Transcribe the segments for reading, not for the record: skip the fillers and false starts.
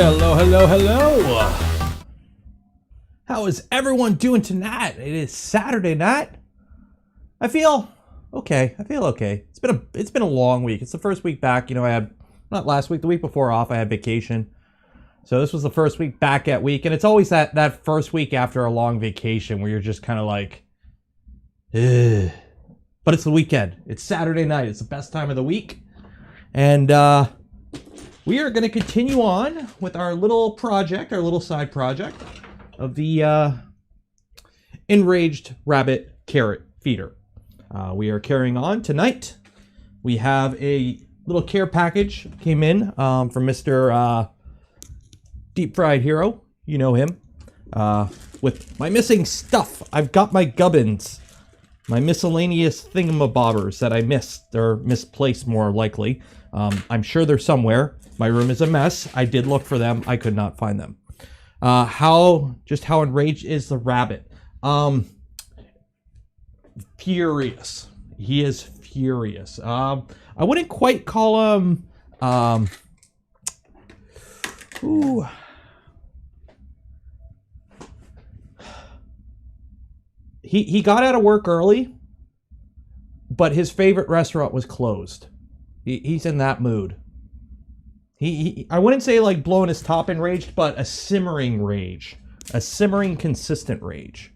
Hello, hello, hello. How is everyone doing tonight? It is Saturday night. I feel okay. It's been a long week. It's the first week back. You know, I had, not last week, the week before off, I had vacation. So this was the first week back at week. And it's always that first week after a long vacation where you're just kind of like, ugh. But it's the weekend. It's Saturday night. It's the best time of the week. And we are going to continue on with our little project, our little side project of the Enraged rabbit carrot feeder. We are carrying on tonight. We have a little care package came in from Mr. Deep Fried Hero. You know him. With my missing stuff. I've got my gubbins. My miscellaneous thingamabobbers that I missed, or misplaced more likely. I'm sure they're somewhere. My room is a mess. I did look for them. I could not find them. How enraged is the rabbit? Furious. He is furious. I wouldn't quite call him, He got out of work early, but his favorite restaurant was closed. He's in that mood. I wouldn't say like blowing his top enraged, but a simmering rage. A simmering, consistent rage.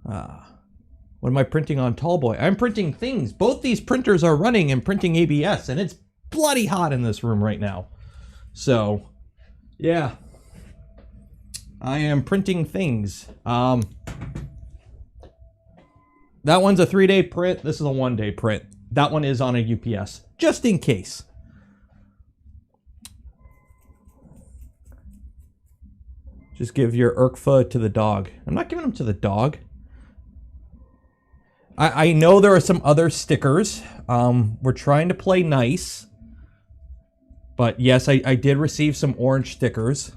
What am I printing on Tallboy? I'm printing things. Both these printers are running and printing ABS, and it's bloody hot in this room right now. So, yeah. I am printing things. That one's a 3-day print. This is a 1-day print. That one is on a UPS, just in case. Just give your ERCF to the dog. I'm not giving them to the dog. I know there are some other stickers. We're trying to play nice. But yes, I did receive some orange stickers.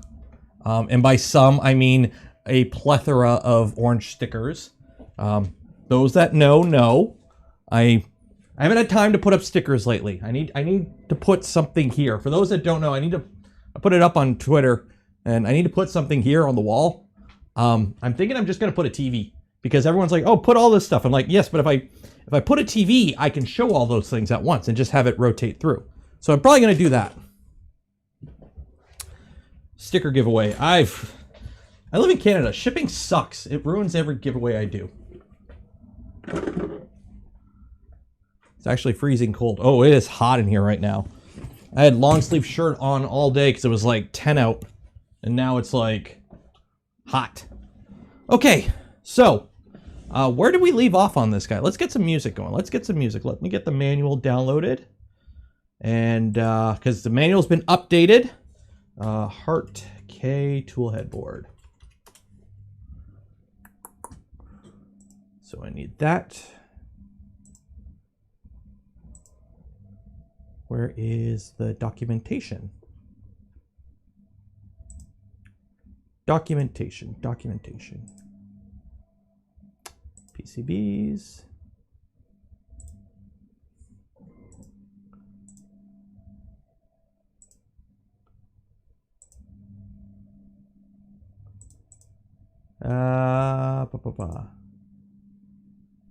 And by some, I mean a plethora of orange stickers. Those that know. I haven't had time to put up stickers lately. I need to put something here. For those that don't know, I put it up on Twitter, and I need to put something here on the wall. I'm thinking I'm just gonna put a TV, because everyone's like, "Oh, put all this stuff." I'm like, "Yes, but if I put a TV, I can show all those things at once and just have it rotate through." So I'm probably gonna do that. Sticker giveaway. I live in Canada. Shipping sucks. It ruins every giveaway I do. It's actually freezing cold. Oh, it is hot in here right now. I had long sleeve shirt on all day because it was like 10 out. And now it's like hot. Okay, so where did we leave off on this guy? Let's get some music going. Let's get some music. Let me get the manual downloaded. And because the manual's been updated. Heart K toolhead board. So I need that. Where is the documentation? Documentation. PCBs.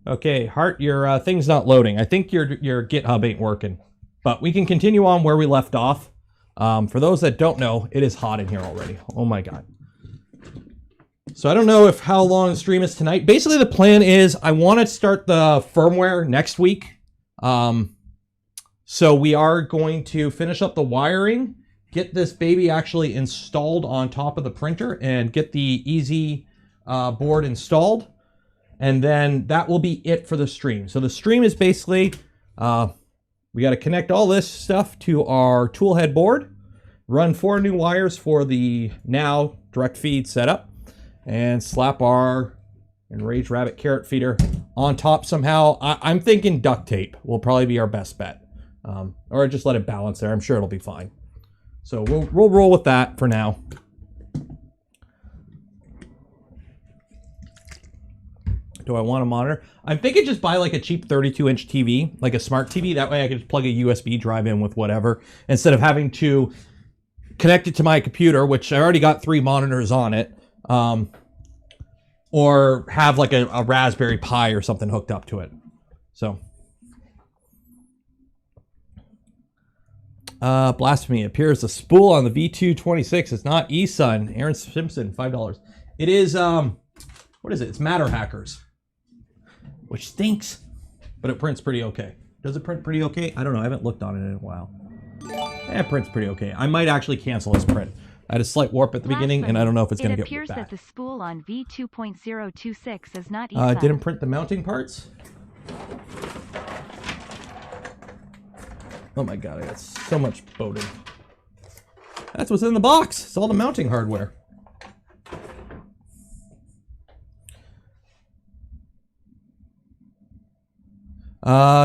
Okay, Hart, your thing's not loading. I think your GitHub ain't working. But we can continue on where we left off. For those that don't know, it is hot in here already. Oh my god. So I don't know how long the stream is tonight. Basically, the plan is I want to start the firmware next week. So we are going to finish up the wiring, get this baby actually installed on top of the printer, and get the EZboard installed. And then that will be it for the stream. So the stream is basically, we got to connect all this stuff to our toolhead board, run 4 new wires for the now direct feed setup, and slap our Enraged rabbit carrot feeder on top somehow. I'm thinking duct tape will probably be our best bet. Or just let it balance there. I'm sure it'll be fine. So we'll roll with that for now. Do I want a monitor? I'm thinking just buy like a cheap 32-inch TV, like a smart TV. That way I can just plug a USB drive in with whatever, instead of having to connect it to my computer, which I already got 3 monitors on it, or have like a Raspberry Pi or something hooked up to it. So, blasphemy appears a spool on the V226. It's not eSun. Aaron Simpson, $5. It is, what is it? It's Matter Hackers, which stinks, but it prints pretty okay. Does it print pretty okay? I don't know. I haven't looked on it in a while. It prints pretty okay. I might actually cancel this print. I had a slight warp at the beginning, and I don't know if it's going to get back. It appears that the spool on V2.026 is not eSun. Didn't print the mounting parts. Oh my god, I got so much boating. That's what's in the box. It's all the mounting hardware.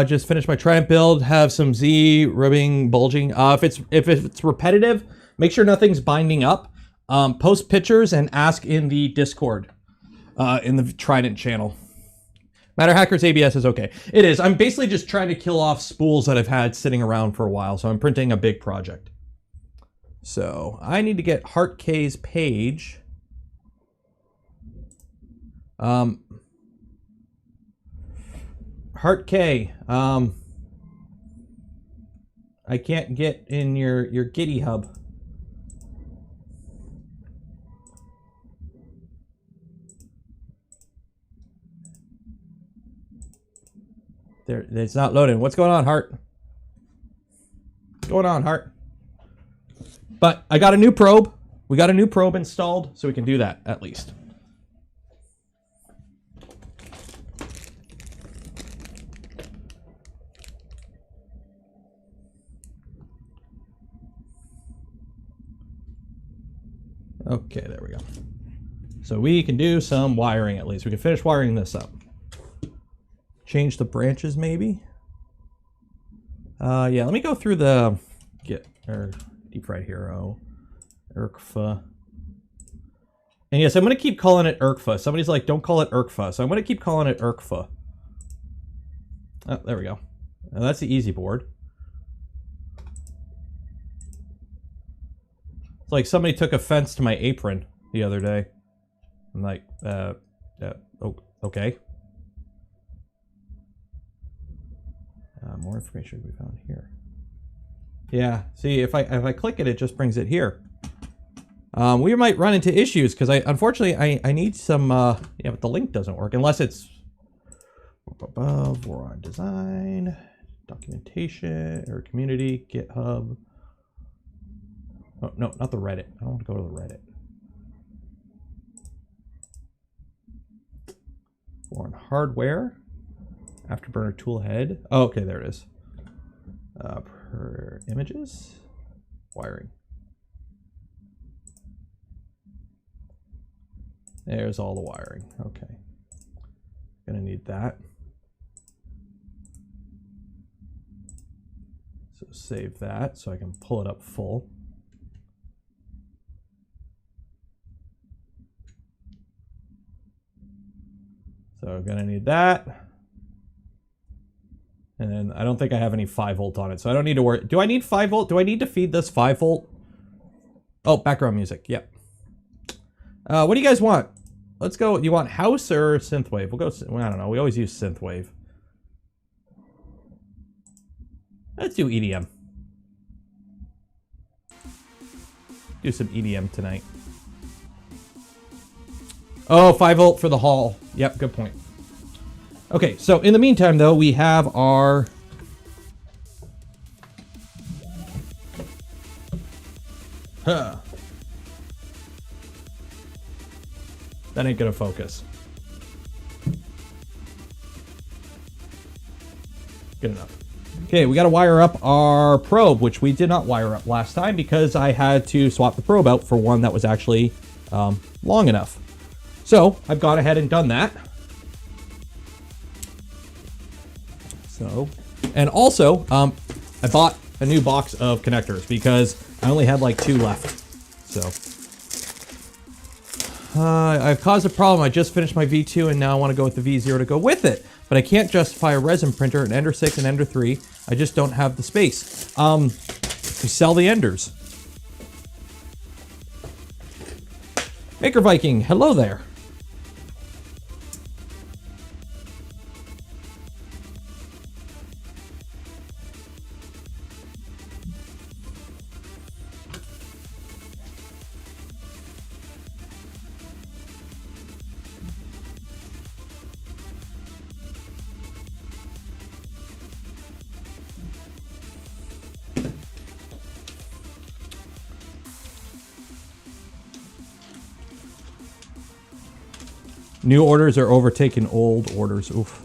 Just finished my Triumph build. Have some Z ribbing bulging. If it's repetitive, make sure nothing's binding up. Post pictures and ask in the Discord, in the Trident channel. Matter Hackers ABS is okay. It is. I'm basically just trying to kill off spools that I've had sitting around for a while. So I'm printing a big project. So I need to get Heart K's page. Heart K, I can't get in your GitHub. There, it's not loading. What's going on, Heart? What's going on, Heart? But I got a new probe. We got a new probe installed, so we can do that at least. Okay, there we go. So we can do some wiring at least. We can finish wiring this up. Change the branches maybe. Yeah, let me go through the Deep Fried Hero, ERCF. And yes, I'm going to keep calling it ERCF. Somebody's like, don't call it ERCF. So I'm going to keep calling it ERCF. Oh, there we go. Now that's the EZboard. It's like somebody took offense to my apron the other day. I'm like, okay. More information we found here. Yeah, see, if I click it, it just brings it here. We might run into issues because unfortunately I need some yeah, but the link doesn't work unless it's above voron design, documentation, or community, GitHub. Oh, no, not the Reddit. I don't want to go to the Reddit. Voron hardware, afterburner tool head. Oh, okay, there it is. Per images, wiring. There's all the wiring. Okay, gonna need that. So save that so I can pull it up full. So I'm gonna need that. And then I don't think I have any 5 volt on it, so I don't need to worry. Do I need 5 volt? Do I need to feed this 5 volt? Oh, background music, yep. What do you guys want? Let's go, you want house or synthwave? We'll go, I don't know, we always use synthwave. Let's do EDM. Do some EDM tonight. Oh, 5 volt for the hall. Yep, good point. Okay, so in the meantime, though, we have our... Huh. That ain't gonna focus. Good enough. Okay, we gotta wire up our probe, which we did not wire up last time because I had to swap the probe out for one that was actually long enough. So, I've gone ahead and done that. So, and also, I bought a new box of connectors because I only had like 2 left. So, I've caused a problem. I just finished my V2 and now I want to go with the V0 to go with it. But I can't justify a resin printer, an Ender 6 and Ender 3. I just don't have the space. Sell the Enders. Maker Viking, hello there. New orders are overtaking old orders. Oof.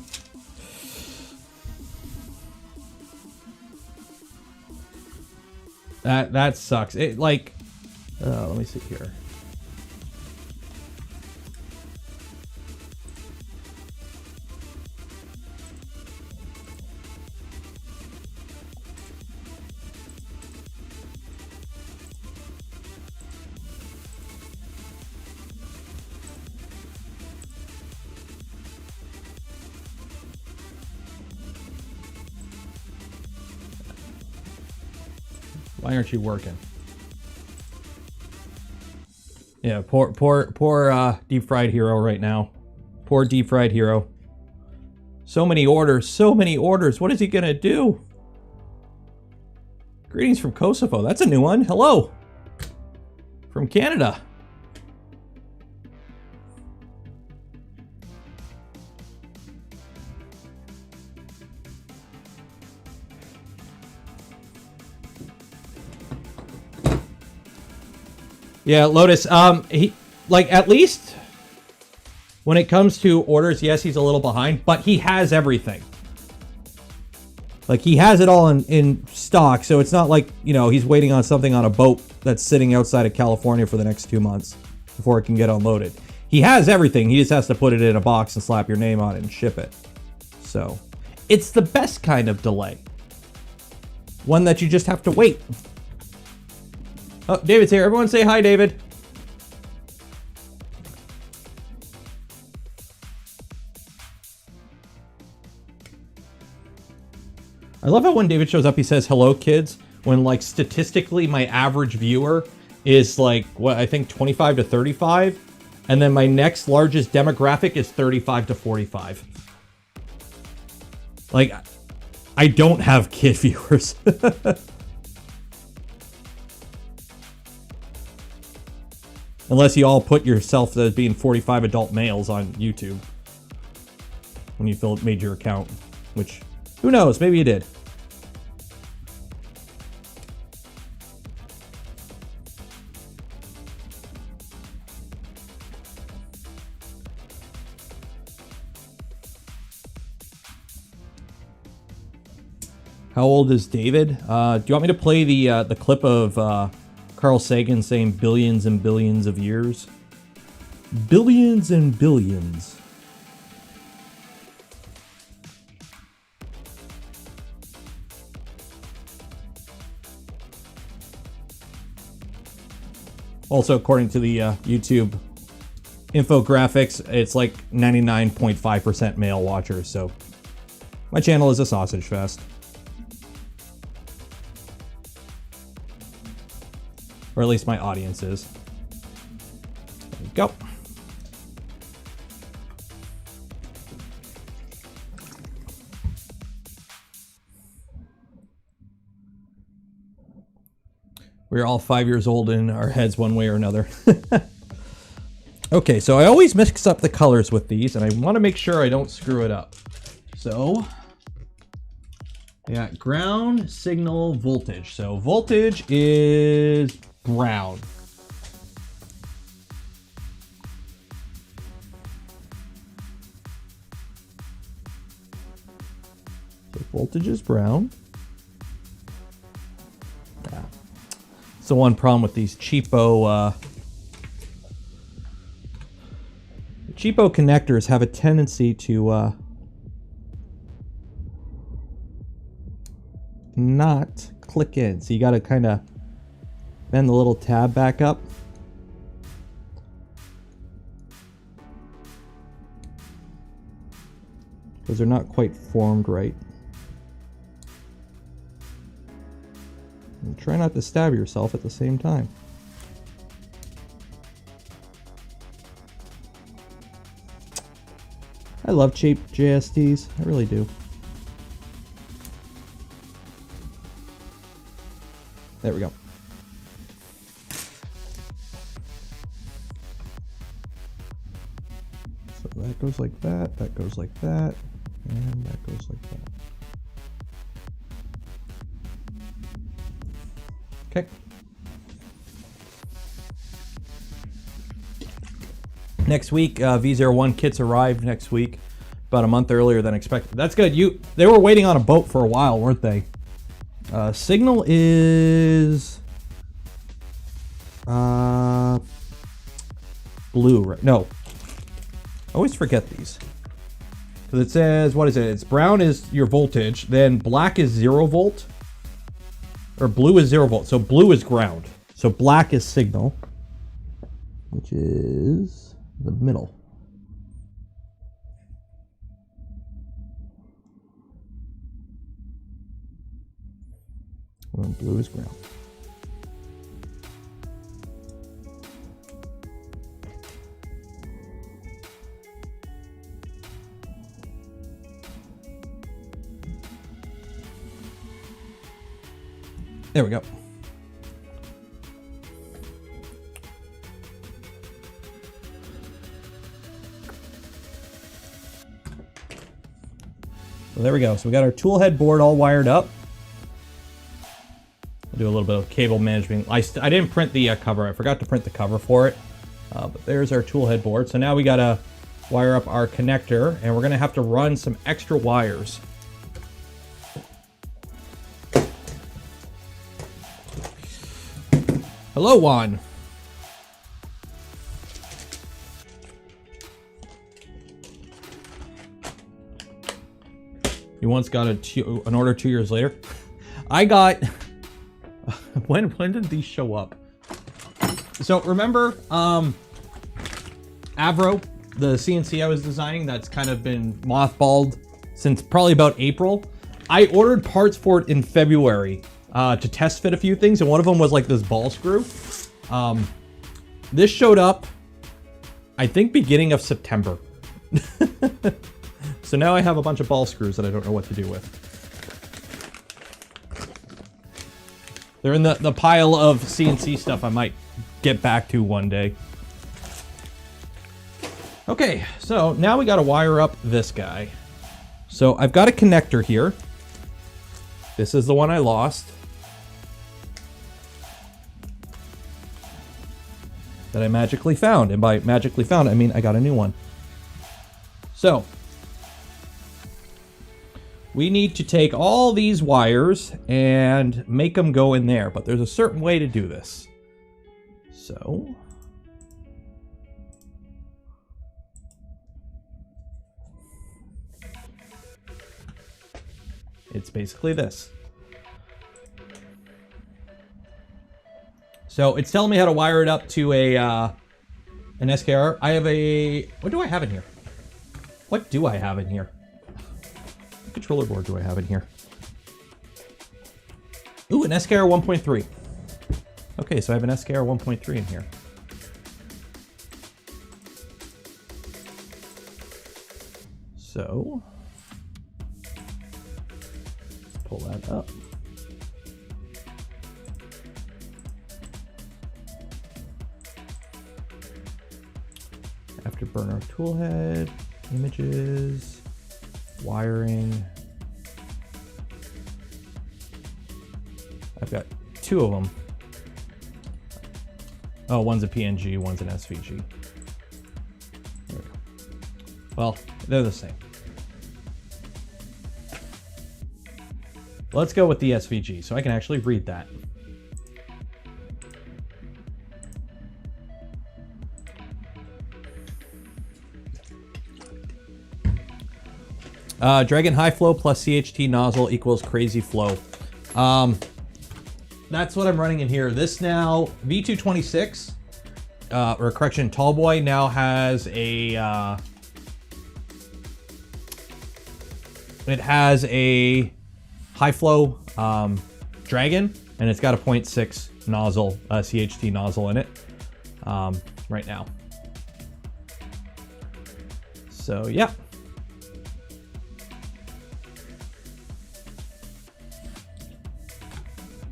That sucks. It like, let me see here. Why aren't you working? Yeah, poor deep fried hero right now. Poor deep fried hero. So many orders, so many orders. What is he gonna do? Greetings from Kosovo. That's a new one. Hello. From Canada. Yeah, Lotus, he, like, at least when it comes to orders, yes, he's a little behind, but he has everything. Like, he has it all in stock, so it's not like, you know, he's waiting on something on a boat that's sitting outside of California for the next 2 months before it can get unloaded. He has everything, he just has to put it in a box and slap your name on it and ship it. So, it's the best kind of delay. One that you just have to wait. Oh, David's here. Everyone say hi, David. I love how when David shows up, he says, hello, kids. When, like, statistically, my average viewer is, like, what, I think 25 to 35. And then my next largest demographic is 35 to 45. Like, I don't have kid viewers. Unless you all put yourself as being 45 adult males on YouTube. When you made your account. Which, who knows, maybe you did. How old is David? Do you want me to play the clip of Carl Sagan saying billions and billions of years? Billions and billions. Also, according to the YouTube infographics, it's like 99.5% male watchers, so my channel is a sausage fest. Or at least my audience is. There we go. We're all 5 years old in our heads one way or another. Okay, so I always mix up the colors with these, and I want to make sure I don't screw it up. So, I got ground, signal, voltage. So voltage is brown. So voltage is brown. Yeah. It's the one problem with these cheapo connectors have a tendency to not click in. So you got to kind of bend the little tab back up. because they're not quite formed right. And try not to stab yourself at the same time. I love cheap JSTs, I really do. There we go. So that goes like that, that goes like that, and that goes like that. Okay. Next week, V01 kits arrived next week, about a month earlier than expected. That's good. They were waiting on a boat for a while, weren't they? Signal is blue, right? No, I always forget these. Because it says, what is it? It's brown is your voltage, then black is 0 volt, or blue is 0 volt. So blue is ground. So black is signal, which is the middle. And blue is ground. There we go. So there we go. So we got our tool head board all wired up. I'll do a little bit of cable management. I didn't print the cover. I forgot to print the cover for it. But there's our tool head board. So now we got to wire up our connector, and we're going to have to run some extra wires. Hello, Juan. You once got an order 2 years later. I got... when did these show up? So remember Avro, the CNC I was designing that's kind of been mothballed since probably about April? I ordered parts for it in February to test fit a few things, and one of them was like this ball screw. This showed up, I think, beginning of September. So now I have a bunch of ball screws that I don't know what to do with. They're in the pile of CNC stuff I might get back to one day. Okay, so now we got to wire up this guy. So I've got a connector here. This is the one I lost. That I magically found. And by magically found, I mean I got a new one. So we need to take all these wires and make them go in there, but there's a certain way to do this. So it's basically this. So it's telling me how to wire it up to an SKR. I have a... What do I have in here? What do I have in here? What controller board do I have in here? Ooh, an SKR 1.3. Okay, so I have an SKR 1.3 in here. So pull that up. Afterburner tool head, images, wiring. I've got two of them. Oh, one's a PNG, one's an SVG. There we go. Well, they're the same. Let's go with the SVG so I can actually read that. Dragon high flow plus CHT nozzle equals crazy flow. That's what I'm running in here. This now, V226, or correction, Tallboy now has a it has a high flow dragon, and it's got a 0.6 nozzle, CHT nozzle in it right now. So yeah.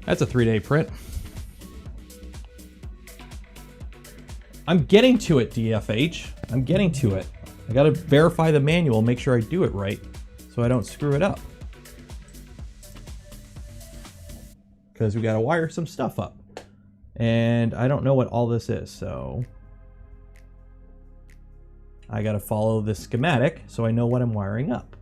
That's a 3-day print. I'm getting to it, DFH. I'm getting to it. I gotta verify the manual, make sure I do it right, so I don't screw it up. Because we gotta wire some stuff up. And I don't know what all this is, so I gotta follow the schematic so I know what I'm wiring up.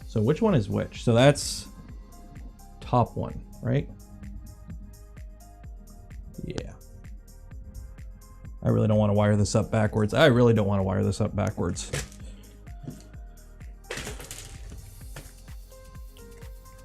So which one is which? So that's top one, right? Yeah. I really don't want to wire this up backwards. I really don't want to wire this up backwards.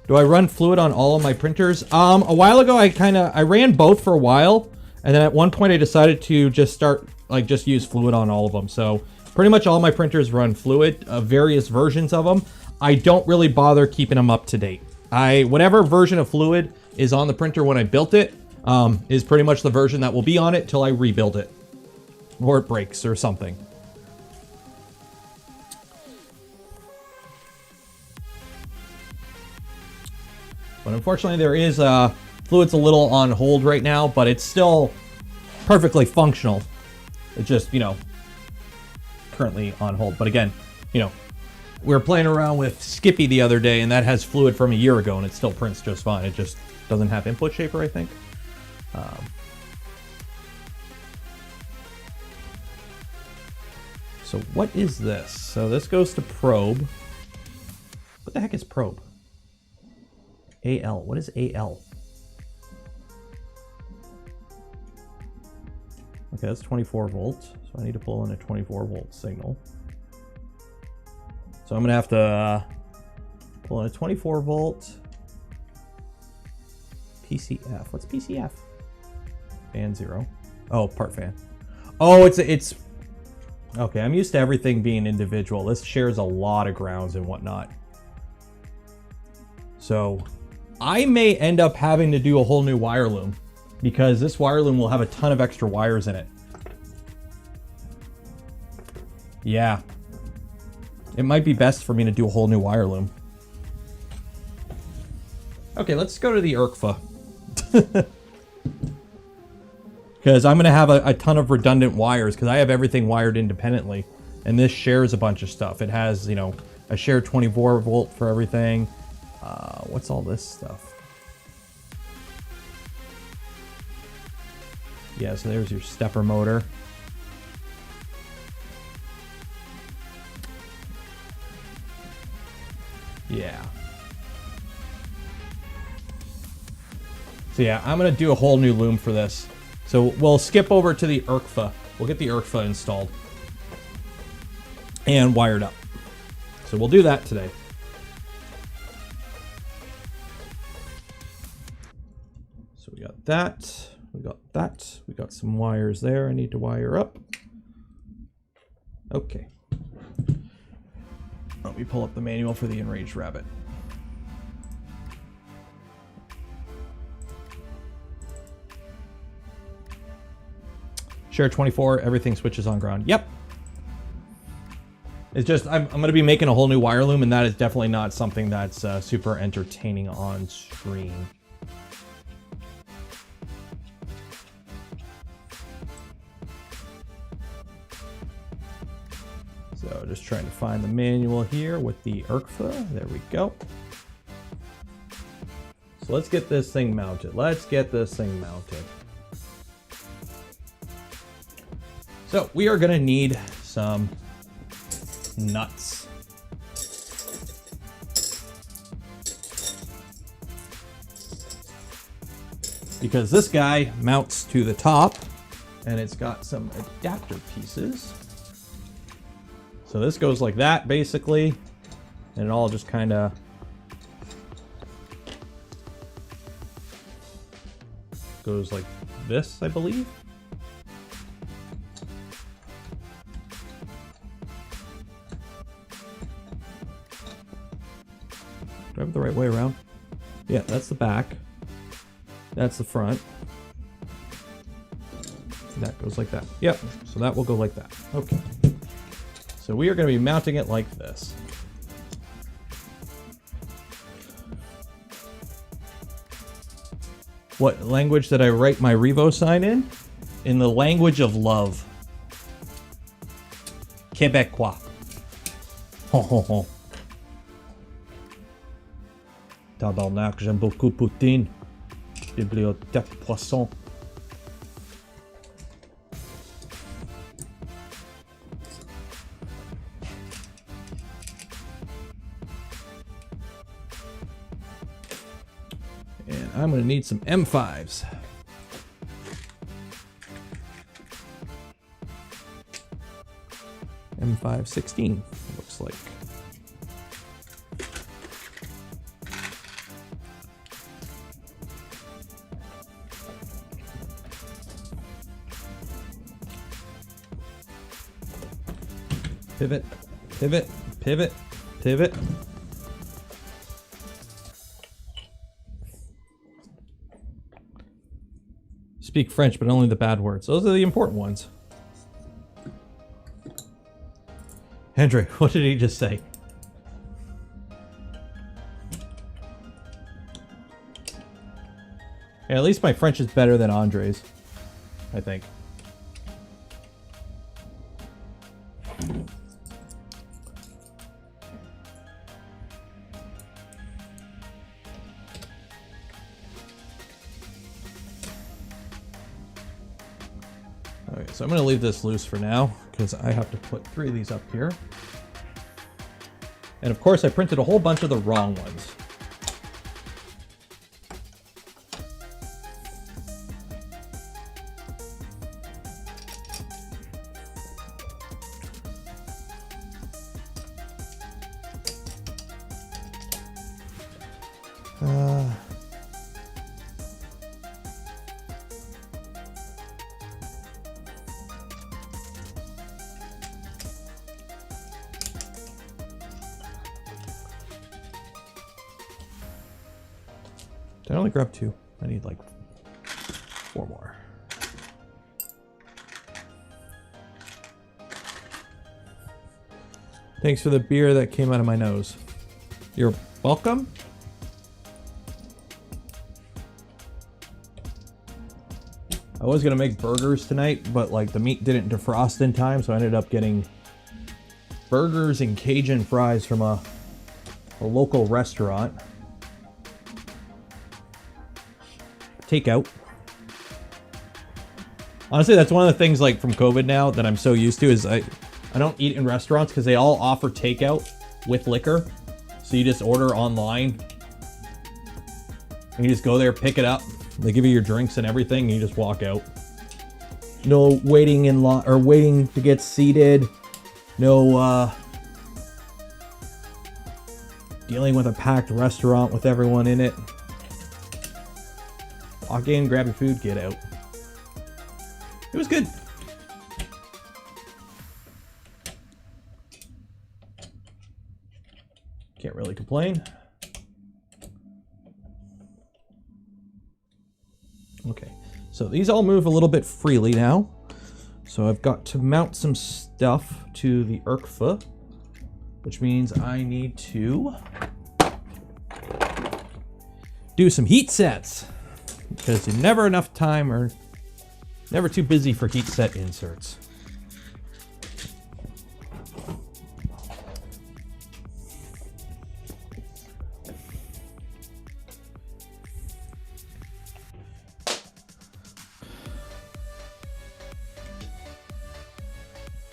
Do I run fluid on all of my printers? A while ago, I ran both for a while, and then at one point I decided to just start, just use fluid on all of them. So pretty much all my printers run fluid, various versions of them. I don't really bother keeping them up to date. Whatever version of fluid is on the printer when I built it, is pretty much the version that will be on it till I rebuild it. Or it breaks or something. But unfortunately there is, fluid's a little on hold right now, but it's still perfectly functional. It's just, currently on hold. But again, we were playing around with Skippy the other day, and that has fluid from a year ago, and it still prints just fine. It just doesn't have input shaper, I think. So what is this? So this goes to probe. What the heck is probe? AL. What is AL? Okay, that's 24 volts. So I need to pull in a 24 volt signal. So I'm gonna have to pull in a 24 volt PCF. What's PCF? Fan 0. Oh, part fan. Oh, it's okay. I'm used to everything being individual. This shares a lot of grounds and whatnot. So I may end up having to do a whole new wire loom, because this wire loom will have a ton of extra wires in it. Yeah. It might be best for me to do a whole new wire loom. Okay, let's go to the ERCF. Because I'm going to have a ton of redundant wires, because I have everything wired independently. And this shares a bunch of stuff. It has, a shared 24 volt for everything. What's all this stuff? Yeah, so there's your stepper motor. Yeah. So yeah, I'm gonna do a whole new loom for this. So we'll skip over to the ERCF. We'll get the ERCF installed and wired up. So we'll do that today. So we got that. We got that. We got some wires there I need to wire up. Okay. Let me pull up the manual for the Enraged Rabbit. Share 24, everything switches on ground. Yep. It's just, I'm going to be making a whole new wire loom, and that is definitely not something that's super entertaining on screen. So just trying to find the manual here with the ERCF. There we go. So let's get this thing mounted. Let's get this thing mounted. So we are going to need some nuts. Because this guy mounts to the top, and it's got some adapter pieces. So this goes like that, basically, and it all just kind of goes like this, I believe. Do I have it the right way around? Yeah, that's the back. That's the front. And that goes like that. Yep, so that will go like that. Okay. So we are going to be mounting it like this. What language did I write my Revo sign in? In the language of love. Québécois. Ho ho ho. Tabarnak, j'aime beaucoup Poutine. Bibliothèque Poisson. And I'm going to need some M5s. M5 16, it looks like. Pivot, pivot, pivot, pivot. Speak French, but only the bad words. Those are the important ones. Andre, what did he just say? Yeah, at least my French is better than Andre's, I think. Okay, so I'm going to leave this loose for now because I have to put 3 of these up here. And of course I printed a whole bunch of the wrong ones. Did I only grab 2? I need like 4 more. Thanks for the beer that came out of my nose. You're welcome. I was gonna make burgers tonight, but like the meat didn't defrost in time, so I ended up getting burgers and Cajun fries from a local restaurant. Takeout. Honestly, that's one of the things like from COVID now that I'm so used to is I don't eat in restaurants because they all offer takeout with liquor. So you just order online and you just go there, pick it up. They give you your drinks and everything and you just walk out. No waiting in line or waiting to get seated. No dealing with a packed restaurant with everyone in it. Walk in, grab your food, get out. It was good. Can't really complain. Okay, so these all move a little bit freely now. So I've got to mount some stuff to the ERCF, which means I need to do some heat sets. Because you're never enough time or never too busy for heat set inserts.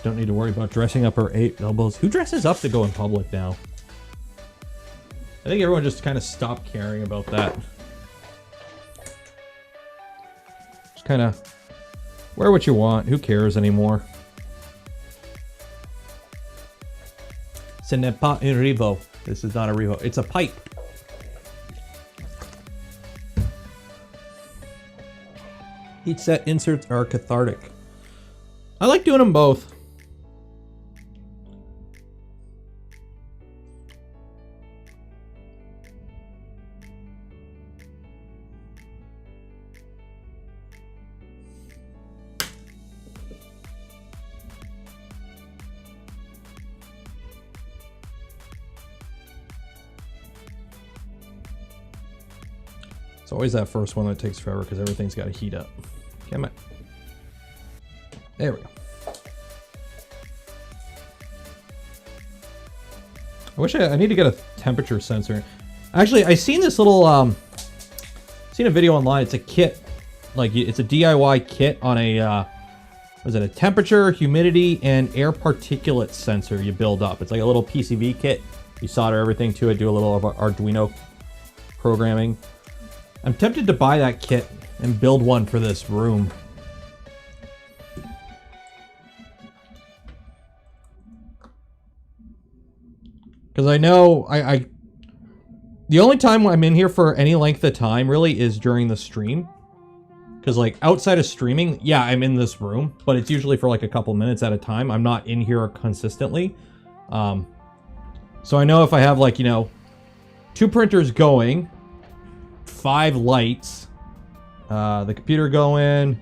Don't need to worry about dressing up our 8 elbows. Who dresses up to go in public now? I think everyone just kind of stopped caring about that. Kind of wear what you want. Who cares anymore? Ce n'est pas un Revo. This is not a Revo. It's a pipe. Heat set inserts are cathartic. I like doing them both. It's always that first one that takes forever because everything's got to heat up. Come on. There we go. I wish I need to get a temperature sensor. Actually, I seen this little, seen a video online. It's a kit, like it's a DIY kit on a, was it a temperature, humidity, and air particulate sensor you build up. It's like a little PCB kit. You solder everything to it, do a little of Arduino programming. I'm tempted to buy that kit and build one for this room. Because I know the only time I'm in here for any length of time really is during the stream. Because like outside of streaming, yeah, I'm in this room, but it's usually for like a couple minutes at a time. I'm not in here consistently. So I know if I have like, you know, 2 printers going, 5 lights, the computer going,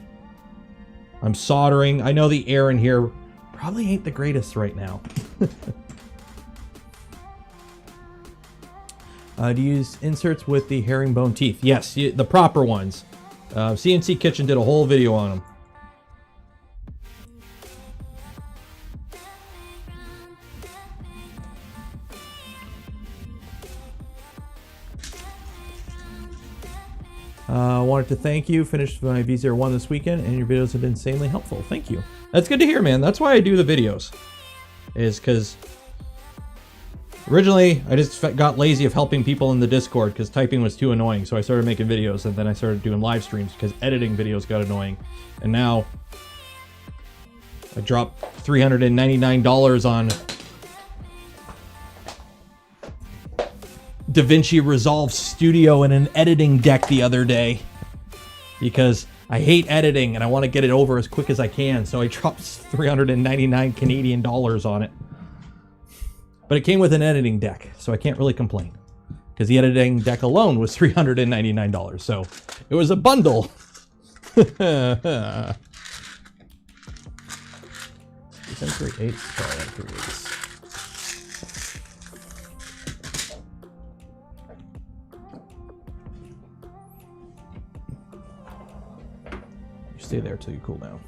I'm soldering. I know the air in here probably ain't the greatest right now. Do you use inserts with the herringbone teeth? Yes, the proper ones. CNC Kitchen did a whole video on them. Wanted to thank you. Finished my V01 this weekend, and your videos have been insanely helpful. Thank you. That's good to hear, man. That's why I do the videos. Is because originally I just got lazy of helping people in the Discord because typing was too annoying. So I started making videos, and then I started doing live streams because editing videos got annoying. And now I dropped $399 on DaVinci Resolve Studio and an editing deck the other day because I hate editing and I want to get it over as quick as I can, so I dropped 399 Canadian dollars on it. But it came with an editing deck, so I can't really complain because the editing deck alone was $399, so it was a bundle. Sensor 8, stay there till you cool down.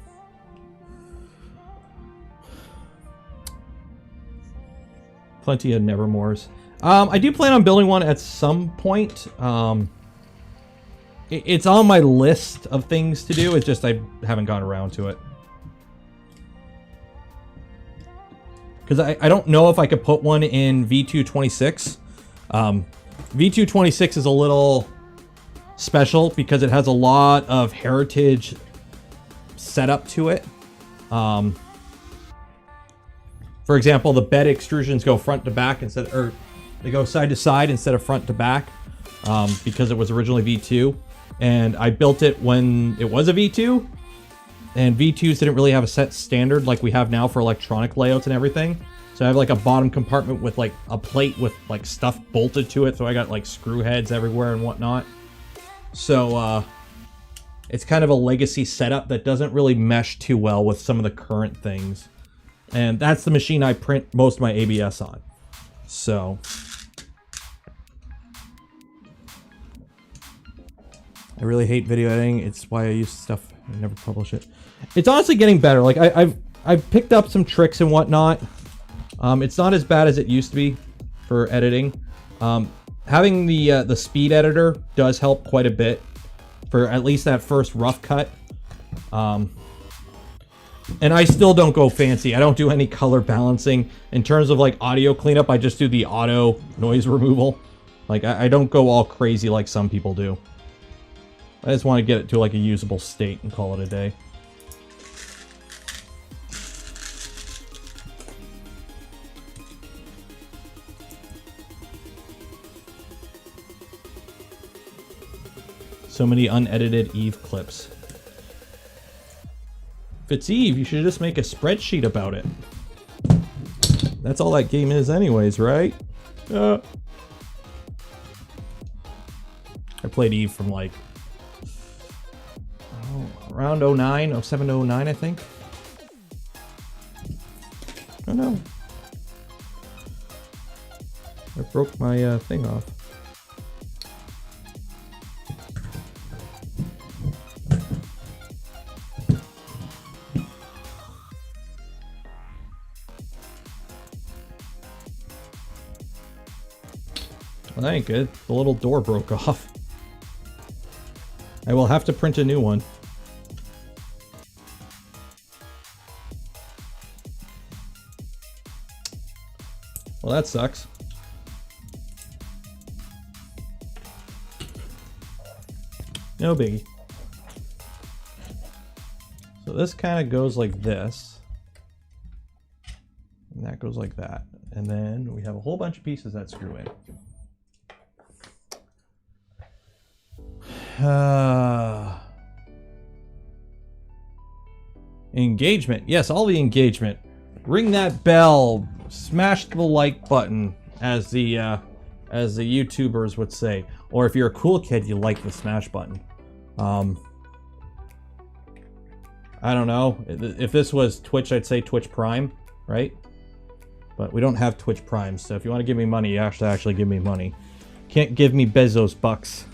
Plenty of Nevermores. I do plan on building one at some point. It's on my list of things to do. It's just I haven't gone around to it. Because I don't know if I could put one in V226. V226 is a little special because it has a lot of heritage setup to it. For example, the bed extrusions go front to back instead, or they go side to side instead of front to back, because it was originally V2. And I built it when it was a V2, and V2s didn't really have a set standard like we have now for electronic layouts and everything. So I have like a bottom compartment with like a plate with like stuff bolted to it. So I got like screw heads everywhere and whatnot. So it's kind of a legacy setup that doesn't really mesh too well with some of the current things. And that's the machine I print most of my ABS on. So I really hate video editing. It's why I use stuff and never publish it. It's honestly getting better. Like I've picked up some tricks and whatnot. It's not as bad as it used to be for editing. Having the speed editor does help quite a bit for at least that first rough cut. And I still don't go fancy. I don't do any color balancing. In terms of like audio cleanup, I just do the auto noise removal. Like I don't go all crazy like some people do. I just want to get it to like a usable state and call it a day. So many unedited Eve clips. If it's Eve, you should just make a spreadsheet about it. That's all that game is anyways, right? I played Eve from like around 09, 07, 09, I think. Oh no. I broke my thing off. Well, that ain't good. The little door broke off. I will have to print a new one. Well, that sucks. No biggie. So this kind of goes like this. And that goes like that. And then we have a whole bunch of pieces that screw in. Engagement. Yes, all the engagement. Ring that bell. Smash the like button, as the YouTubers would say. Or if you're a cool kid, you like the smash button. I don't know. If this was Twitch, I'd say Twitch Prime, right? But we don't have Twitch Prime, so if you want to give me money, you have to actually give me money. Can't give me Bezos bucks.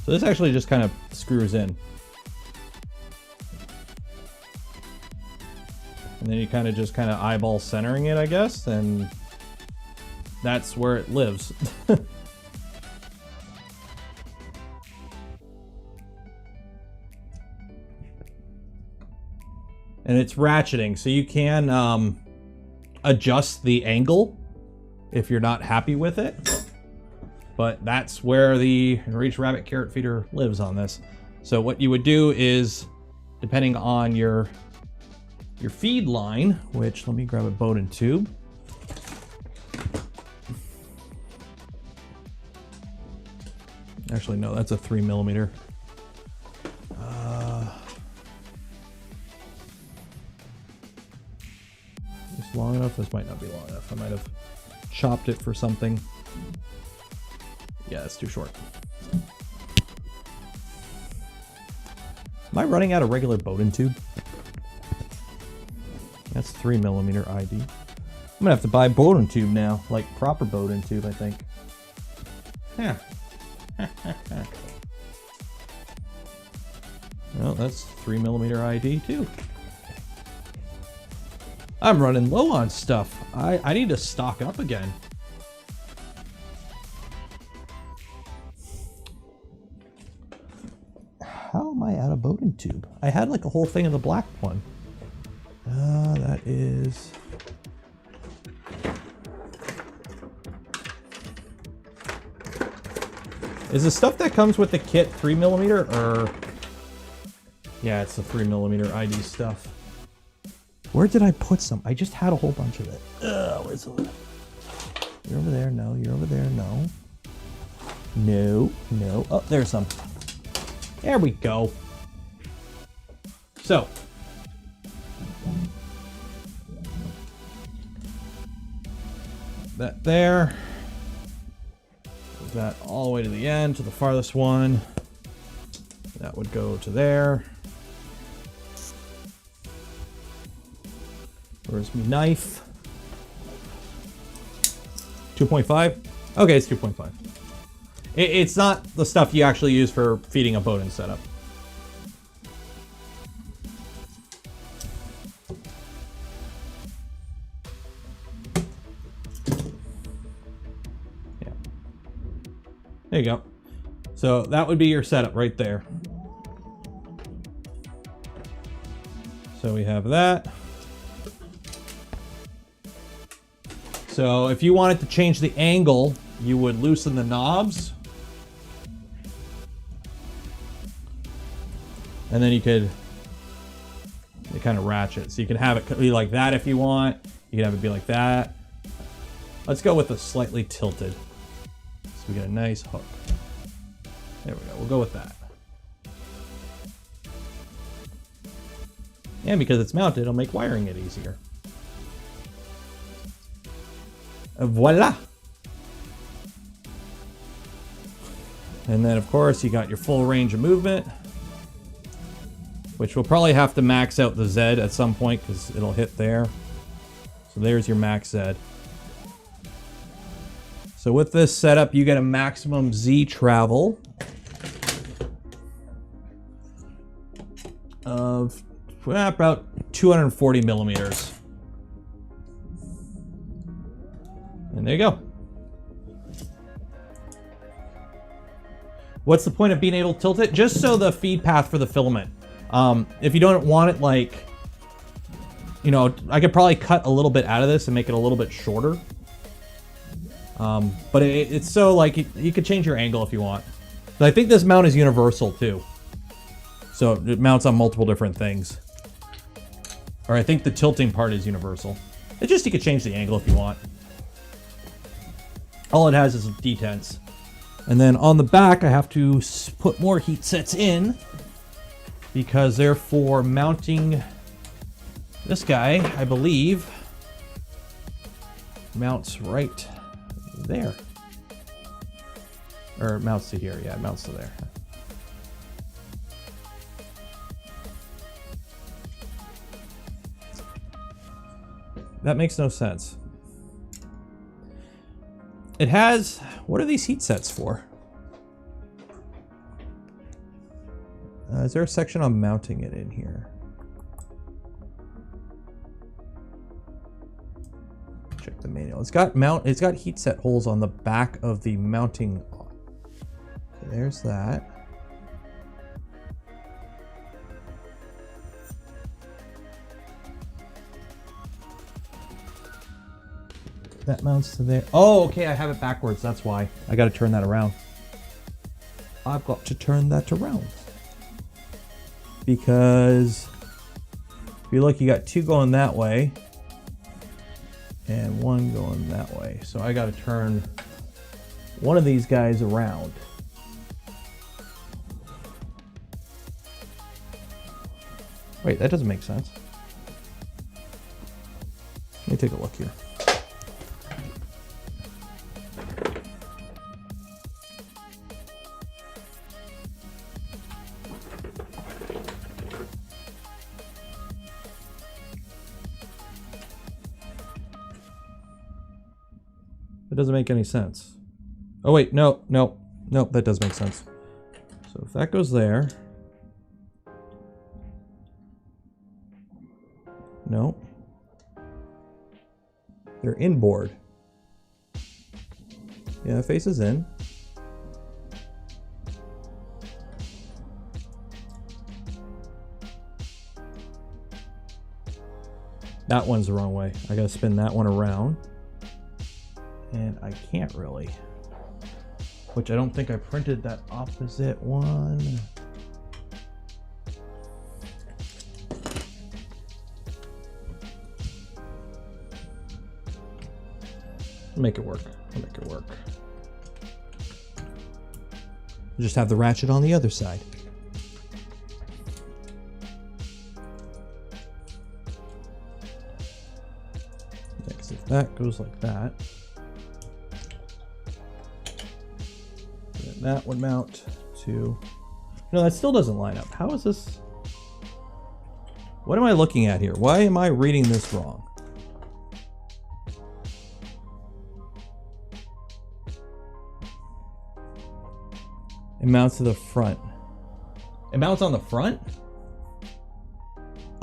So this actually just kind of screws in. And then you kind of just eyeball centering it, I guess, and that's where it lives. And it's ratcheting, so you can adjust the angle if you're not happy with it. But that's where the Enraged Rabbit carrot feeder lives on this. So what you would do is, depending on your feed line, which, let me grab a Bowden tube. Actually, no, that's a 3mm. Is this long enough? This might not be long enough. I might have chopped it for something. Yeah, it's too short. Am I running out of regular Bowden tube? That's 3mm ID. I'm gonna have to buy Bowden tube now, like proper Bowden tube, I think. Yeah. Well, that's 3mm ID too. I'm running low on stuff. I need to stock up again. How am I out of Bowden tube? I had like a whole thing of the black one. That is... Is the stuff that comes with the kit 3mm or... Yeah, it's the 3mm ID stuff. Where did I put some? I just had a whole bunch of it. Where's it? You're over there, no. You're over there, no. No, no. Oh, there's some. There we go. So. That there. Goes that all the way to the end, to the farthest one. That would go to there. Where's my knife? 2.5? Okay, it's 2.5. It's not the stuff you actually use for feeding a Bowden setup. Yeah. There you go. So that would be your setup right there. So we have that. So if you wanted to change the angle, you would loosen the knobs. And then you could kind of ratchet. So you can have it be like that if you want. You can have it be like that. Let's go with a slightly tilted. So we get a nice hook. There we go. We'll go with that. And because it's mounted, it'll make wiring it easier. Voila! And then, of course, you got your full range of movement, which we'll probably have to max out the Z at some point because it'll hit there. So there's your max Z. So with this setup, you get a maximum Z travel of about 240 millimeters. And there you go. What's the point of being able to tilt it? Just so the feed path for the filament. If you don't want it like, you know, I could probably cut a little bit out of this and make it a little bit shorter. But it's so like, you could change your angle if you want. But I think this mount is universal too. So it mounts on multiple different things. Or I think the tilting part is universal. It's just, you could change the angle if you want. All it has is detents. And then on the back, I have to put more heat sets in because they're for mounting this guy, I believe, mounts right there. Or mounts to here, yeah, it mounts to there. That makes no sense. It has, what are these heat sets for? Is there a section on mounting it in here? Check the manual. It's got heat set holes on the back of the mounting. Okay, there's that. That mounts to there. Oh, okay, I have it backwards. That's why. I got to turn that around. I've got to turn that around. Because if you look, you got two going that way and one going that way. So I got to turn one of these guys around. Wait, that doesn't make sense. Let me take a look here. It doesn't make any sense. Oh wait, no, that does make sense. So if that goes there. No. They're inboard. Yeah, the face is in. That one's the wrong way. I gotta spin that one around. And I can't really. Which I don't think I printed that opposite one. I'll make it work. I'll make it work. Just have the ratchet on the other side. Next, if that goes like that. That would mount to... No, that still doesn't line up. How is this? What am I looking at here? Why am I reading this wrong? It mounts to the front. It mounts on the front?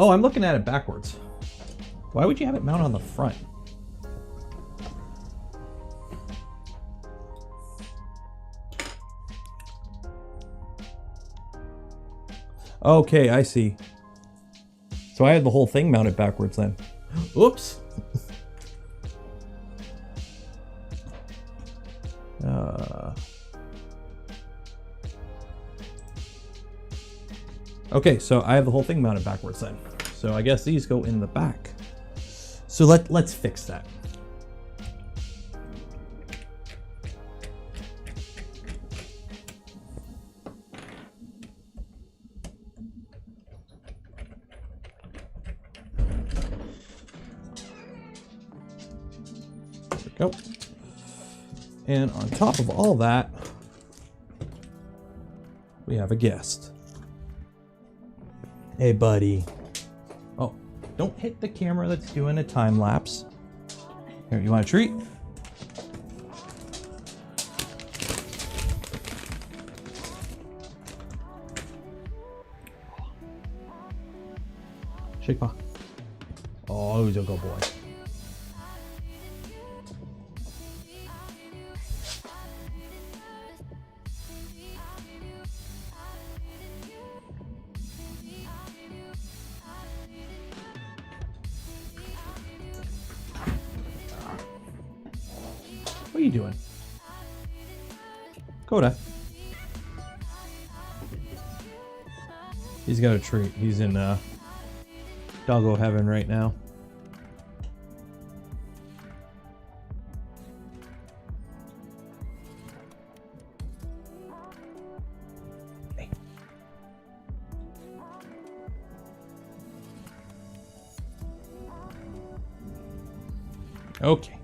Oh, I'm looking at it backwards. Why would you have it mount on the front? Okay, I see. So I had the whole thing mounted backwards then. Oops. Okay, so I have the whole thing mounted backwards then. So I guess these go in the back. So let's fix that. There we go. And on top of all that, we have a guest. Hey, buddy. Oh, don't hit the camera that's doing a time lapse. Here, you want a treat? Shake paw. Oh, he's a good boy. What are you doing? Coda. He's got a treat. He's in doggo heaven right now. Hey. Okay.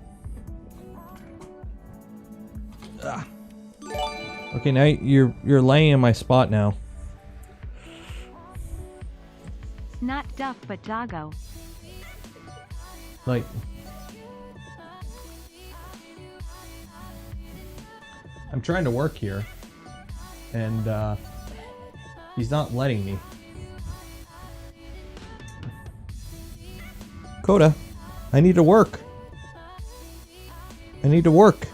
Okay, now you're laying in my spot now. Not Duff, but Doggo. Like, I'm trying to work here, and he's not letting me. Coda, I need to work. I need to work.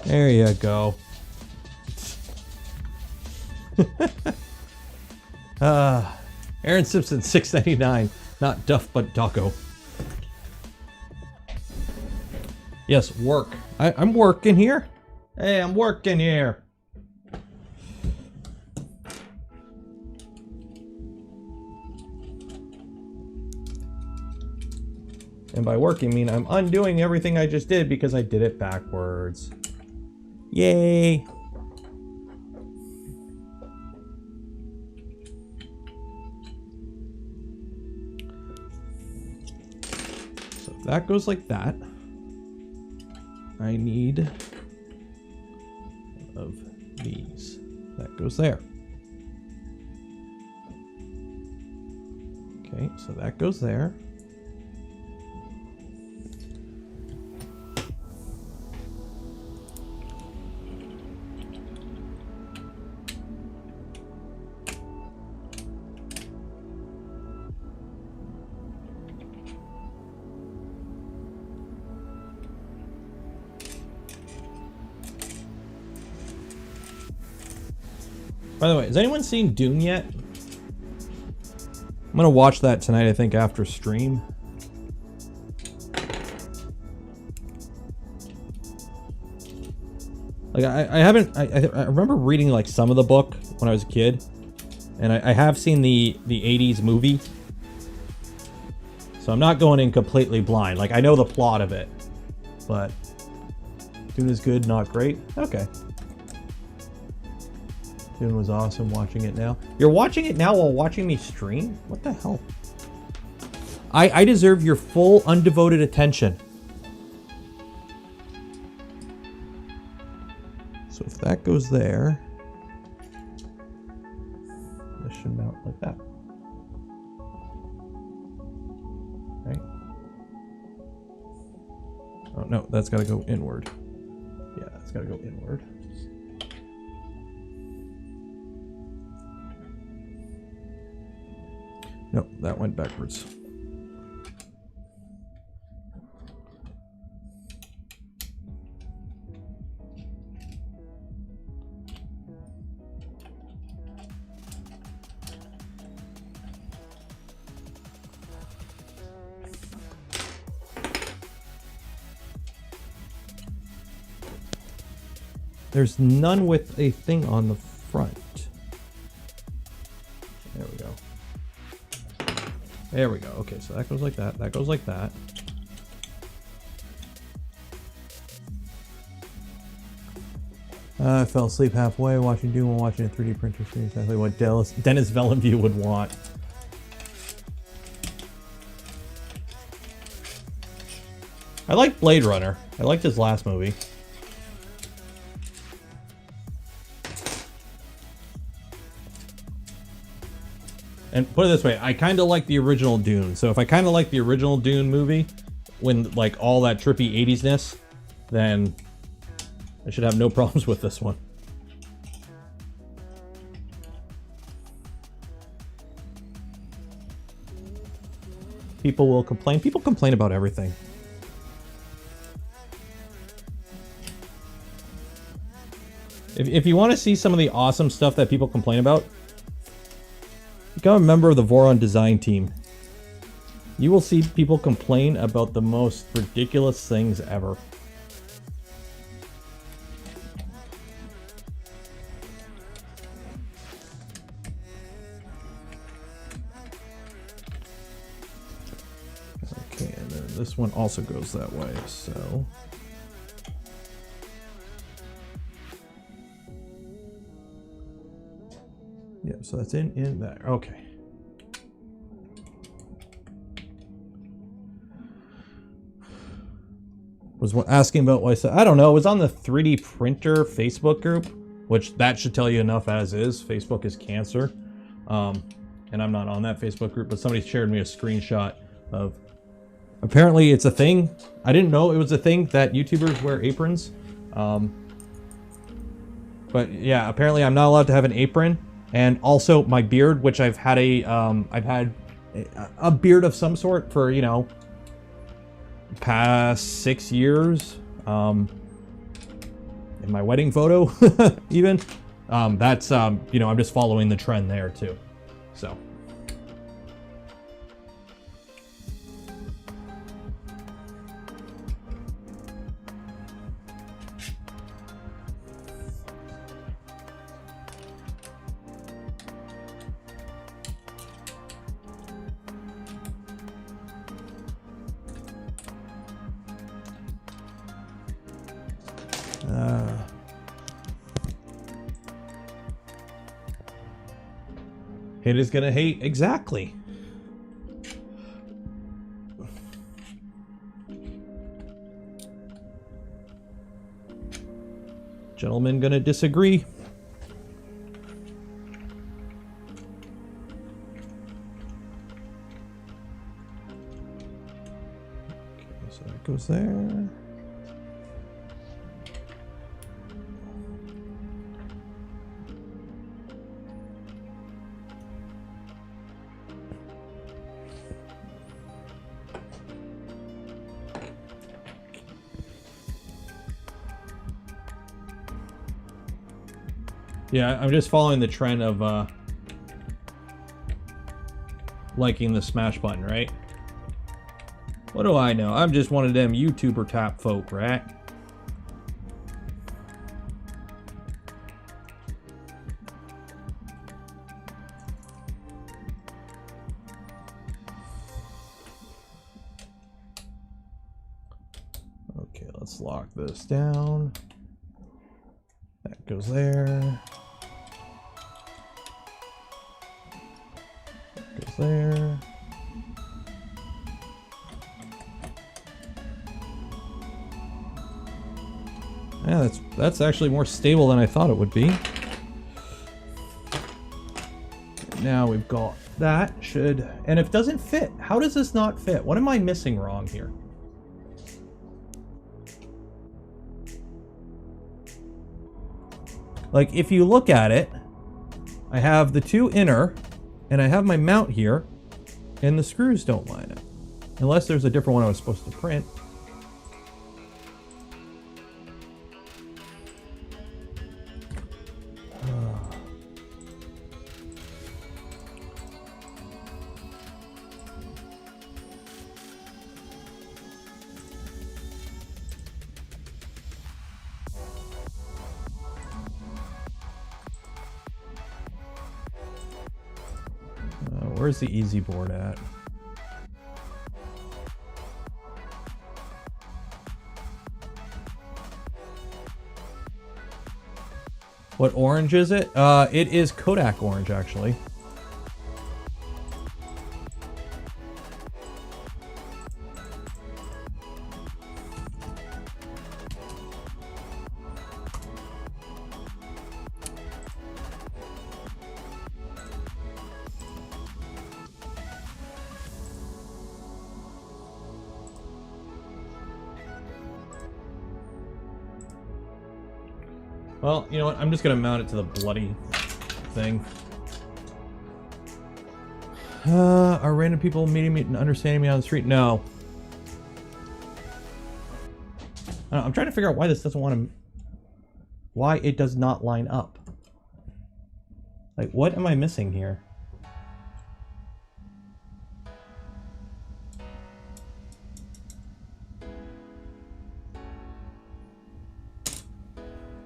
There you go. Aaron Simpson, $6.99. Not Duff, but Doggo. Yes, work. I'm working here. Hey, I'm working here. And by working, I mean I'm undoing everything I just did because I did it backwards. Yay! So if that goes like that, I need one of these. That goes there. Okay, so that goes there. By the way, has anyone seen Dune yet? I'm gonna watch that tonight, I think, after stream. Like, I haven't, I remember reading, like, some of the book when I was a kid. And I have seen the 80s movie. So I'm not going in completely blind. Like, I know the plot of it. But Dune is good, not great. Okay. Dune was awesome. Watching it now. You're watching it now while watching me stream? What the hell? I deserve your full undevoted attention. So if that goes there, this should mount like that. Right? Oh no, that's got to go inward. Yeah, that's got to go inward. No, that went backwards. There's none with a thing on the front. There we go. There we go. Okay, so that goes like that. That goes like that. I fell asleep halfway watching Doom while watching a 3D printer screen. Exactly what Dennis Villeneuve would want. I like Blade Runner. I liked his last movie. And put it this way, I kind of like the original Dune. So if I kind of like the original Dune movie, when like all that trippy 80s-ness, then I should have no problems with this one. People will complain. People complain about everything. If you want to see some of the awesome stuff that people complain about, become a member of the Voron design team. You will see people complain about the most ridiculous things ever. Okay, and then this one also goes that way, so... yeah, so that's in there. Okay. Was asking about what I said. I don't know. It was on the 3D printer Facebook group, which that should tell you enough as is. Facebook is cancer. And I'm not on that Facebook group, but somebody shared me a screenshot of... apparently it's a thing. I didn't know it was a thing that YouTubers wear aprons. But yeah, apparently I'm not allowed to have an apron. And also my beard, which I've had a beard of some sort for, you know, past 6 years. In my wedding photo, even. That's, you know, I'm just following the trend there too. So. Hate is gonna hate, exactly. Gentlemen gonna disagree. Okay, so that goes there. Yeah, I'm just following the trend of liking the smash button, right? What do I know? I'm just one of them YouTuber tap folk, right? Okay, let's lock this down. That goes there. Goes there. Yeah, that's actually more stable than I thought it would be. Now we've got that should, and if it doesn't fit, how does this not fit? What am I missing wrong here? Like, if you look at it, I have the two inner, and I have my mount here, and the screws don't line up. Unless there's a different one I was supposed to print. where's the EZboard at? What orange is it? It is Kodak orange, actually. Well, you know what? I'm just gonna mount it to the bloody thing. Are random people meeting me and understanding me on the street? No. I'm trying to figure out why this doesn't want to... Why it does not line up. Like, what am I missing here?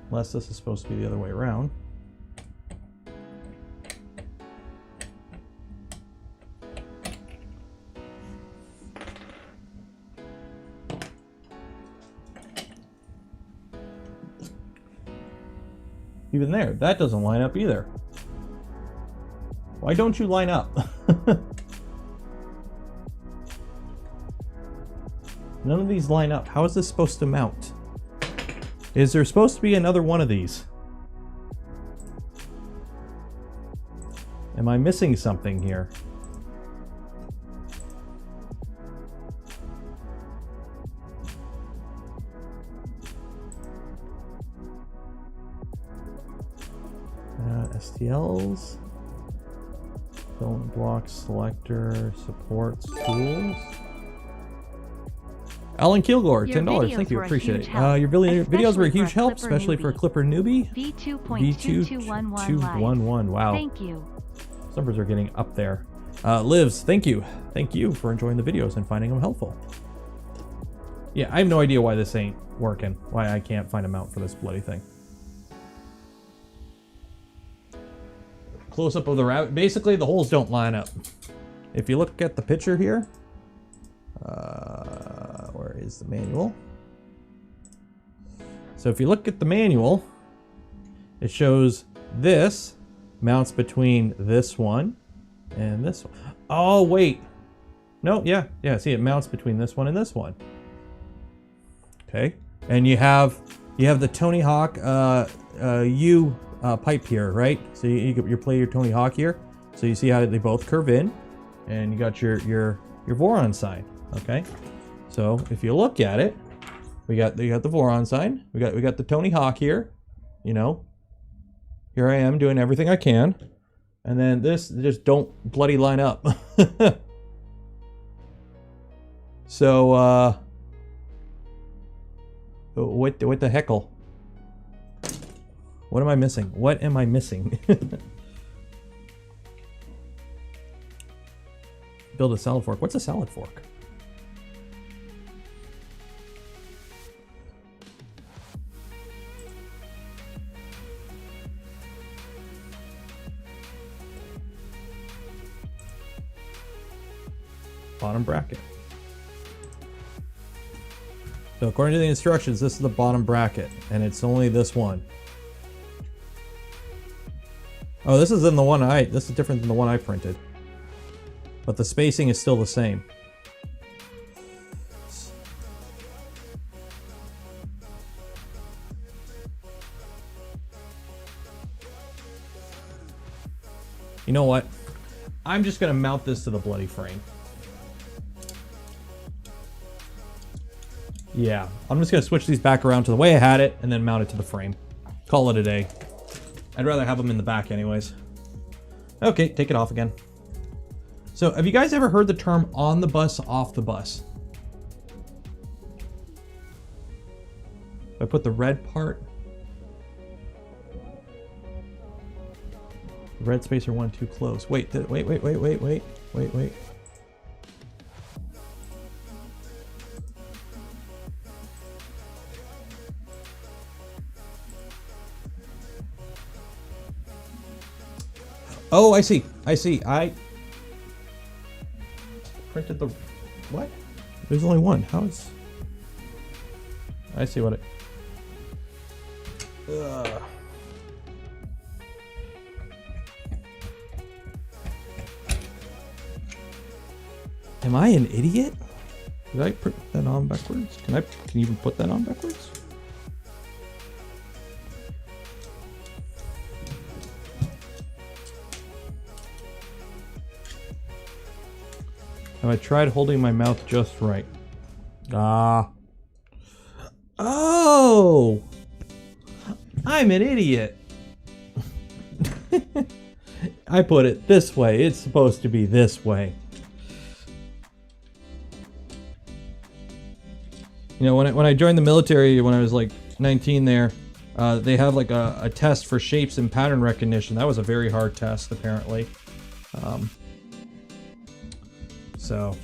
Unless this is supposed to be the other way around. Even there, that doesn't line up either. Why don't you line up? None of these line up. How is this supposed to mount? Is there supposed to be another one of these? Am I missing something here? STLs, filament block selector, supports, tools. Alan Kilgore, $10. Thank you, appreciate it. Your videos were a huge help, especially for a Klipper newbie. V2.2211. Wow. Thank you. Those numbers are getting up there. Lives, thank you. Thank you for enjoying the videos and finding them helpful. Yeah, I have no idea why this ain't working. Why I can't find a mount for this bloody thing. Close up of the rabbit. Basically, the holes don't line up. If you look at the picture here, where is the manual? So if you look at the manual, it shows this mounts between this one and this one. Oh, wait. No, yeah, see, it mounts between this one and this one. Okay, and you have the Tony Hawk U pipe here, right? So you play your Tony Hawk here. So you see how they both curve in, and you got your voron sign. Okay, so if you look at it, we got the voron sign. We got the Tony Hawk here. You know, here I am doing everything I can, and then this just don't bloody line up. So what the heckle? What am I missing? What am I missing? Build a salad fork. What's a salad fork? Bottom bracket. So according to the instructions, this is the bottom bracket, and it's only this one. Oh, this is in the one this is different than the one I printed. But the spacing is still the same. You know what? I'm just gonna mount this to the bloody frame. Yeah, I'm just gonna switch these back around to the way I had it and then mount it to the frame. Call it a day. I'd rather have them in the back anyways. Okay, take it off again. So have you guys ever heard the term on the bus, off the bus? If I put the red part, red spacer one too close. Wait. Oh, I see. printed the... What? There's only one. How is... I see what it... Am I an idiot? Did I put that on backwards? Can you even put that on backwards? Have I tried holding my mouth just right? Ah. Oh! I'm an idiot. I put it this way. It's supposed to be this way. You know, when I joined the military, when I was like 19 there, they have like a test for shapes and pattern recognition. That was a very hard test, apparently. So,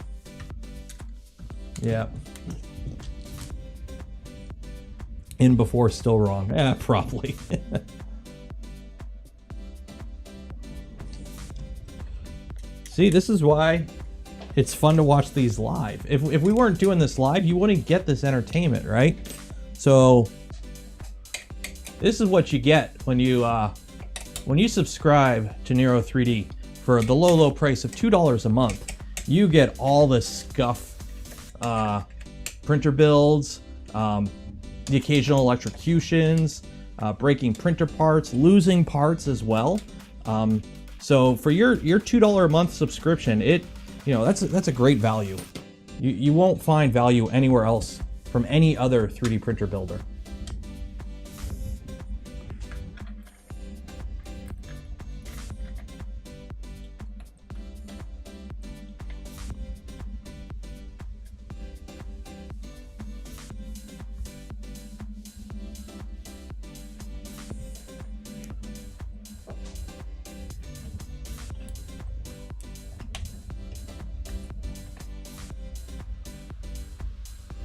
yeah. In before, still wrong. Yeah, probably. See, this is why it's fun to watch these live. If we weren't doing this live, you wouldn't get this entertainment, right? So this is what you get when you subscribe to Nero 3D for the low price of $2 a month. You get all the scuff printer builds, the occasional electrocutions, breaking printer parts, losing parts as well. So for your $2 a month subscription, that's a great value. You won't find value anywhere else from any other 3D printer builder.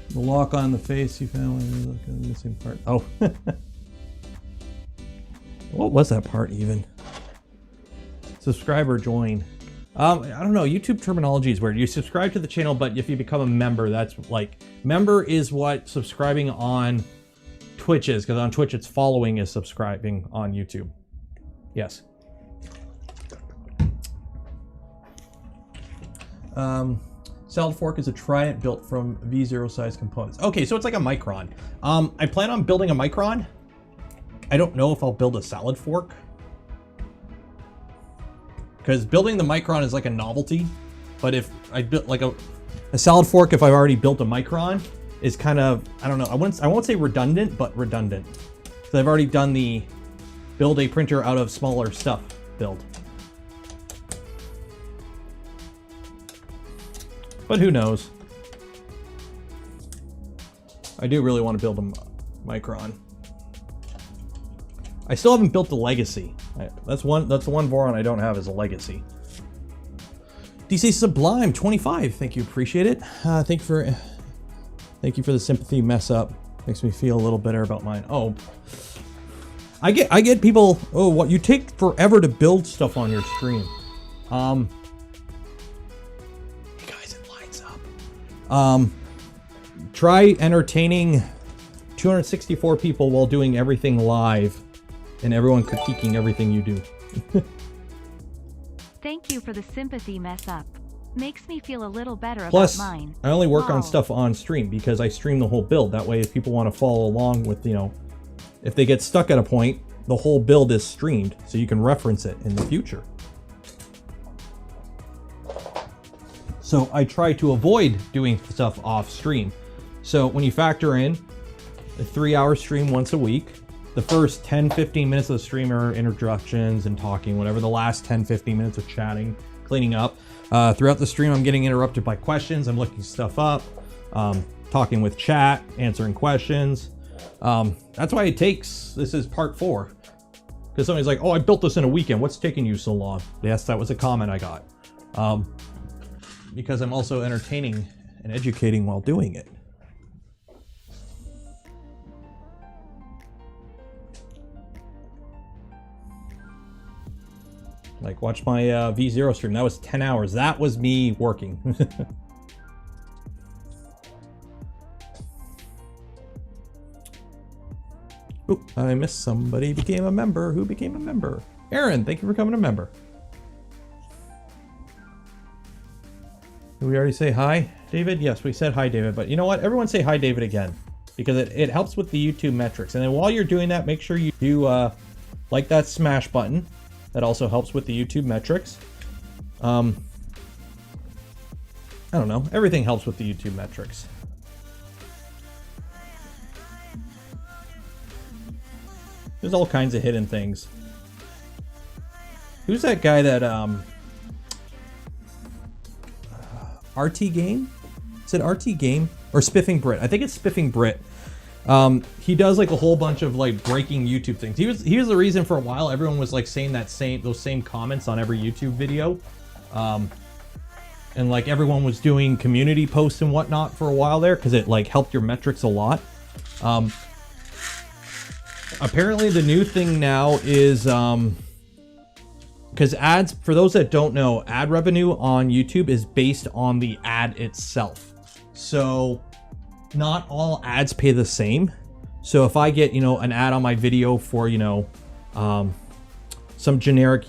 The lock on the face you found when you look at the missing part. Oh. What was that part even? Subscribe or join. I don't know. YouTube terminology is weird. You subscribe to the channel, but if you become a member, that's like... Member is what subscribing on Twitch is, because on Twitch it's following is subscribing on YouTube. Yes. Salad fork is a Trident built from V0 size components. Okay, so it's like a micron. I plan on building a micron. I don't know if I'll build a salad fork, because building the micron is like a novelty. But if I built like a salad fork, if I've already built a micron, is kind of, I don't know. I won't say redundant, but redundant. So I've already done the build a printer out of smaller stuff build. But who knows? I do really want to build a micron. I still haven't built the Legacy. That's the one voron I don't have is a Legacy. DC Sublime 25. Thank you, appreciate it. Thank you for the sympathy mess up. Makes me feel a little better about mine. Oh, I get people. Oh, what, you take forever to build stuff on your stream. Try entertaining 264 people while doing everything live and everyone critiquing everything you do. Thank you for the sympathy mess up. Makes me feel a little better Plus, about mine. I only work on stuff on stream because I stream the whole build. That way, if people want to follow along with, if they get stuck at a point, the whole build is streamed so you can reference it in the future. So I try to avoid doing stuff off stream. So when you factor in a 3-hour stream once a week, the first 10-15 minutes of the stream are introductions and talking, whatever. The last 10-15 minutes of chatting, cleaning up. Throughout the stream, I'm getting interrupted by questions. I'm looking stuff up, talking with chat, answering questions. That's why it takes, this is part 4. Because somebody's like, oh, I built this in a weekend. What's taking you so long? Yes, that was a comment I got. Because I'm also entertaining and educating while doing it. Like, watch my V0 stream. That was 10 hours. That was me working. Oop, I missed somebody. Became a member. Who became a member? Aaron, thank you for becoming a member. Did we already say hi, David? Yes, we said hi, David. But you know what? Everyone say hi, David, again. Because it helps with the YouTube metrics. And then while you're doing that, make sure you do like that smash button. That also helps with the YouTube metrics. I don't know. Everything helps with the YouTube metrics. There's all kinds of hidden things. Who's that guy that RT Game? Is it RT Game or Spiffing Brit? I think it's Spiffing Brit. He does like a whole bunch of like breaking YouTube things. He was the reason for a while everyone was like saying those same comments on every YouTube video. And like everyone was doing community posts and whatnot for a while there because it like helped your metrics a lot. Apparently the new thing now is because ads, for those that don't know, ad revenue on YouTube is based on the ad itself. So not all ads pay the same. So if I get, an ad on my video for, some generic,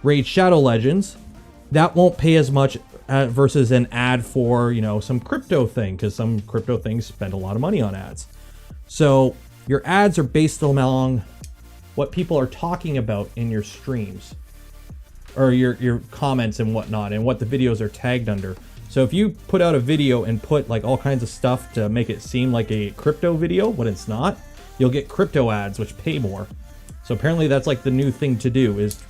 Raid Shadow Legends, that won't pay as much versus an ad for, some crypto thing, because some crypto things spend a lot of money on ads. So your ads are based along what people are talking about in your streams or your comments and whatnot and what the videos are tagged under. So if you put out a video and put like all kinds of stuff to make it seem like a crypto video when it's not, you'll get crypto ads which pay more. So apparently that's like the new thing to do, is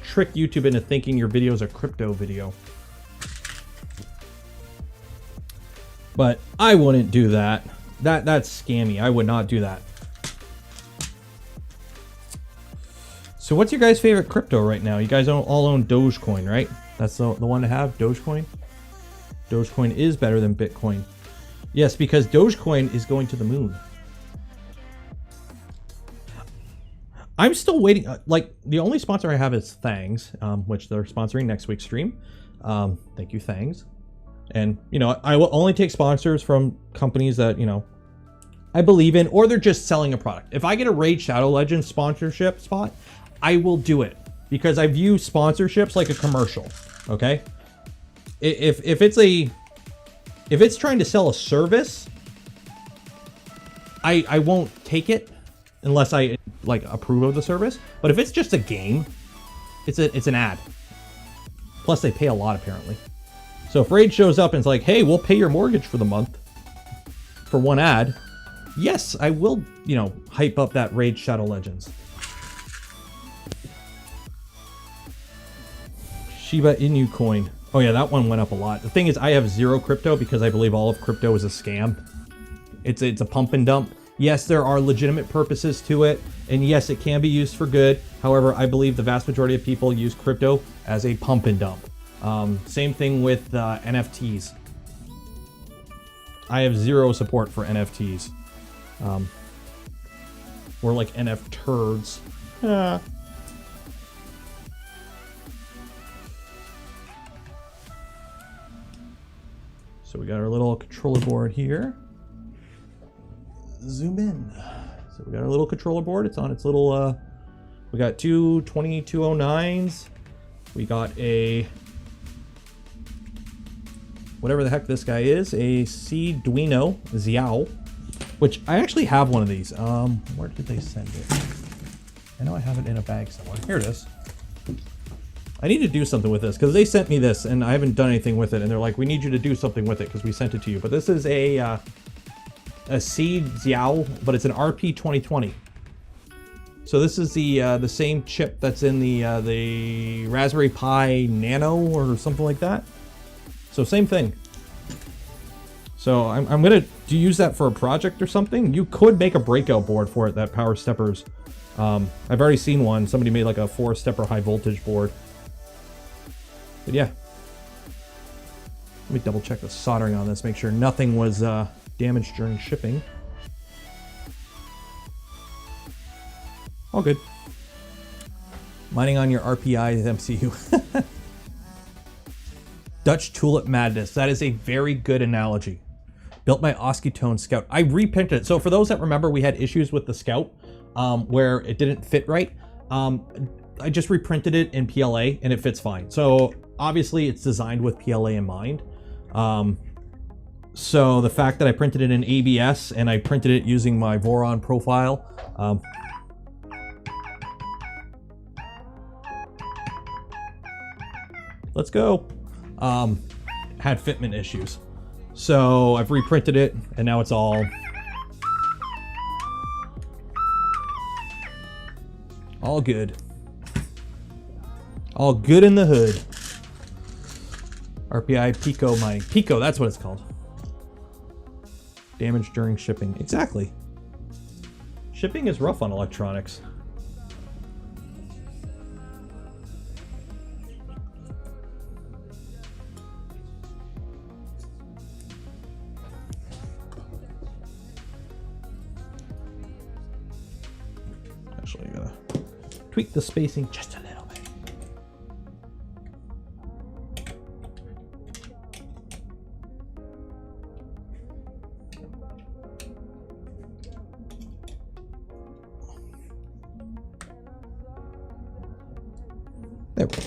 trick YouTube into thinking your video is a crypto video. But I wouldn't do that. That's scammy. I would not do that. So what's your guys' favorite crypto right now? You guys all own Dogecoin, right? That's the one to have, Dogecoin? Dogecoin is better than Bitcoin. Yes, because Dogecoin is going to the moon. I'm still waiting. Like, the only sponsor I have is Thangs, which they're sponsoring next week's stream. Thank you, Thangs. And, I will only take sponsors from companies that, I believe in, or they're just selling a product. If I get a Raid Shadow Legends sponsorship spot, I will do it because I view sponsorships like a commercial. Okay. If it's trying to sell a service, I won't take it unless I like approve of the service. But if it's just a game, it's an ad. Plus they pay a lot apparently. So if Raid shows up and it's like, hey, we'll pay your mortgage for the month for one ad, yes, I will, hype up that Raid Shadow Legends. Shiba Inu coin. Oh yeah, that one went up a lot. The thing is, I have zero crypto because I believe all of crypto is a scam. It's a pump and dump. Yes, there are legitimate purposes to it, and yes, it can be used for good. However, I believe the vast majority of people use crypto as a pump and dump. Same thing with NFTs. I have zero support for NFTs. Or like NF turds. So we got our little controller board here. Zoom in. So we got our little controller board. It's on its little, we got two 2209s. We got a, whatever the heck this guy is, a Arduino Xiao, which I actually have one of these. Where did they send it? I know I have it in a bag somewhere. Here it is. I need to do something with this because they sent me this and I haven't done anything with it. And they're like, we need you to do something with it because we sent it to you. But this is a Seed Xiao, but it's an RP 2020. So this is the same chip that's in the Raspberry Pi Nano or something like that. So same thing. So I'm gonna use that for a project or something. You could make a breakout board for it that power steppers. I've already seen one. Somebody made like a 4-stepper high voltage board. But yeah. Let me double check the soldering on this, make sure nothing was damaged during shipping. All good. Mining on your RPI MCU. Dutch tulip madness. That is a very good analogy. Built my Oskitone Scout. I reprinted it. So for those that remember, we had issues with the Scout where it didn't fit right. I just reprinted it in PLA and it fits fine. So obviously it's designed with PLA in mind. So the fact that I printed it in ABS and I printed it using my Voron profile, let's go, had fitment issues. So I've reprinted it and now it's all good. All good in the hood. RPI Pico mining. Pico, that's what it's called. Damage during shipping. Exactly. Shipping is rough on electronics. Actually, I gotta tweak the spacing just a little bit. There we go.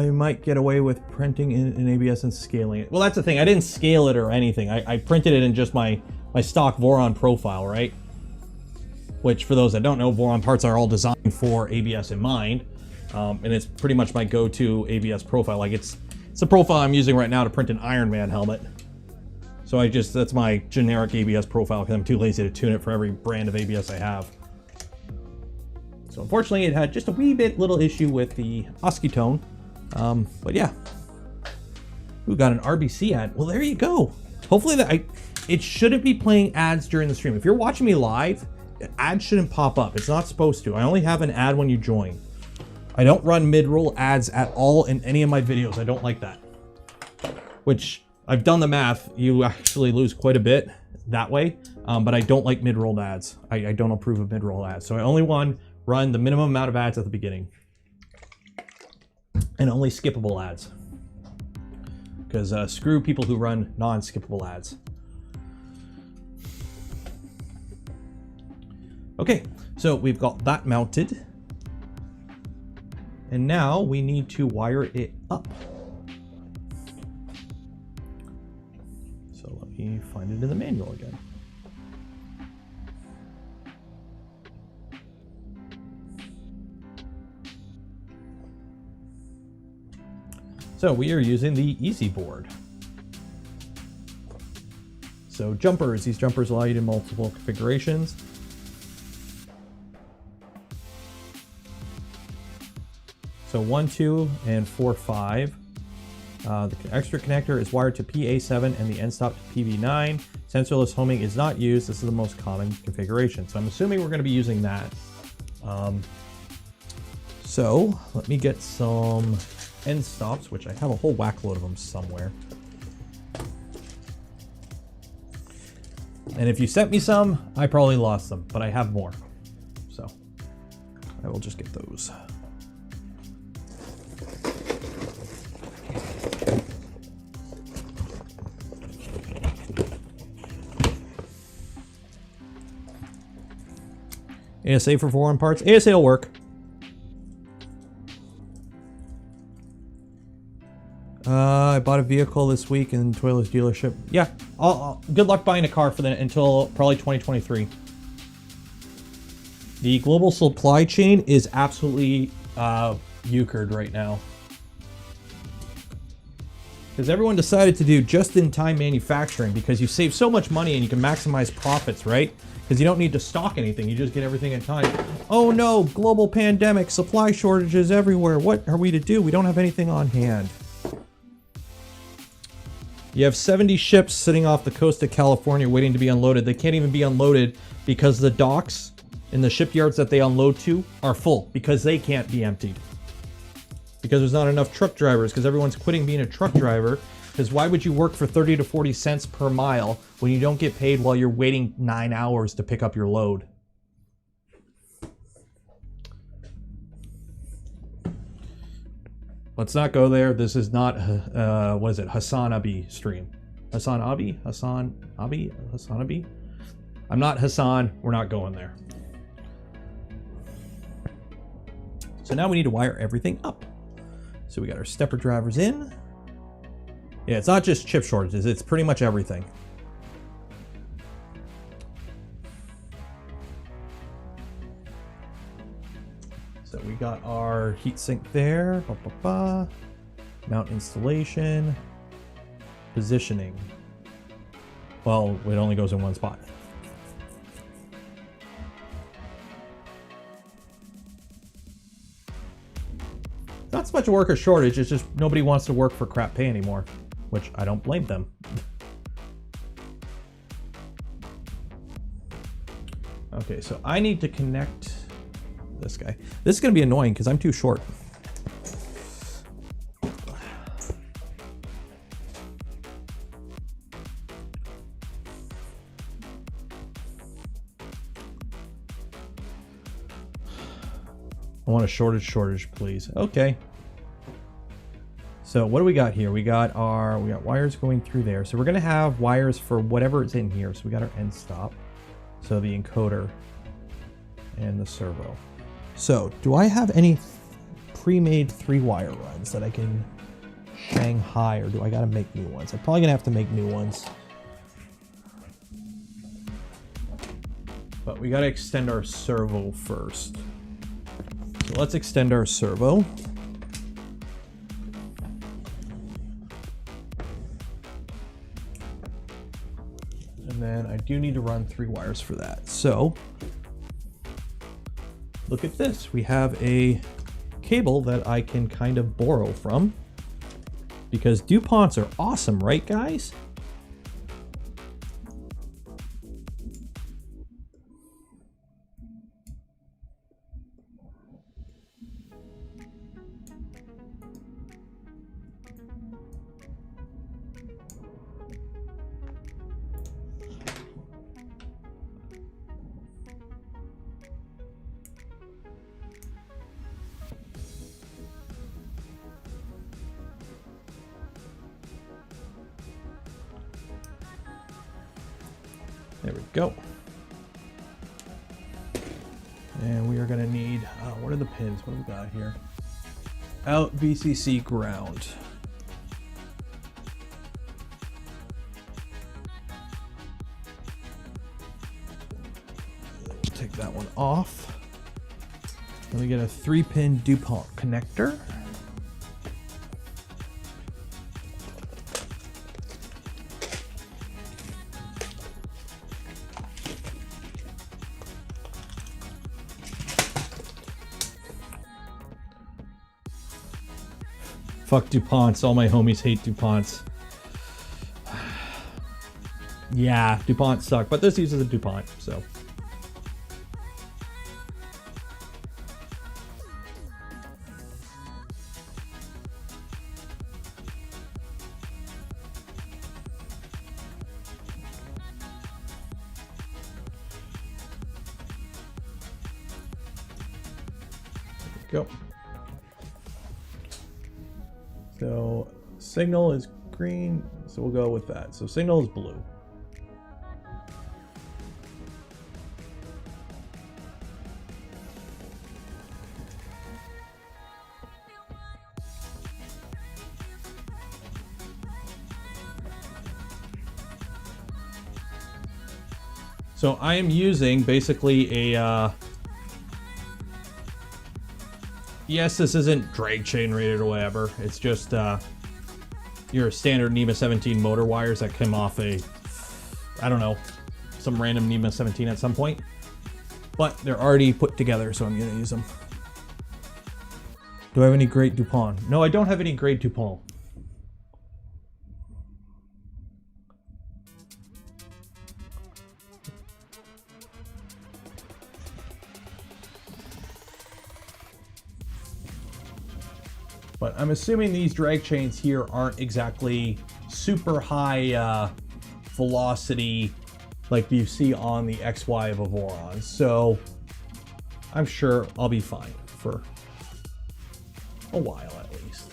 You might get away with printing in ABS and scaling it. Well, that's the thing. I didn't scale it or anything. I printed it in just my stock Voron profile, right? Which, for those that don't know, Voron parts are all designed for ABS in mind. And it's pretty much my go-to ABS profile. Like, it's the profile I'm using right now to print an Iron Man helmet. So that's my generic ABS profile because I'm too lazy to tune it for every brand of ABS I have. So unfortunately, it had just a wee bit little issue with the Oskitone. But yeah. Who got an RBC ad? Well, there you go. Hopefully it shouldn't be playing ads during the stream. If you're watching me live, ads shouldn't pop up. It's not supposed to. I only have an ad when you join. I don't run mid-roll ads at all in any of my videos. I don't like that. Which, I've done the math. You actually lose quite a bit that way. But I don't like mid-roll ads. I don't approve of mid-roll ads. So I only run the minimum amount of ads at the beginning. And only skippable ads. Because screw people who run non-skippable ads. Okay, so we've got that mounted. And now we need to wire it up. So let me find it in the manual again. So we are using the EZboard. So jumpers, these jumpers allow you to multiple configurations. So 1, 2, and 4, 5. The extra connector is wired to PA7 and the end stop to PB9. Sensorless homing is not used. This is the most common configuration. So I'm assuming we're going to be using that. So let me get some end stops, which I have a whole whack load of them somewhere. And if you sent me some, I probably lost them, but I have more. So I will just get those. ASA for foreign parts. ASA will work. I bought a vehicle this week in Toyota's dealership. Yeah, good luck buying a car for that until probably 2023. The global supply chain is absolutely euchred right now. Because everyone decided to do just-in-time manufacturing because you save so much money and you can maximize profits, right? Because you don't need to stock anything, you just get everything in time. Oh no, global pandemic, supply shortages everywhere. What are we to do? We don't have anything on hand. You have 70 ships sitting off the coast of California waiting to be unloaded. They can't even be unloaded because the docks in the shipyards that they unload to are full because they can't be emptied. Because there's not enough truck drivers, because everyone's quitting being a truck driver. Because why would you work for 30 to 40 cents per mile when you don't get paid while you're waiting 9 hours to pick up your load? let's not go there. This is not, what is it? Hassan Abi stream. Hassan Abi? Hassan Abi? Hassan Abi? I'm not Hassan. We're not going there. So now we need to wire everything up. So we got our stepper drivers in. Yeah, it's not just chip shortages. It's pretty much everything. So we got our heatsink there. Mount installation. Positioning. Well, it only goes in one spot. Not so much a worker shortage, it's just nobody wants to work for crap pay anymore, which I don't blame them. Okay, so I need to connect this guy. This is going to be annoying because I'm too short. I want a shortage, please. Okay. So what do we got here? We got wires going through there. So we're gonna have wires for whatever is in here. So we got our end stop. So the encoder and the servo. So do I have any pre-made 3-wire runs that I can Shanghai, or do I gotta make new ones? I'm probably gonna have to make new ones. But we gotta extend our servo first. So let's extend our servo. And then I do need to run 3 wires for that. So look at this. We have a cable that I can kind of borrow from, because DuPonts are awesome, right guys? There we go. And we are going to need, what are the pins? What do we got here? Out VCC ground. Take that one off. Then we get a 3-pin DuPont connector. Fuck DuPonts. All my homies hate DuPonts. Yeah, DuPonts suck, but this uses a DuPont, so. There we go. So signal is green, so we'll go with that. So signal is blue. So I am using basically a, yes, this isn't drag chain rated or whatever. It's just your standard NEMA 17 motor wires that come off a, I don't know, some random NEMA 17 at some point. But they're already put together, so I'm going to use them. Do I have any great DuPont? No, I don't have any great DuPont. But I'm assuming these drag chains here aren't exactly super high velocity like you see on the XY of a voron. So I'm sure I'll be fine for a while at least.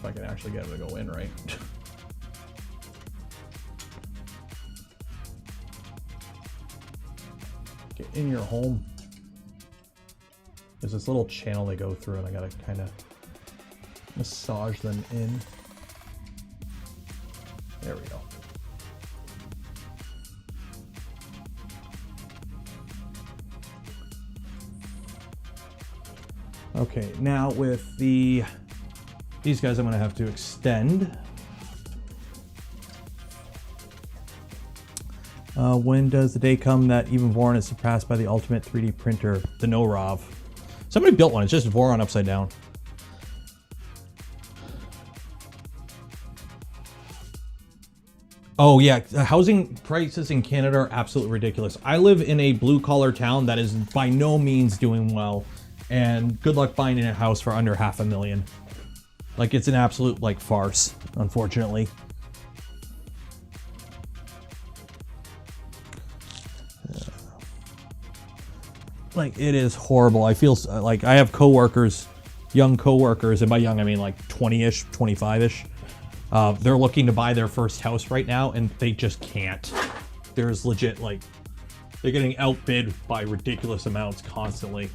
if I can actually get it to go in right. Get in your home. There's this little channel they go through, and I gotta kind of massage them in. There we go. Okay, now with these guys, I'm gonna have to extend. When does the day come that even Voron is surpassed by the ultimate 3D printer, the NoRov? Somebody built one, it's just Voron upside down. Oh yeah, housing prices in Canada are absolutely ridiculous. I live in a blue collar town that is by no means doing well, and good luck finding a house for under $500,000. Like, it's an absolute like farce, unfortunately. Like, it is horrible. I feel like I have coworkers, young coworkers, and by young I mean like 20-ish, 25-ish. They're looking to buy their first house right now, and they just can't. There's legit, like, they're getting outbid by ridiculous amounts constantly.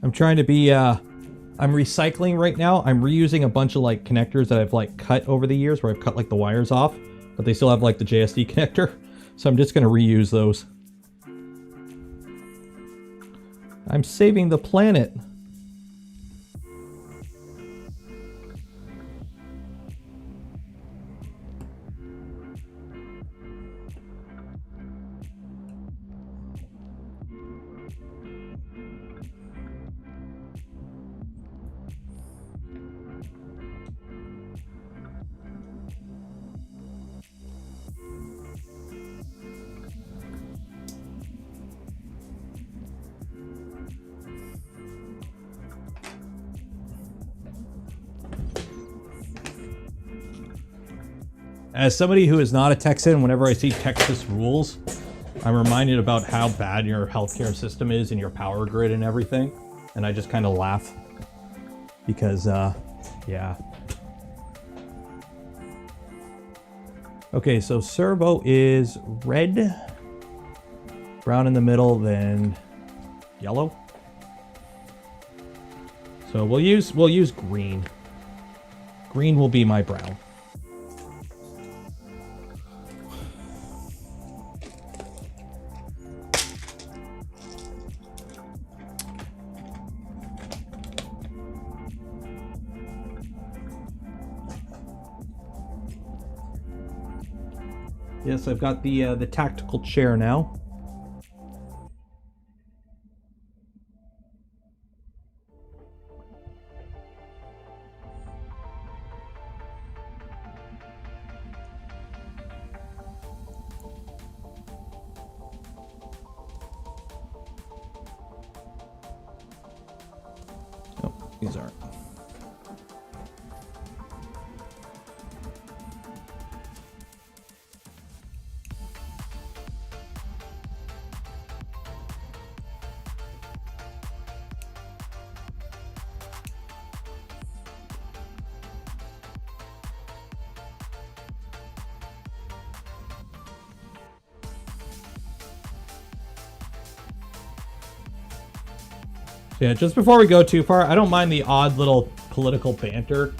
I'm trying to be, I'm recycling right now. I'm reusing a bunch of like connectors that I've like cut over the years, where I've cut like the wires off, but they still have like the JSD connector. So I'm just going to reuse those. I'm saving the planet. As somebody who is not a Texan, whenever I see Texas rules, I'm reminded about how bad your healthcare system is and your power grid and everything. And I just kind of laugh because, yeah. Okay, so servo is red, brown in the middle, then yellow. So we'll use green. Green will be my brown. Yes, I've got the tactical chair now. Oh, these aren't. Yeah, just before we go too far, I don't mind the odd little political banter,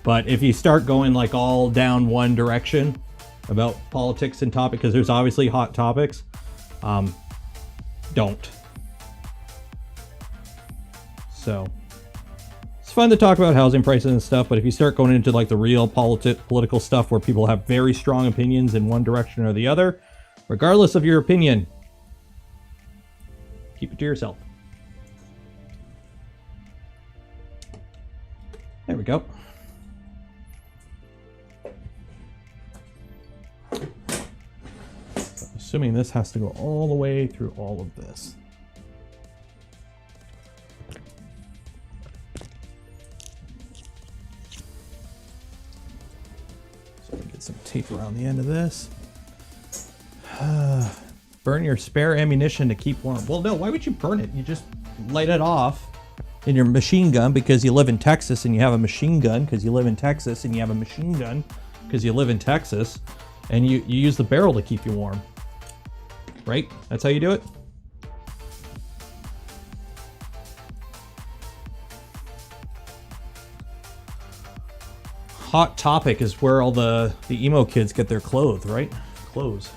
but if you start going like all down one direction about politics and topic, because there's obviously hot topics, don't. So it's fun to talk about housing prices and stuff, but if you start going into like the real political stuff where people have very strong opinions in one direction or the other, regardless of your opinion, keep it to yourself. There we go. Assuming this has to go all the way through all of this. So get some tape around the end of this. Burn your spare ammunition to keep warm. Well, no, why would you burn it? You just light it off in your machine gun because you live in Texas and you have a machine gun because you live in Texas and you have a machine gun because you live in Texas, and you use the barrel to keep you warm. Right? That's how you do it? Hot Topic is where all the emo kids get their clothes, right? Clothes.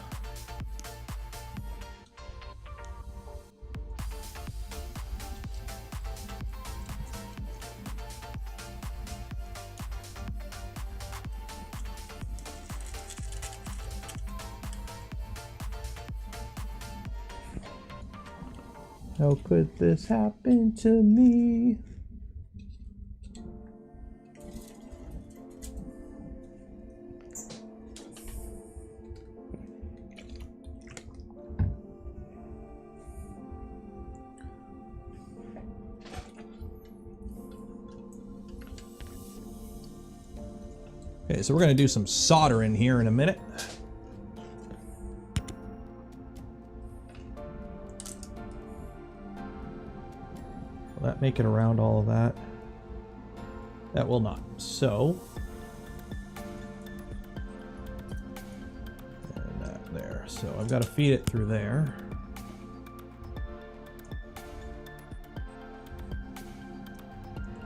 How could this happen to me? Okay, so we're going to do some soldering here in a minute. Will that make it around all of that? That will not. So, and that there. So I've got to feed it through there.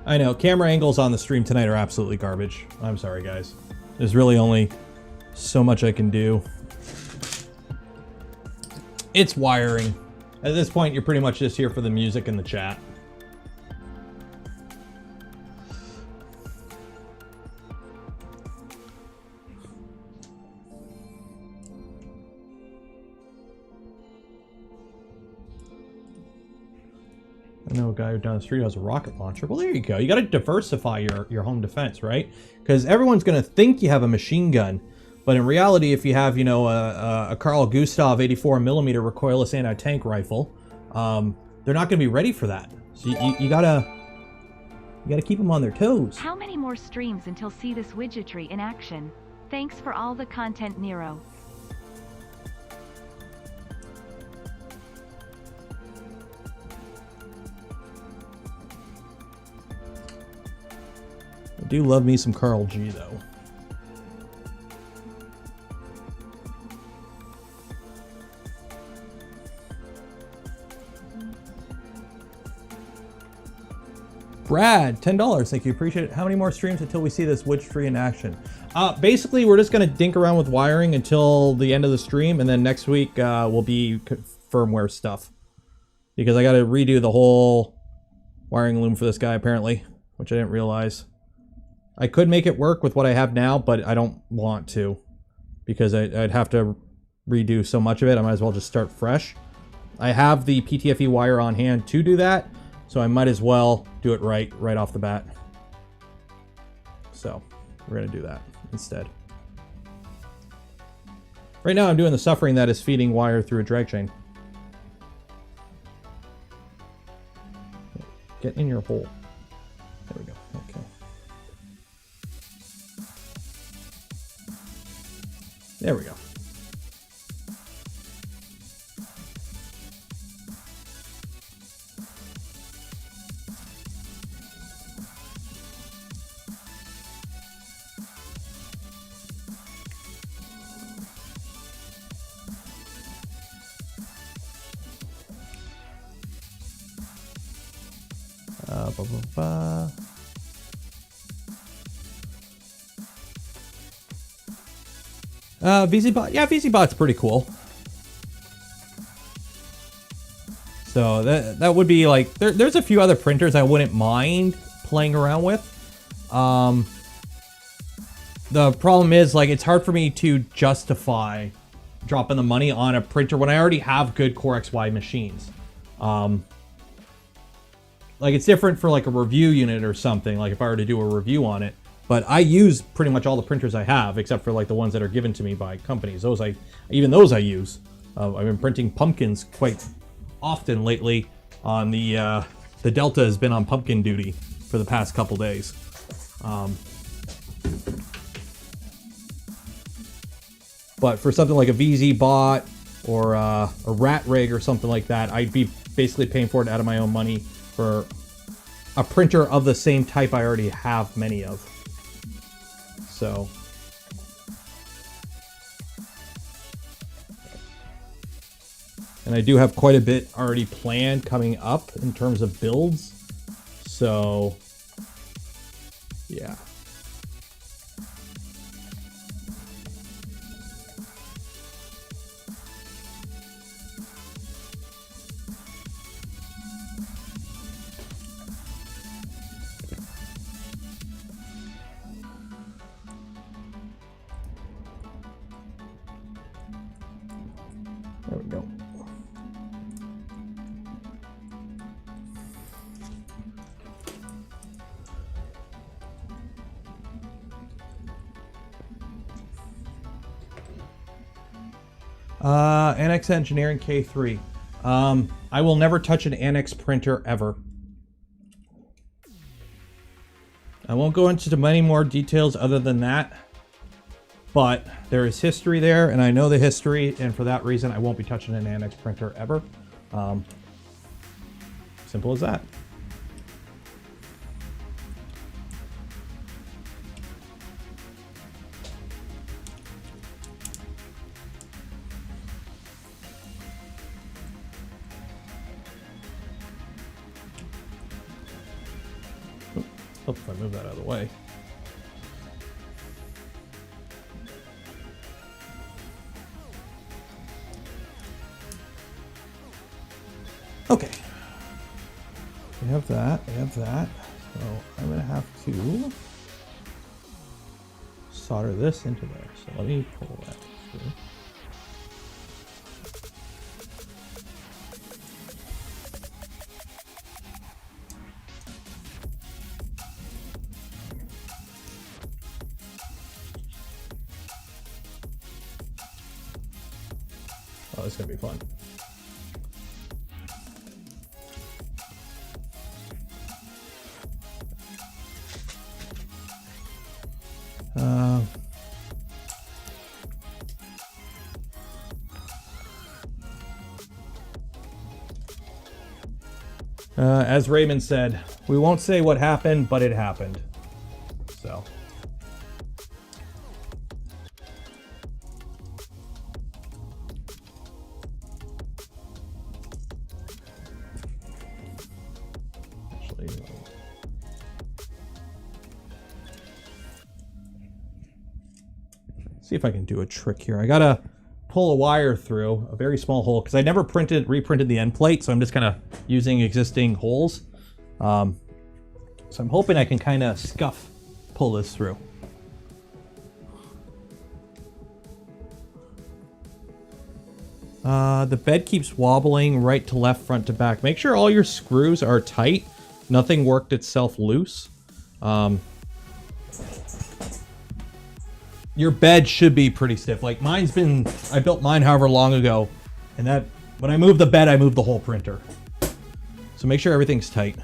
I know, camera angles on the stream tonight are absolutely garbage. I'm sorry, guys. There's really only so much I can do. It's wiring. At this point, you're pretty much just here for the music and the chat. I know a guy down the street has a rocket launcher. Well, there you go. You got to diversify your home defense, right? Because everyone's going to think you have a machine gun, but in reality, if you have, you know, a Carl Gustav 84mm recoilless anti-tank rifle, they're not going to be ready for that. So you gotta keep them on their toes. How many more streams until see this widgetry in action? Thanks for all the content, Nero. I do love me some Carl G, though. Brad, $10. Thank you. Appreciate it. How many more streams until we see this widget tree in action? Basically, we're just going to dink around with wiring until the end of the stream, and then next week will be firmware stuff. Because I got to redo the whole wiring loom for this guy, apparently, which I didn't realize. I could make it work with what I have now, but I don't want to. Because I'd have to redo so much of it, I might as well just start fresh. I have the PTFE wire on hand to do that, so I might as well do it right off the bat. So, we're going to do that instead. Right now I'm doing the suffering that is feeding wire through a drag chain. Get in your hole. There we go. Okay. There we go. VZbot, yeah, VZbot's pretty cool. So that would be like, there's a few other printers I wouldn't mind playing around with. The problem is, like, it's hard for me to justify dropping the money on a printer when I already have good Core XY machines. like it's different for like a review unit or something, like if I were to do a review on it. But I use pretty much all the printers I have, except for like the ones that are given to me by companies. Even those I use. I've been printing pumpkins quite often lately. On the Delta has been on pumpkin duty for the past couple days. But for something like a EZboard or a rat rig or something like that, I'd be basically paying for it out of my own money for a printer of the same type I already have many of. So, and I do have quite a bit already planned coming up in terms of builds. So, yeah. There we go. Annex Engineering K3. I will never touch an Annex printer ever. I won't go into many more details other than that, but there is history there, and I know the history, and for that reason, I won't be touching an Annex printer ever. Simple as that. Oh, if I move that out of the way. Okay. We have that, we have that. So I'm gonna have to solder this into there. So let me pull that through. Oh, this is gonna be fun. As Raymond said, we won't say what happened, but it happened. So. Actually, see if I can do a trick here. I gotta pull a wire through a very small hole because I never reprinted the end plate, so I'm just kind of using existing holes. So I'm hoping I can kind of pull this through. The bed keeps wobbling right to left, front to back. Make sure all your screws are tight. Nothing worked itself loose. Your bed should be pretty stiff. Like I built mine however long ago, and that when I move the bed, I move the whole printer. So make sure everything's tight.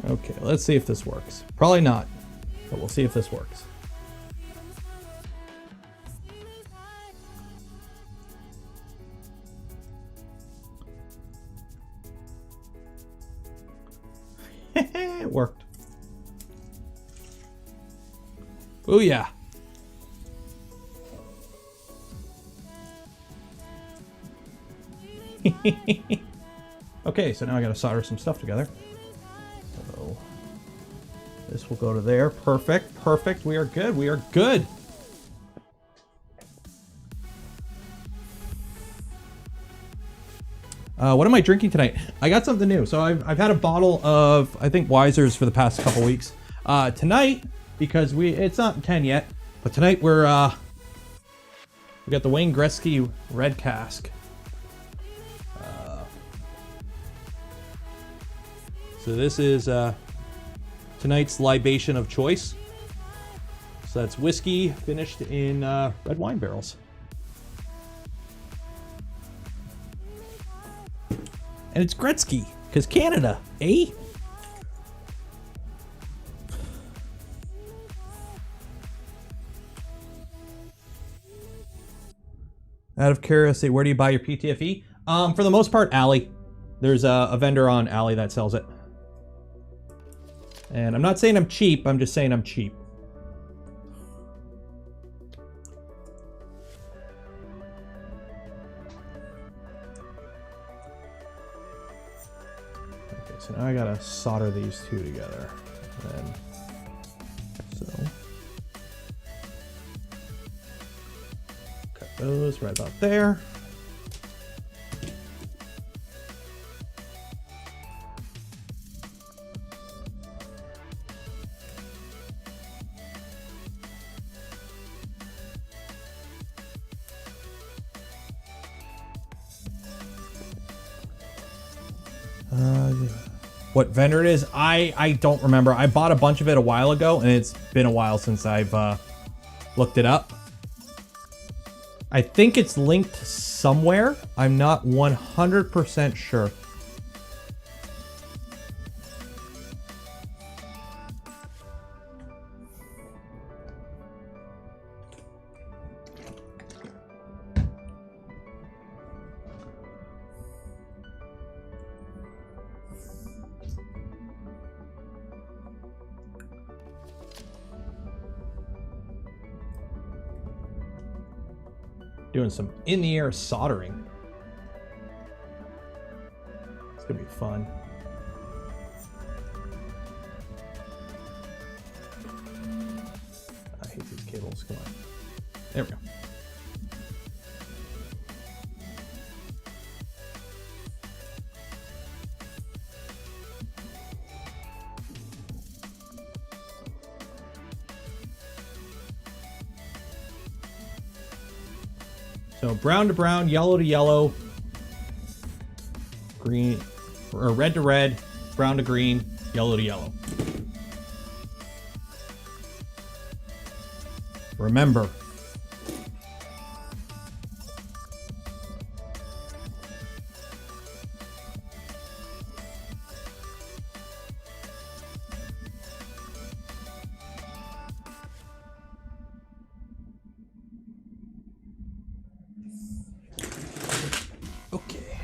Okay, let's see if this works. Probably not, but we'll see if this works. It worked. Oh yeah. Okay, so now I gotta solder some stuff together. So this will go to there. Perfect, perfect. We are good, we are good. What am I drinking tonight? I got something new. So I've had a bottle of, I think, Wiser's for the past couple weeks. Tonight, because it's not 10 yet, but tonight we got the Wayne Gretzky Red Cask. So this is tonight's libation of choice. So that's whiskey finished in red wine barrels. And it's Gretzky, because Canada, eh? Out of curiosity, where do you buy your PTFE? For the most part, Alley. There's a vendor on Alley that sells it. And I'm not saying I'm cheap, I'm just saying I'm cheap. Okay, so now I gotta solder these two together. And then, so. Cut those right about there. What vendor it is, I don't remember. I bought a bunch of it a while ago, and it's been a while since I've looked it up. I think it's linked somewhere. I'm not 100% sure. Doing some in-the-air soldering. It's gonna be fun. I hate these cables. Come on. There we go. So brown to brown, yellow to yellow, green, or red to red, brown to green, yellow to yellow. Remember, okay.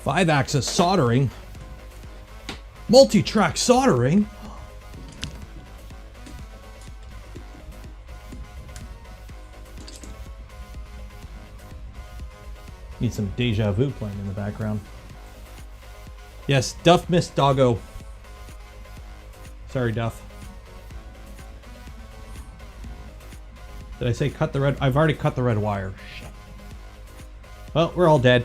Five-axis soldering, multi-track soldering. Need some deja vu playing in the background. Yes, Duff missed Doggo. Sorry, Duff. Did I say cut the red? I've already cut the red wire. Shit. Well, we're all dead.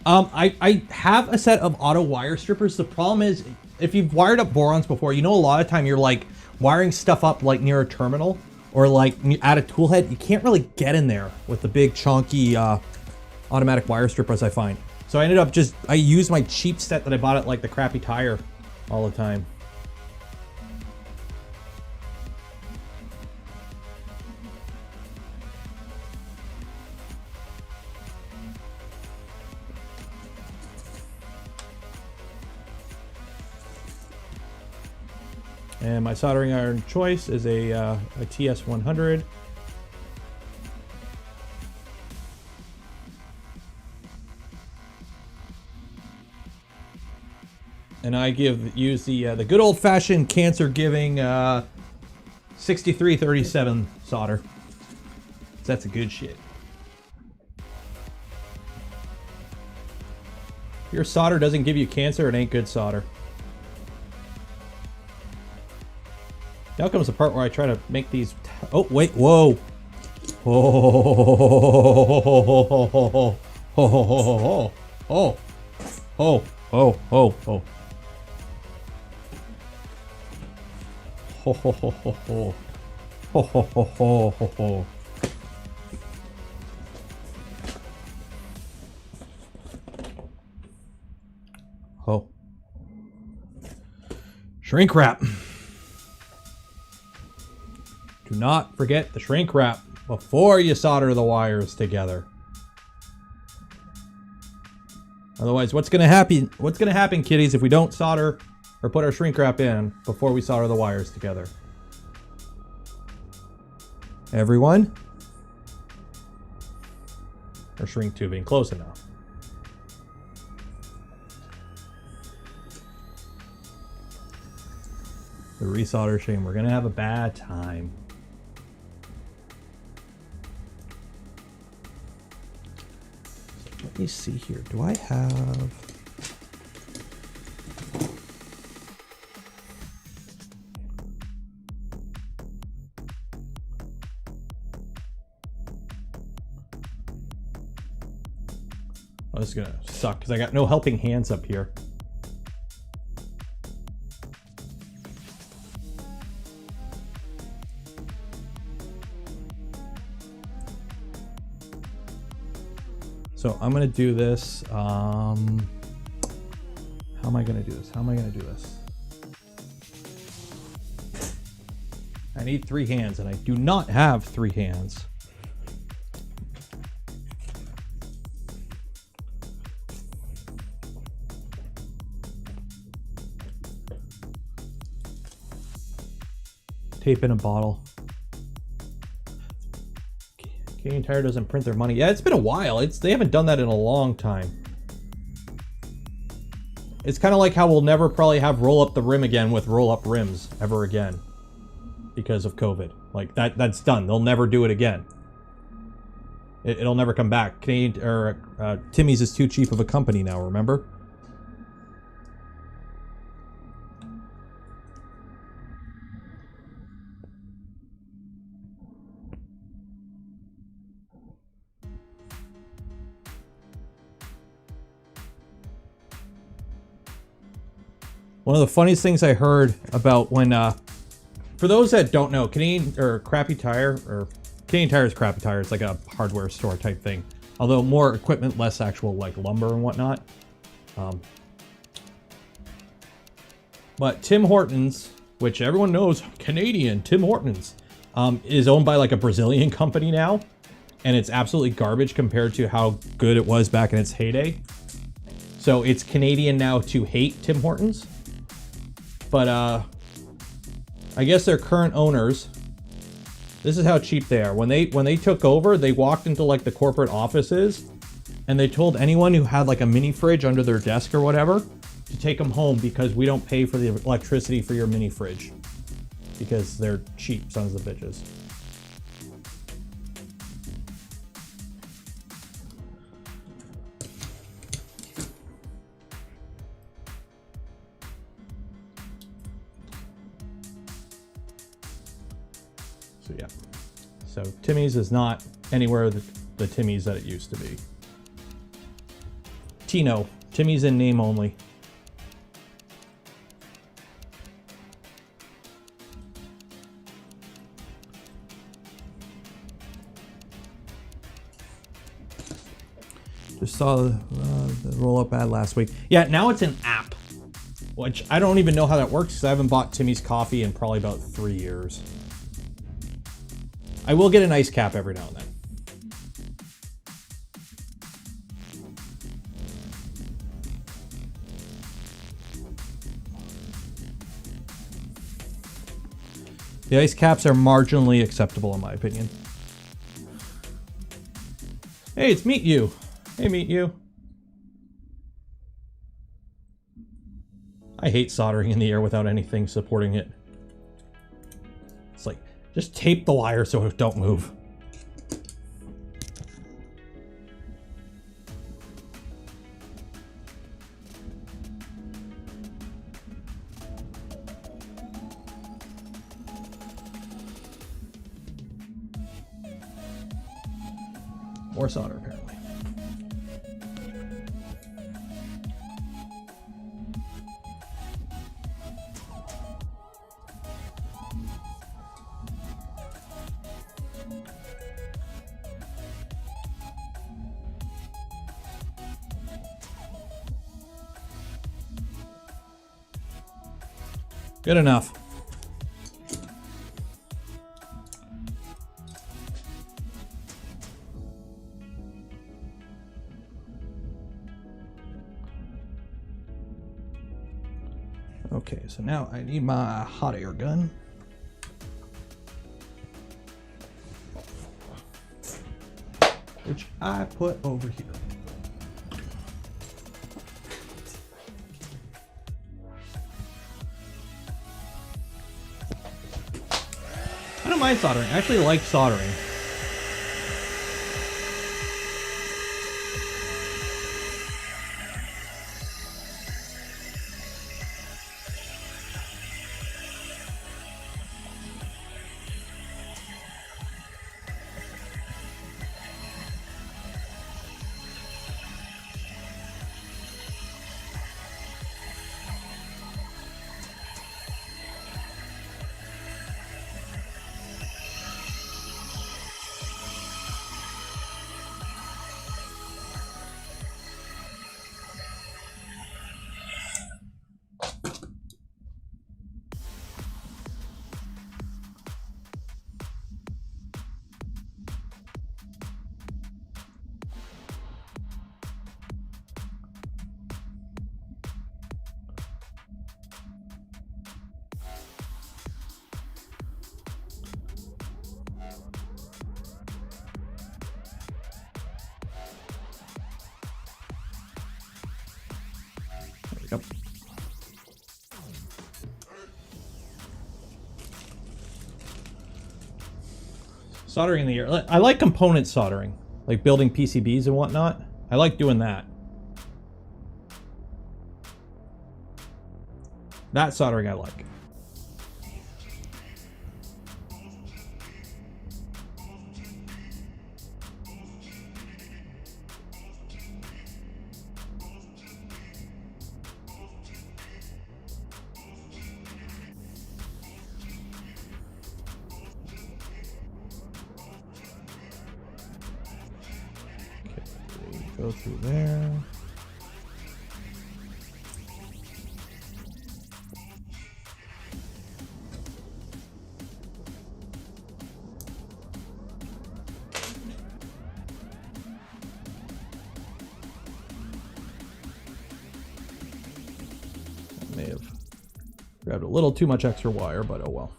I have a set of auto wire strippers. The problem is, if you've wired up borons before, you know a lot of time you're like wiring stuff up like near a terminal or like at a tool head. You can't really get in there with the big chunky automatic wire strippers, I find. So I ended up I used my cheap set that I bought at like the crappy tire all the time. And my soldering iron choice is a TS100. and I use the good old-fashioned cancer-giving 6337 solder. That's a good shit. If your solder doesn't give you cancer, it ain't good solder. Now comes the part where I try to make these. Oh wait, whoa! Oh! Oh! Oh! Oh! Oh! Oh! Oh! Ho ho ho ho ho! Ho ho ho ho ho ho! Oh! Shrink wrap. Do not forget the shrink wrap before you solder the wires together. Otherwise, what's gonna happen? What's gonna happen, kiddies, if we don't solder or put our shrink wrap in before we solder the wires together? Everyone? Or shrink tubing, close enough. The resolder shame, we're gonna have a bad time. Let me see here. Do I have... Oh, this is gonna suck because I got no helping hands up here. So I'm gonna do this. How am I gonna do this? How am I gonna do this? I need 3 hands, and I do not have 3 hands. Tape in a bottle. Canadian Tire doesn't print their money. Yeah, it's been a while. They haven't done that in a long time. It's kind of like how we'll never probably have roll up the rim again with roll up rims ever again because of COVID. Like that's done. They'll never do it again. It'll never come back. Canadian or Timmy's is too cheap of a company now. Remember? One of the funniest things I heard about when, for those that don't know, Canadian or Crappy Tire, or Canadian Tire is Crappy Tire. It's like a hardware store type thing. Although more equipment, less actual like lumber and whatnot. But Tim Hortons, which everyone knows, Canadian Tim Hortons, is owned by like a Brazilian company now. And it's absolutely garbage compared to how good it was back in its heyday. So it's Canadian now to hate Tim Hortons. But I guess their current owners, this is how cheap they are. When they took over, they walked into like the corporate offices and they told anyone who had like a mini fridge under their desk or whatever to take them home because we don't pay for the electricity for your mini fridge because they're cheap sons of bitches. So yeah, so Timmy's is not anywhere the Timmy's that it used to be. Tino, Timmy's in name only. Just saw the roll-up ad last week. Yeah, now it's an app, which I don't even know how that works because I haven't bought Timmy's coffee in probably about 3 years. I will get an ice cap every now and then. The ice caps are marginally acceptable in my opinion. Hey, it's Meet You. Hey, Meet You. I hate soldering in the air without anything supporting it. It's like, just tape the wire so it don't move. More solder, apparently. Good enough. Okay, so now I need my hot air gun. Which I put over here. I don't mind soldering. I actually like soldering. Yep. Soldering in the air. I like component soldering, like building PCBs and whatnot. I like doing that. That soldering I like. Go through there. I may have grabbed a little too much extra wire, but oh well.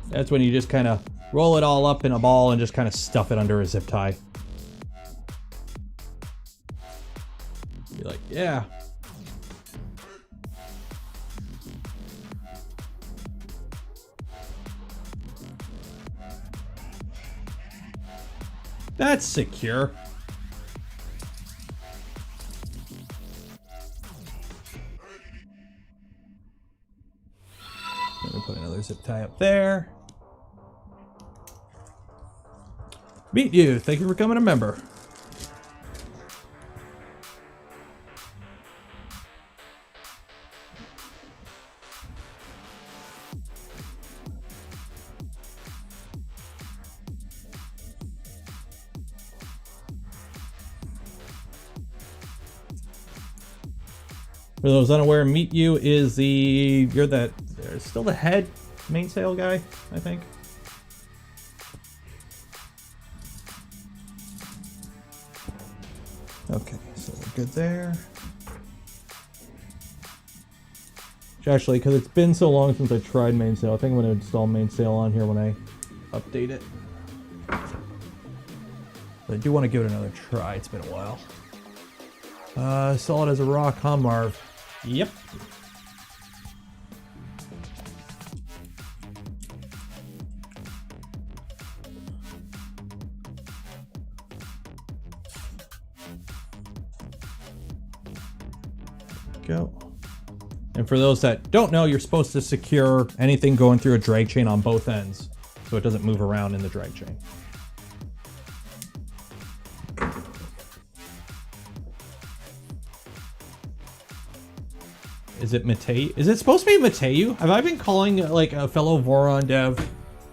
That's when you just kind of roll it all up in a ball and just kind of stuff it under a zip tie. Be like, yeah. That's secure. Let me put another zip tie up there. Meet you. Thank you for becoming a member. For those unaware, Meet You is you're still the head mainsail guy, I think. Okay, so we're good there. Actually, because it's been so long since I tried mainsail, I think I'm going to install mainsail on here when I update it. But I do want to give it another try. It's been a while. Saw it as a rock, huh, Marv? Yep. Go. And for those that don't know, you're supposed to secure anything going through a drag chain on both ends so it doesn't move around in the drag chain. Is it Matei? Is it supposed to be Mateu? Have I been calling like a fellow Voron dev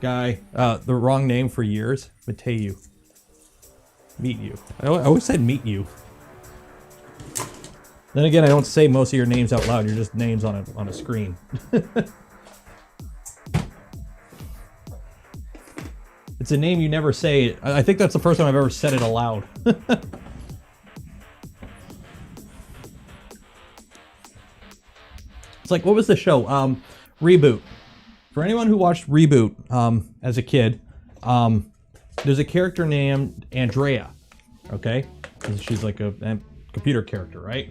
guy the wrong name for years? Mateu. Meet you. I always said meet you. Then again, I don't say most of your names out loud. You're just names on a screen. It's a name you never say. I think that's the first time I've ever said it aloud. It's like, what was the show? Reboot. For anyone who watched Reboot as a kid, there's a character named Andrea, okay? She's like a computer character, right?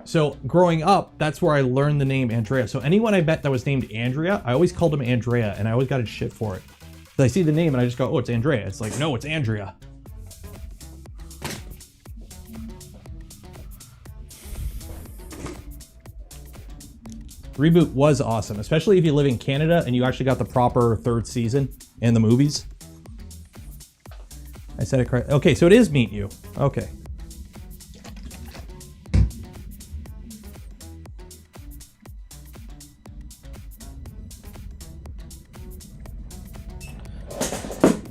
So growing up, that's where I learned the name Andrea. So anyone I met that was named Andrea, I always called him Andrea, and I always got shit for it. So I see the name and I just go, oh, it's Andrea. It's like, no, it's Andrea. Reboot was awesome, especially if you live in Canada and you actually got the proper third season and the movies. I said it correct. Okay, so it is Meet You. Okay.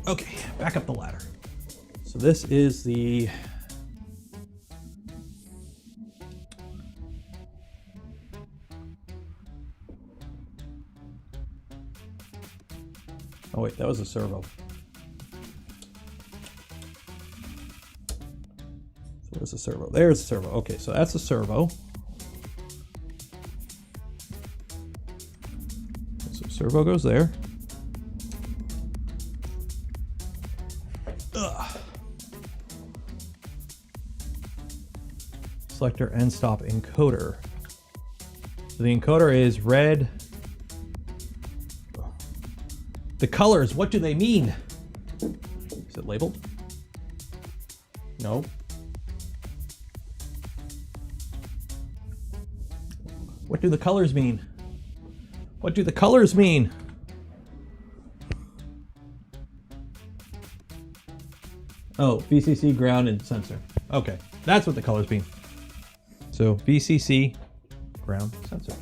Okay, back up the ladder. So this is the... Oh wait, that was a servo. So where's the servo? There's the servo. Okay, so that's a servo. So servo goes there. Ugh. Selector end stop encoder. So the encoder is red. The colors, what do they mean? Is it labeled? No. What do the colors mean? What do the colors mean? Oh, VCC, ground, and sensor. Okay, that's what the colors mean. So VCC, ground, sensor.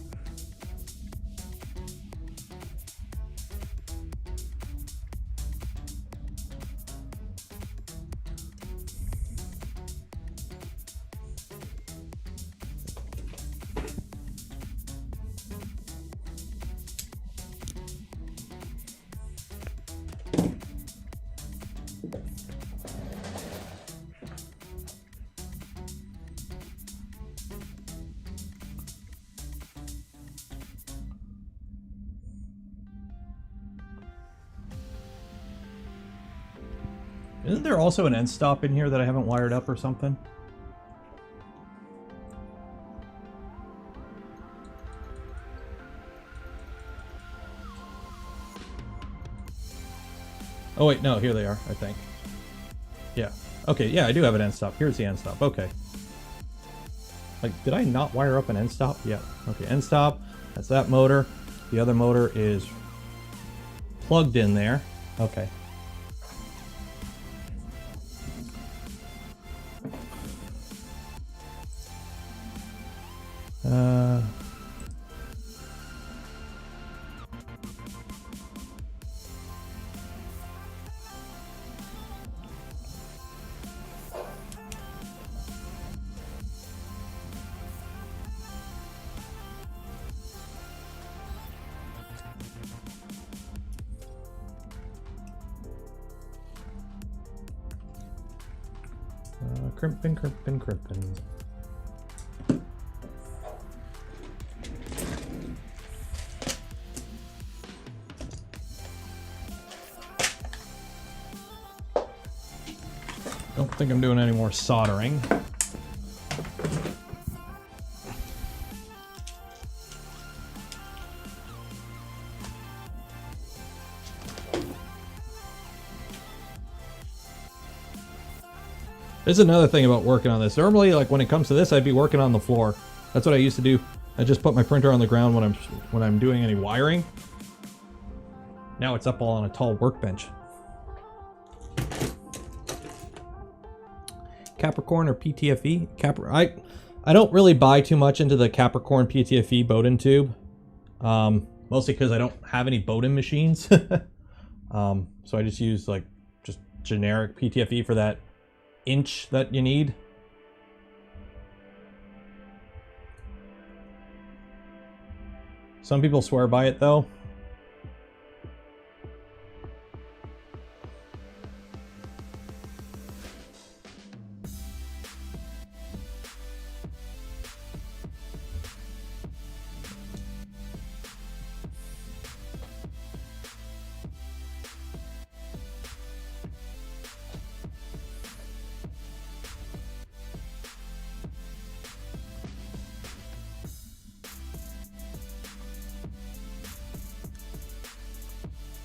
Isn't there also an end stop in here that I haven't wired up or something? Oh wait, no, here they are, I think. Yeah. Okay, yeah, I do have an end stop. Here's the end stop. Okay. Like, did I not wire up an end stop? Yeah. Okay, end stop. That's that motor. The other motor is plugged in there. Okay. Crimpin, crimpin, crimpin. Don't think I'm doing any more soldering. There's another thing about working on this. Normally, like when it comes to this, I'd be working on the floor. That's what I used to do. I just put my printer on the ground when I'm doing any wiring. Now it's up all on a tall workbench. Capricorn or PTFE? I don't really buy too much into the Capricorn PTFE Bowden tube. Mostly because I don't have any Bowden machines. So I just use like just generic PTFE for that inch that you need. Some people swear by it though.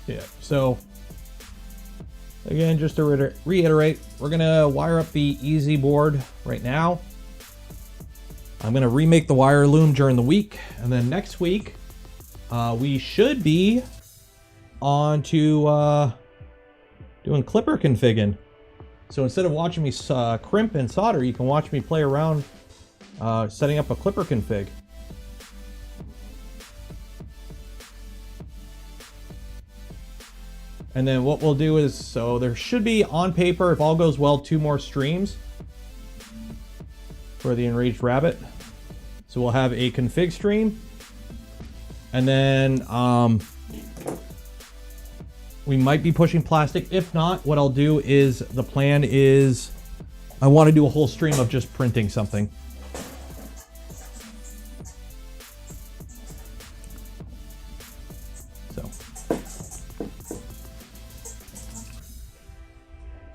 Yeah, so again, just to reiterate, we're gonna wire up the EZboard right now. I'm gonna remake the Wireloom during the week, and then next week we should be on to doing klipper configuring. So instead of watching me crimp and solder, you can watch me play around setting up a klipper config. And then what we'll do is, so there should be, on paper, if all goes well, 2 more streams for the Enraged Rabbit. So we'll have a config stream. And then we might be pushing plastic. If not, what I'll do is, the plan is, I want to do a whole stream of just printing something.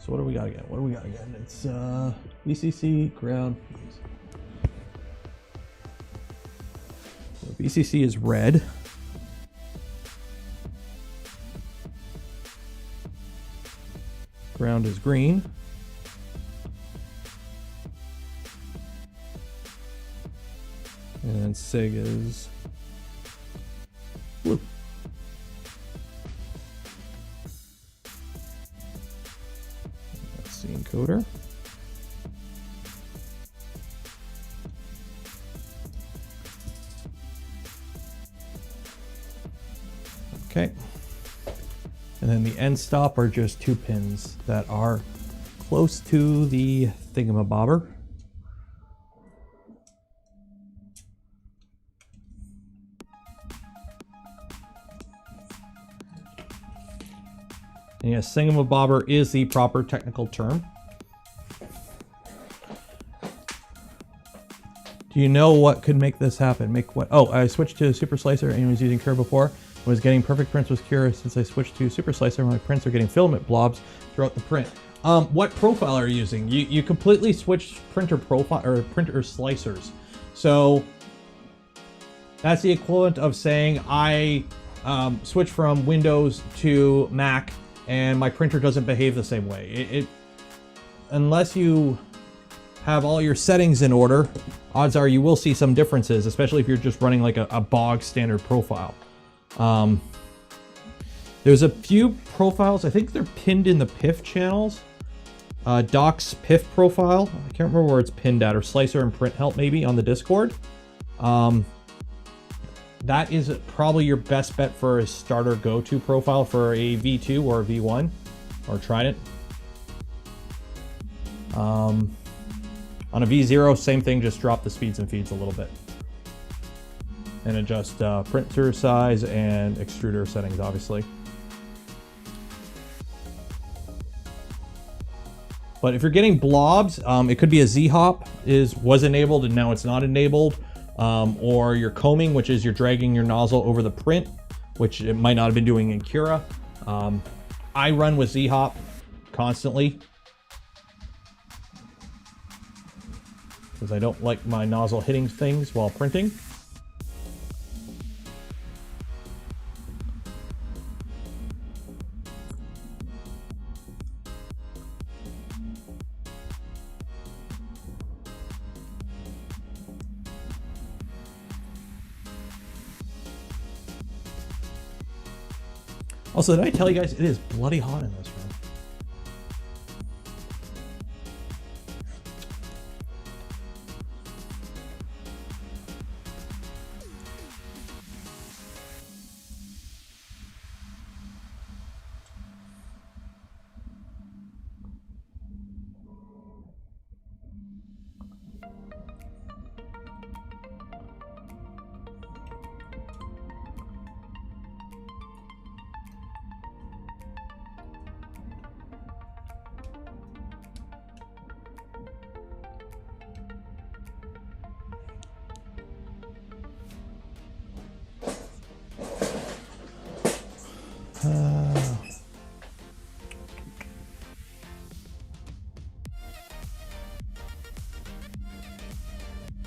So what do we got again? What do we got again? It's VCC, ground, fuse. So VCC is red. Ground is green. And SIG is blue. Encoder. Okay. And then the end stop are just 2 pins that are close to the thingamabobber. And yes, thingamabobber is the proper technical term. Do you know what could make this happen? Make what? Oh, I switched to Super Slicer and was using Curve before. Was getting perfect prints, was curious. Since I switched to Super Slicer, my prints are getting filament blobs throughout the print. What profile are you using? You completely switched printer profile or printer slicers. So that's the equivalent of saying I switched from Windows to Mac and my printer doesn't behave the same way. Unless you have all your settings in order, odds are you will see some differences, especially if you're just running like a bog standard profile. There's a few profiles, I think they're pinned in the PIF channels. Doc's PIF profile, I can't remember where it's pinned at, or Slicer and Print Help maybe on the Discord. That is probably your best bet for a starter go-to profile for a V2 or a V1 or Trident. On a V0, same thing, just drop the speeds and feeds a little bit. And adjust printer size and extruder settings, obviously. But if you're getting blobs, it could be a Z-hop was enabled and now it's not enabled. Or your combing, which is you're dragging your nozzle over the print, which it might not have been doing in Cura. I run with Z-hop constantly because I don't like my nozzle hitting things while printing. Also, did I tell you guys it is bloody hot in this room?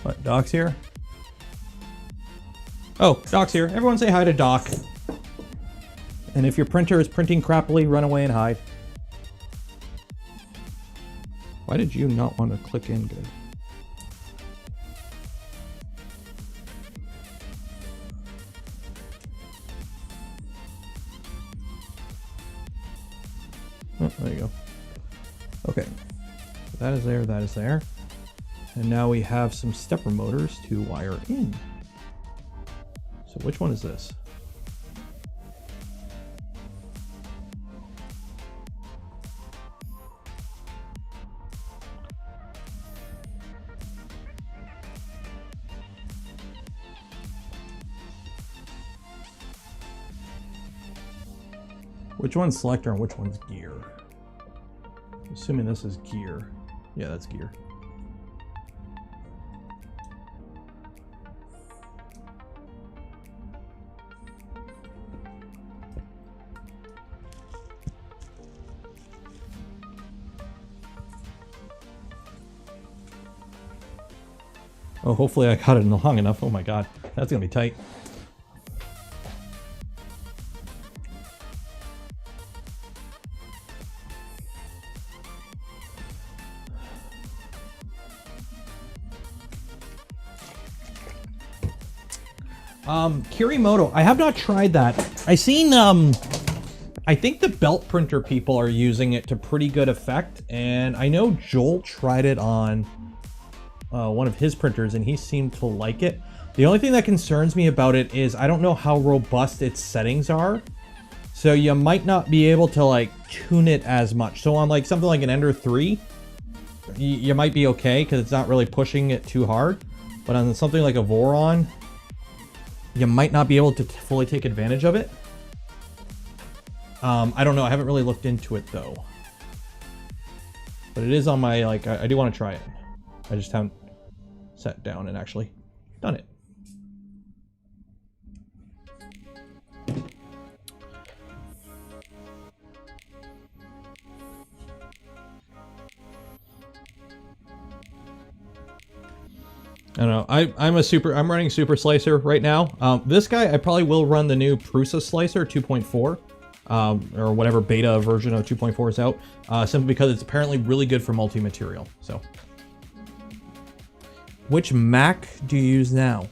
What, Doc's here? Oh, Doc's here. Everyone say hi to Doc. And if your printer is printing crappily, run away and hide. Why did you not want to click in good? Oh, there you go. Okay. That is there, that is there. And now we have some stepper motors to wire in. So which one is this? Which one's selector and which one's gear? I'm assuming this is gear. Yeah, that's gear. Oh, hopefully I got it long enough. Oh my god, that's gonna be tight. Kirimoto, I have not tried that. I seen, I think the belt printer people are using it to pretty good effect, and I know Joel tried it on one of his printers and he seemed to like it. The only thing that concerns me about it is I don't know how robust its settings are. So you might not be able to like tune it as much. So on like something like an Ender 3, you might be okay because it's not really pushing it too hard. But on something like a Voron, you might not be able to fully take advantage of it. I don't know. I haven't really looked into it though. But it is on my, like, I do want to try it. I just haven't sat down and actually done it. I don't know. I'm running Super Slicer right now. This guy, I probably will run the new Prusa Slicer 2.4, or whatever beta version of 2.4 is out, simply because it's apparently really good for multi-material. So, which Mac do you use now?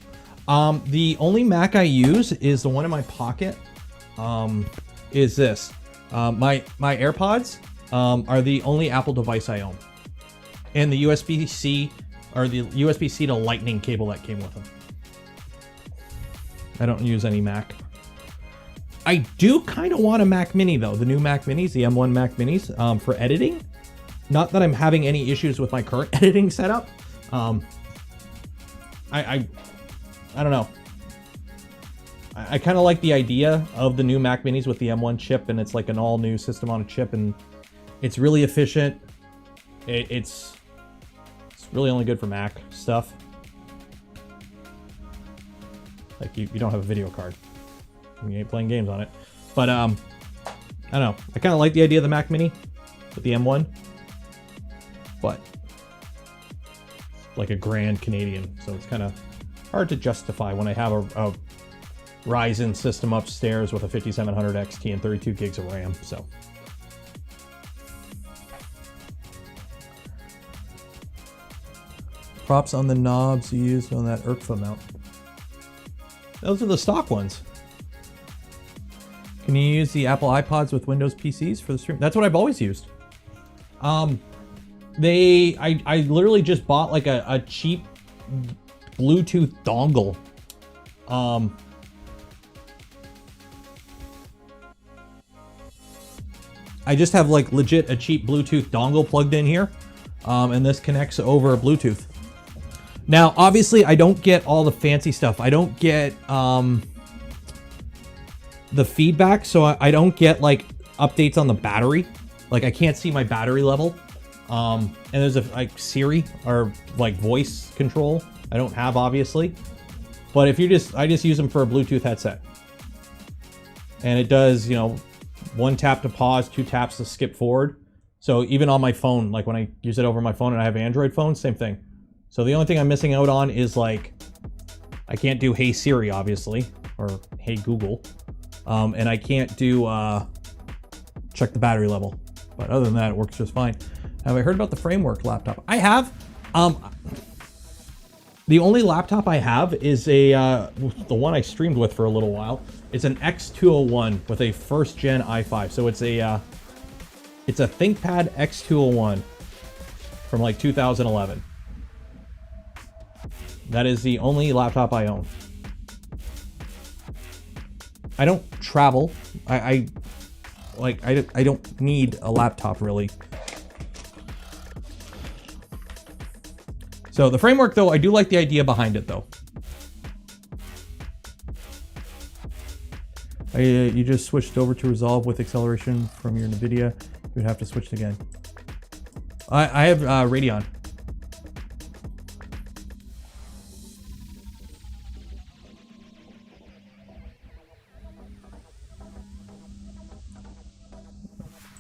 The only Mac I use is the one in my pocket. Is this? My AirPods are the only Apple device I own, and the USB-C. Or the USB-C to Lightning cable that came with them. I don't use any Mac. I do kind of want a Mac Mini though. The new Mac Minis, the M1 Mac Minis, for editing. Not that I'm having any issues with my current editing setup. I don't know. I kind of like the idea of the new Mac Minis with the M1 chip, and it's like an all new system on a chip, and it's really efficient. It's really only good for Mac stuff. Like you don't have a video card. You ain't playing games on it. But I don't know. I kind of like the idea of the Mac Mini with the M1. But like a grand Canadian, so it's kind of hard to justify when I have a Ryzen system upstairs with a 5700 XT and 32 gigs of RAM. So. Props on the knobs you used on that ERCF mount. Those are the stock ones. Can you use the Apple iPods with Windows PCs for the stream? That's what I've always used. I literally just bought like a cheap Bluetooth dongle. I just have like legit a cheap Bluetooth dongle plugged in here. And this connects over Bluetooth. Now, obviously I don't get all the fancy stuff. I don't get, the feedback. So I don't get like updates on the battery. Like I can't see my battery level. And there's a like Siri or like voice control. I don't have obviously, but if you I just use them for a Bluetooth headset. And it does, you know, 1 tap to pause, 2 taps to skip forward. So even on my phone, like when I use it over my phone and I have an Android phone, same thing. So the only thing I'm missing out on is like, I can't do Hey Siri, obviously, or Hey Google. And I can't do check the battery level. But other than that, it works just fine. Have I heard about the Framework laptop? I have. The only laptop I have is the one I streamed with for a little while. It's an X201 with a 1st gen i5. So it's a ThinkPad X201 from like 2011. That is the only laptop I own. I don't travel. I don't need a laptop really. So the Framework though, I do like the idea behind it though. You just switched over to Resolve with acceleration from your NVIDIA. You would have to switch it again. I have Radeon.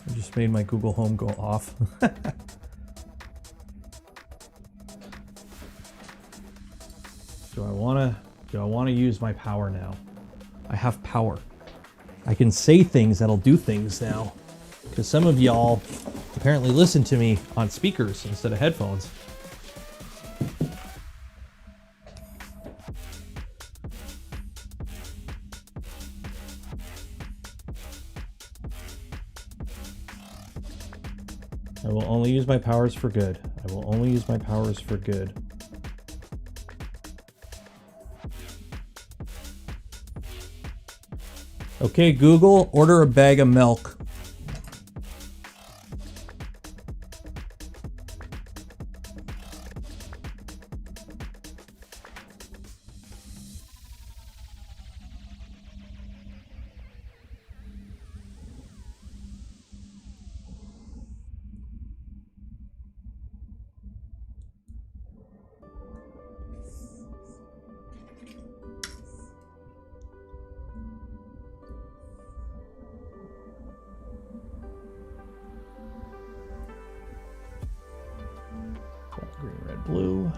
I just made my Google Home go off. Do I wanna use my power now? I have power. I can say things that'll do things now. Because some of y'all apparently listen to me on speakers instead of headphones. I will only use my powers for good. I will only use my powers for good. Okay, Google, order a bag of milk. Green, red, blue.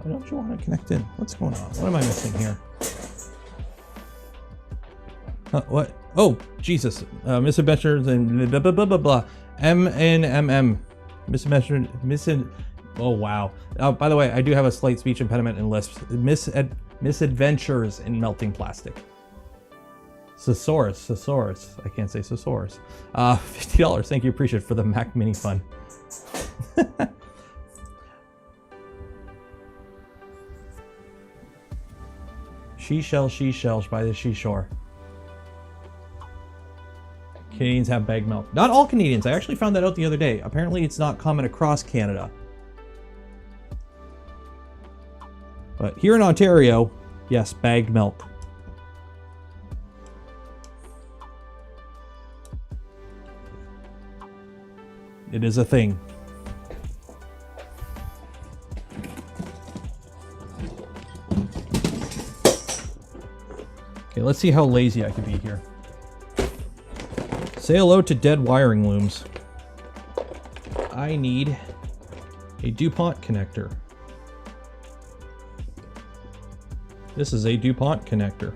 Why don't you want to connect in? What's going on? What am I missing here? What? Oh, Jesus. Misadventures and blah, blah, blah, blah, blah. MNMM. Misadventures. Oh, wow. By the way, I do have a slight speech impediment and lisp. Misadventures in melting plastic. Thesaurus. I can't say thesaurus. $50. Thank you. Appreciate it for the Mac Mini fun. She shells by the seashore. Canadians have bagged milk. Not all Canadians. I actually found that out the other day. Apparently it's not common across Canada. But here in Ontario, yes, bagged milk. It is a thing. Okay, let's see how lazy I can be here. Say hello to dead wiring looms. I need a DuPont connector. This is a DuPont connector.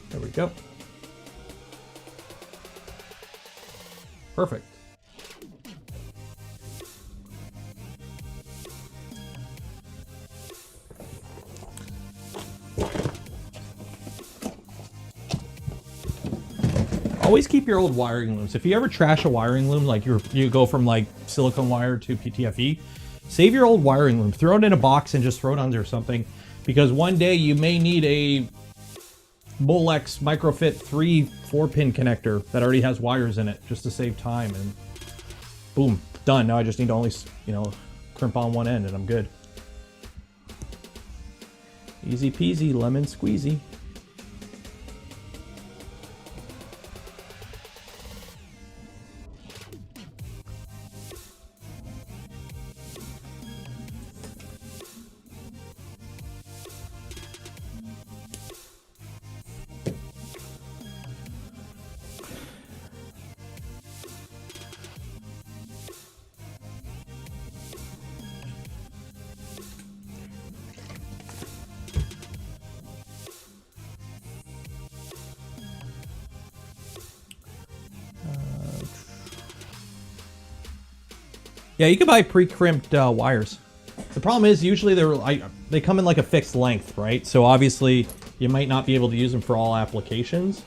There we go. Perfect. Always keep your old wiring looms. If you ever trash a wiring loom, like you go from like silicone wire to Pt4, save your old wiring loom. Throw it in a box and just throw it under something, because one day you may need a Molex Microfit 4-pin connector that already has wires in it, just to save time, and boom, done. Now I just need to only, crimp on one end and I'm good. Easy peasy, lemon squeezy. Yeah, you can buy pre-crimped wires. The problem is usually they come in like a fixed length, right? So obviously you might not be able to use them for all applications.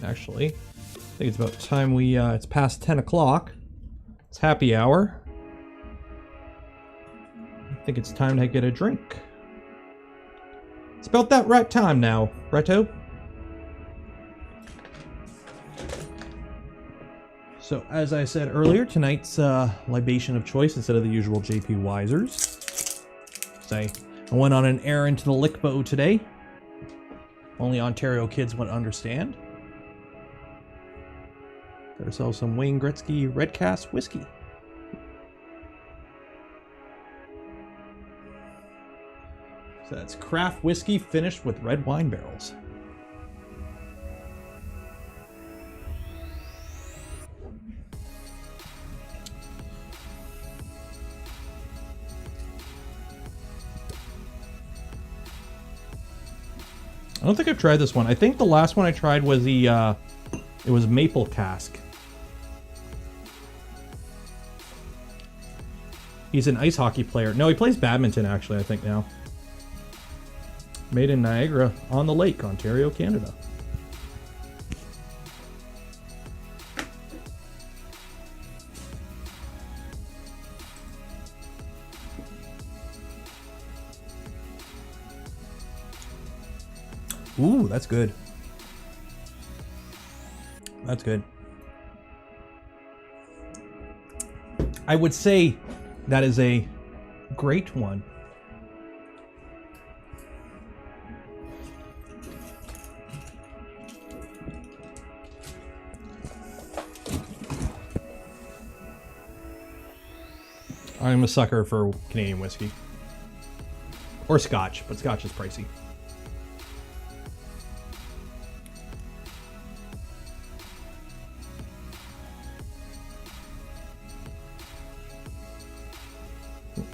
Actually, I think it's about time it's past 10 o'clock. It's happy hour. I think it's time to get a drink. It's about that right time now, Reto. So, as I said earlier, tonight's libation of choice instead of the usual JP Wisers. I went on an errand to the Lickbo today. Only Ontario kids would understand. Got ourselves some Wayne Gretzky Red Cask whiskey. So that's craft whiskey finished with red wine barrels. I don't think I've tried this one. I think the last one I tried was the it was maple cask. He's an ice hockey player. No, he plays badminton actually, I think now. Made in Niagara on the Lake, Ontario, Canada. Ooh, that's good. That's good. I would say that is a great one. I'm a sucker for Canadian whiskey. Or Scotch, but Scotch is pricey.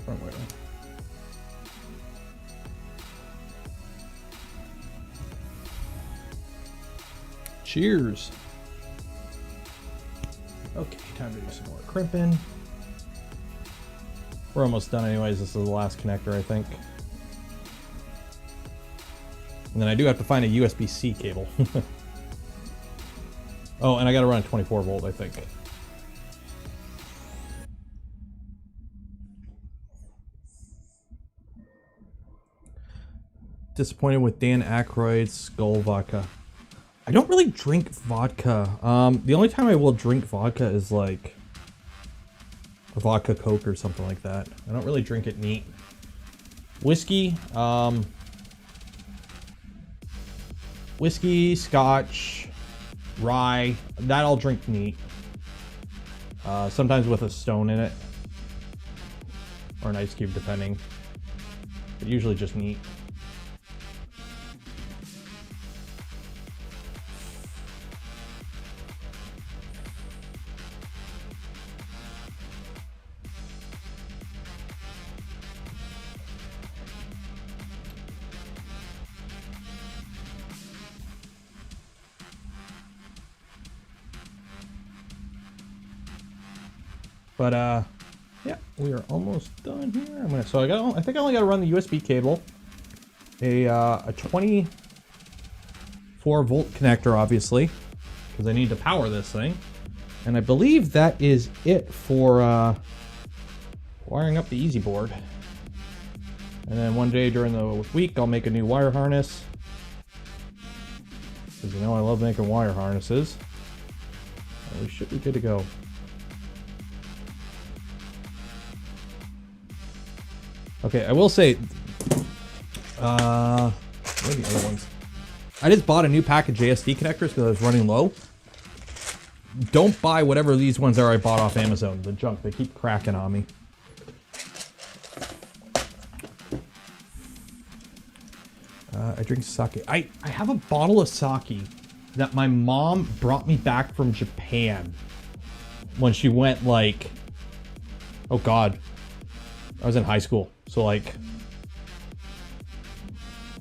Wrong way. Cheers. Okay, time to do some more crimping. We're almost done anyways. This is the last connector, I think. And then I do have to find a USB-C cable. Oh, and I gotta run a 24 volt, I think. disappointed with Dan Aykroyd's Skull vodka. I don't really drink vodka. The only time I will drink vodka is like a vodka Coke or something like that. I don't really drink it neat. Whiskey, whiskey, scotch, rye, that I'll drink neat. Sometimes with a stone in it. Or an ice cube, depending. But usually just neat. But yeah, we are almost done here. I think I only got to run the USB cable, a 24 volt connector, obviously, because I need to power this thing, and I believe that is it for wiring up the EZboard. And then one day during the week, I'll make a new wire harness, because you know I love making wire harnesses. And we should be good to go. Okay, I will say, where are the other ones? I just bought a new pack of JSD connectors because I was running low. Don't buy whatever these ones are I bought off Amazon. The junk, they keep cracking on me. I drink sake. I have a bottle of sake that my mom brought me back from Japan when she went like, oh God, I was in high school. So like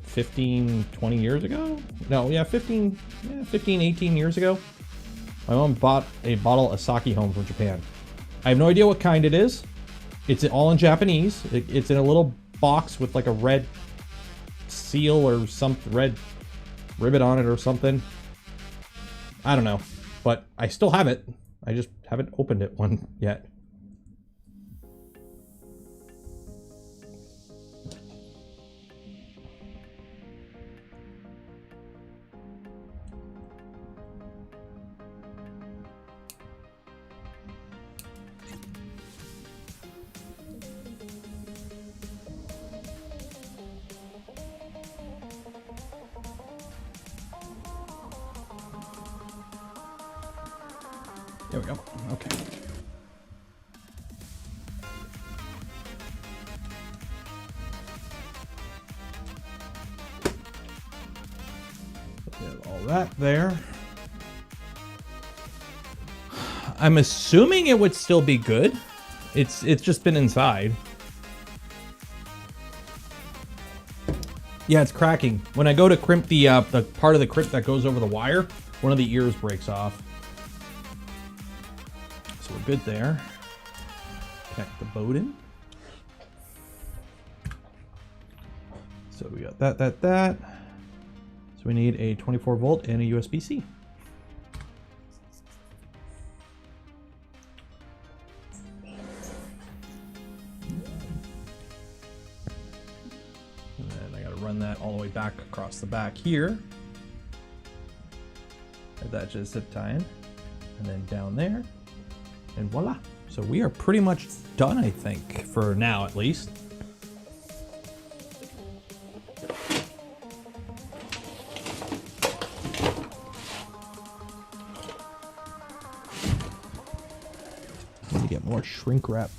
15, 20 years ago? No, yeah, 15, 18 years ago. My mom bought a bottle of sake home from Japan. I have no idea what kind it is. It's all in Japanese. It's in a little box with like a red seal or some red ribbon on it or something. I don't know, but I still have it. I just haven't opened it one yet. There we go. Okay. Get all that there. I'm assuming it would still be good. It's just been inside. Yeah, it's cracking. When I go to crimp the part of the crimp that goes over the wire, one of the ears breaks off. So we're good there. Connect the boat in. So we got that. So we need a 24 volt and a USB-C. And then I gotta run that all the way back across the back here. And that just zip tie in. And then down there. And voila. So we are pretty much done, I think, for now at least. Need to get more shrink wrap.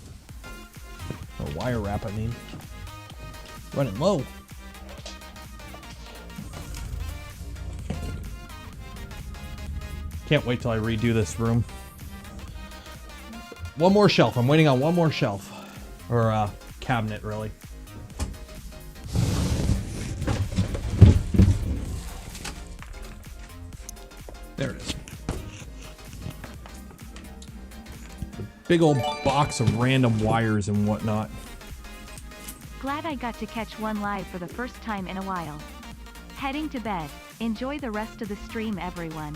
Or wire wrap, I mean. Running low. Can't wait till I redo this room. One more shelf. I'm waiting on one more shelf. Or cabinet, really. There it is. A big old box of random wires and whatnot. Glad I got to catch one live for the first time in a while. Heading to bed. Enjoy the rest of the stream, everyone.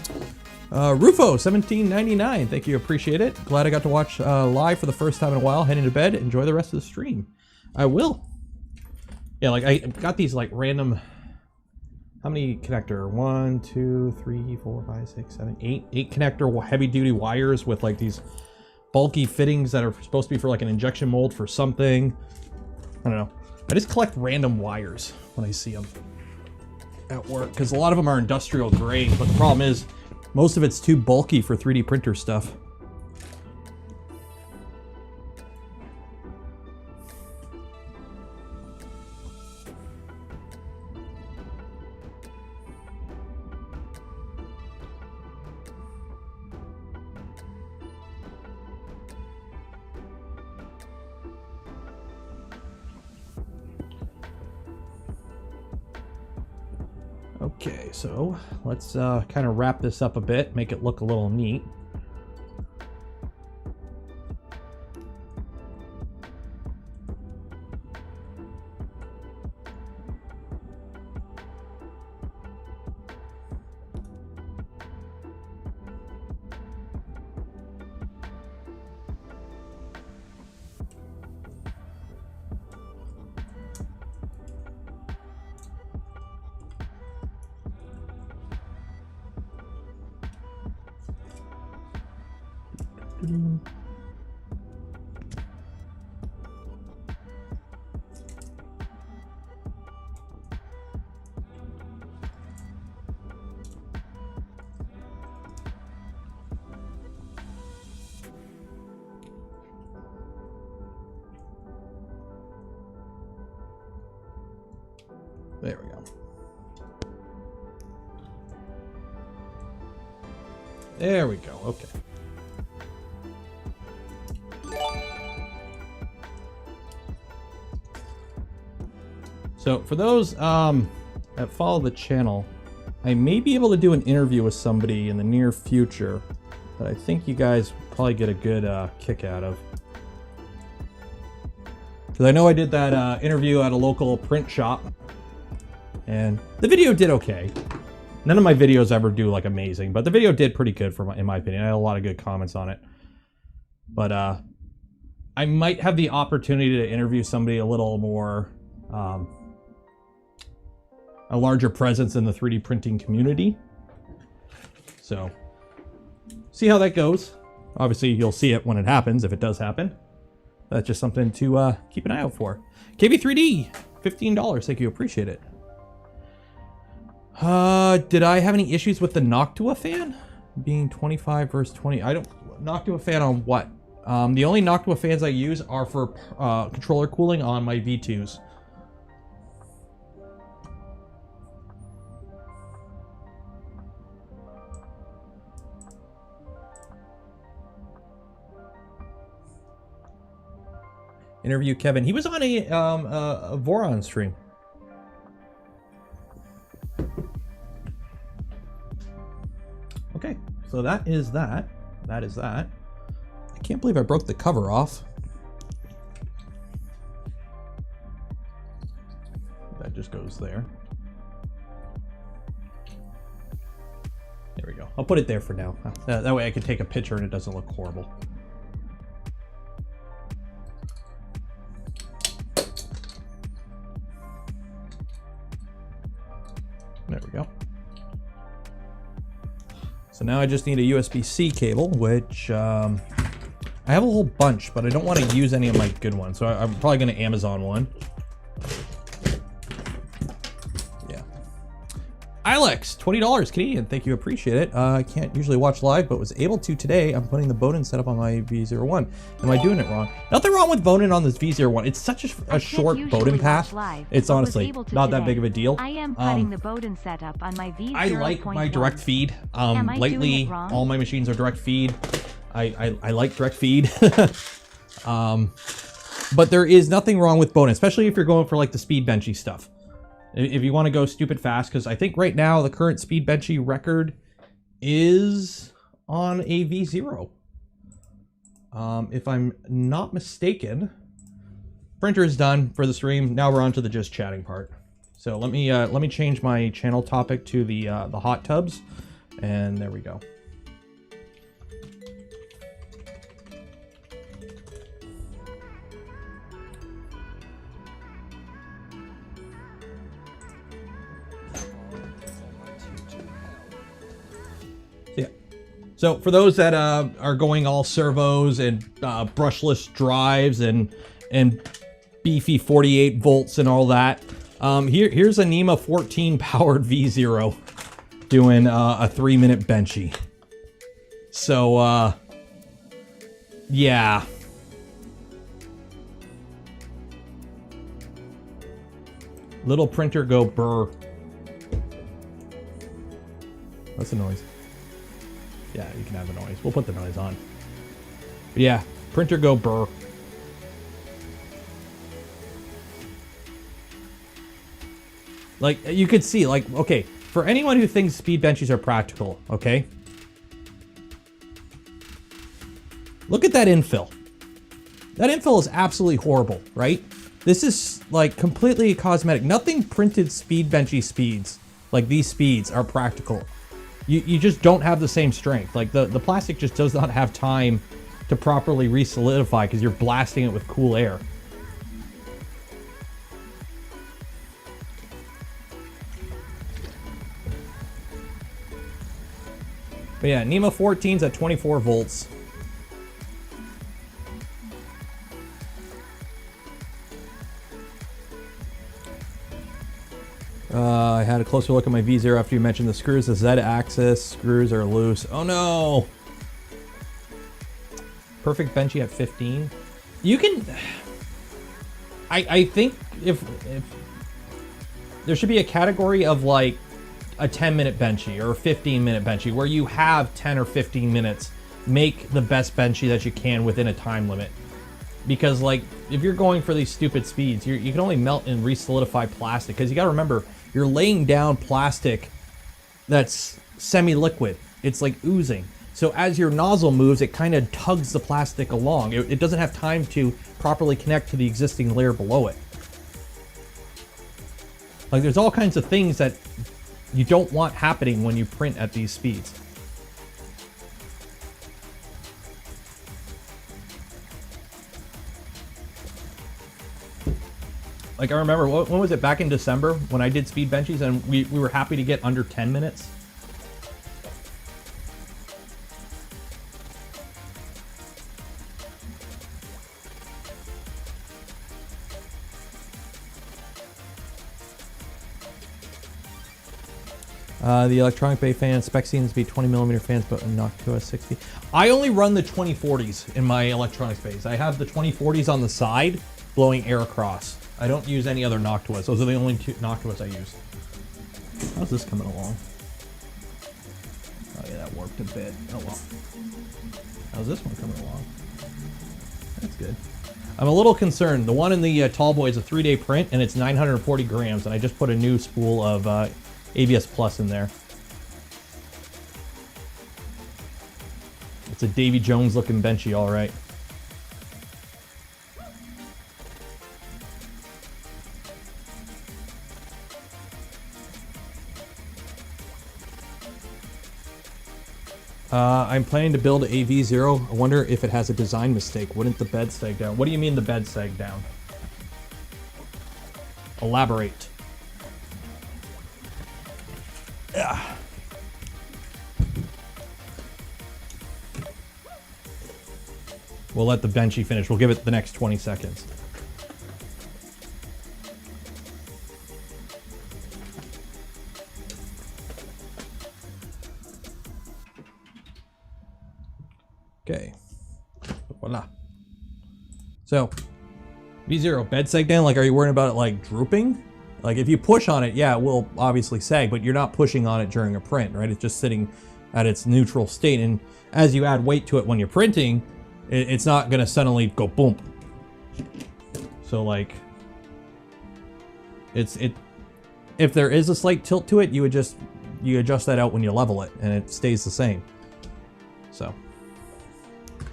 Rufo, $17.99. Thank you, appreciate it. Glad I got to watch live for the first time in a while. Heading to bed. Enjoy the rest of the stream. I will. Yeah, like I got these like random How many connector? 1, 2, 3, 4, 5, 6, 7, 8. 8 connector heavy duty wires with like these bulky fittings that are supposed to be for like an injection mold for something. I don't know. I just collect random wires when I see them at work because a lot of them are industrial grade, but the problem is most of it's too bulky for 3D printer stuff. Okay, so let's kind of wrap this up a bit, make it look a little neat. There we go. There we go. Okay. So for those that follow the channel, I may be able to do an interview with somebody in the near future that I think you guys probably get a good kick out of. Because I know I did that interview at a local print shop, and the video did okay. None of my videos ever do like amazing, but the video did pretty good in my opinion. I had a lot of good comments on it. But I might have the opportunity to interview somebody a little more, a larger presence in the 3D printing community. So, see how that goes. Obviously, you'll see it when it happens, if it does happen. That's just something to keep an eye out for. KB3D, $15. Thank you, appreciate it. Did I have any issues with the Noctua fan? Being 25 versus 20. I don't... Noctua fan on what? The only Noctua fans I use are for controller cooling on my V2s. Interview Kevin. He was on a Voron stream. Okay, so that is that. That is that. I can't believe I broke the cover off. That just goes there. There we go. I'll put it there for now. That way I can take a picture and it doesn't look horrible. There we go. So now I just need a USB-C cable, which I have a whole bunch, but I don't want to use any of my good ones. So I'm probably going to Amazon one. Yeah. Alex, $20 Canadian. Thank you, appreciate it. I can't usually watch live, but was able to today. I'm putting the Voron setup on my V01. Am I doing it wrong? Nothing wrong with Voron on this V01. It's such a short Voron path. It's honestly not that big of a deal. I am putting the Voron setup on my V01. I like my direct feed. Lately, all my machines are direct feed. I like direct feed. But there is nothing wrong with Voron, especially if you're going for like the speed benchy stuff. If you want to go stupid fast, because I think right now the current speed benchy record is on a V0. If I'm not mistaken, printer is done for the stream. Now we're on to the just chatting part. So let me change my channel topic to the hot tubs, and there we go. So for those that are going all servos and brushless drives and beefy 48 volts and all that, here's a NEMA 14 powered V0 doing a 3-minute benchy. So yeah. Little printer go burr. What's the noise? Yeah, you can have the noise. We'll put the noise on. But yeah, printer go burr. Like, you could see, like, okay, for anyone who thinks speed benches are practical, okay? Look at that infill. That infill is absolutely horrible, right? This is, like, completely cosmetic. Nothing printed speed benchy speeds, like these speeds, are practical. You just don't have the same strength. Like, the plastic just does not have time to properly re-solidify because you're blasting it with cool air. But yeah, NEMA 14's at 24 volts. I had a closer look at my V0 after you mentioned the screws. The Z-axis screws are loose. Oh no! Perfect benchy at 15. You can... I think if there should be a category of like a 10-minute benchy or a 15-minute benchy where you have 10 or 15 minutes. Make the best benchy that you can within a time limit. Because like, if you're going for these stupid speeds, you can only melt and re-solidify plastic. Because you got to remember, you're laying down plastic that's semi-liquid. It's like oozing. So as your nozzle moves, it kind of tugs the plastic along. It doesn't have time to properly connect to the existing layer below it. Like, there's all kinds of things that you don't want happening when you print at these speeds. Like, I remember, when was it, back in December when I did speed benchies and we were happy to get under 10 minutes? The electronic bay fan spec seems to be 20mm fans, but not to a 60. I only run the 2040s in my electronics bays. I have the 2040s on the side, blowing air across. I don't use any other Noctuas. Those are the only two Noctuas I use. How's this coming along? Oh yeah, that warped a bit. Oh well. How's this one coming along? That's good. I'm a little concerned. The one in the Tallboy is a 3-day print, and it's 940 grams, and I just put a new spool of ABS Plus in there. It's a Davy Jones looking benchy, all right. I'm planning to build a V0. I wonder if it has a design mistake. Wouldn't the bed sag down? What do you mean the bed sag down? Elaborate. Yeah. We'll let the benchy finish. We'll give it the next 20 seconds. Okay. Voila. So, V0, bed sag down. Like, are you worried about it like drooping? Like, if you push on it, yeah, it will obviously sag, but you're not pushing on it during a print, right? It's just sitting at its neutral state. And as you add weight to it when you're printing, it's not going to suddenly go boom. So, like, if there is a slight tilt to it, you adjust that out when you level it, and it stays the same. So,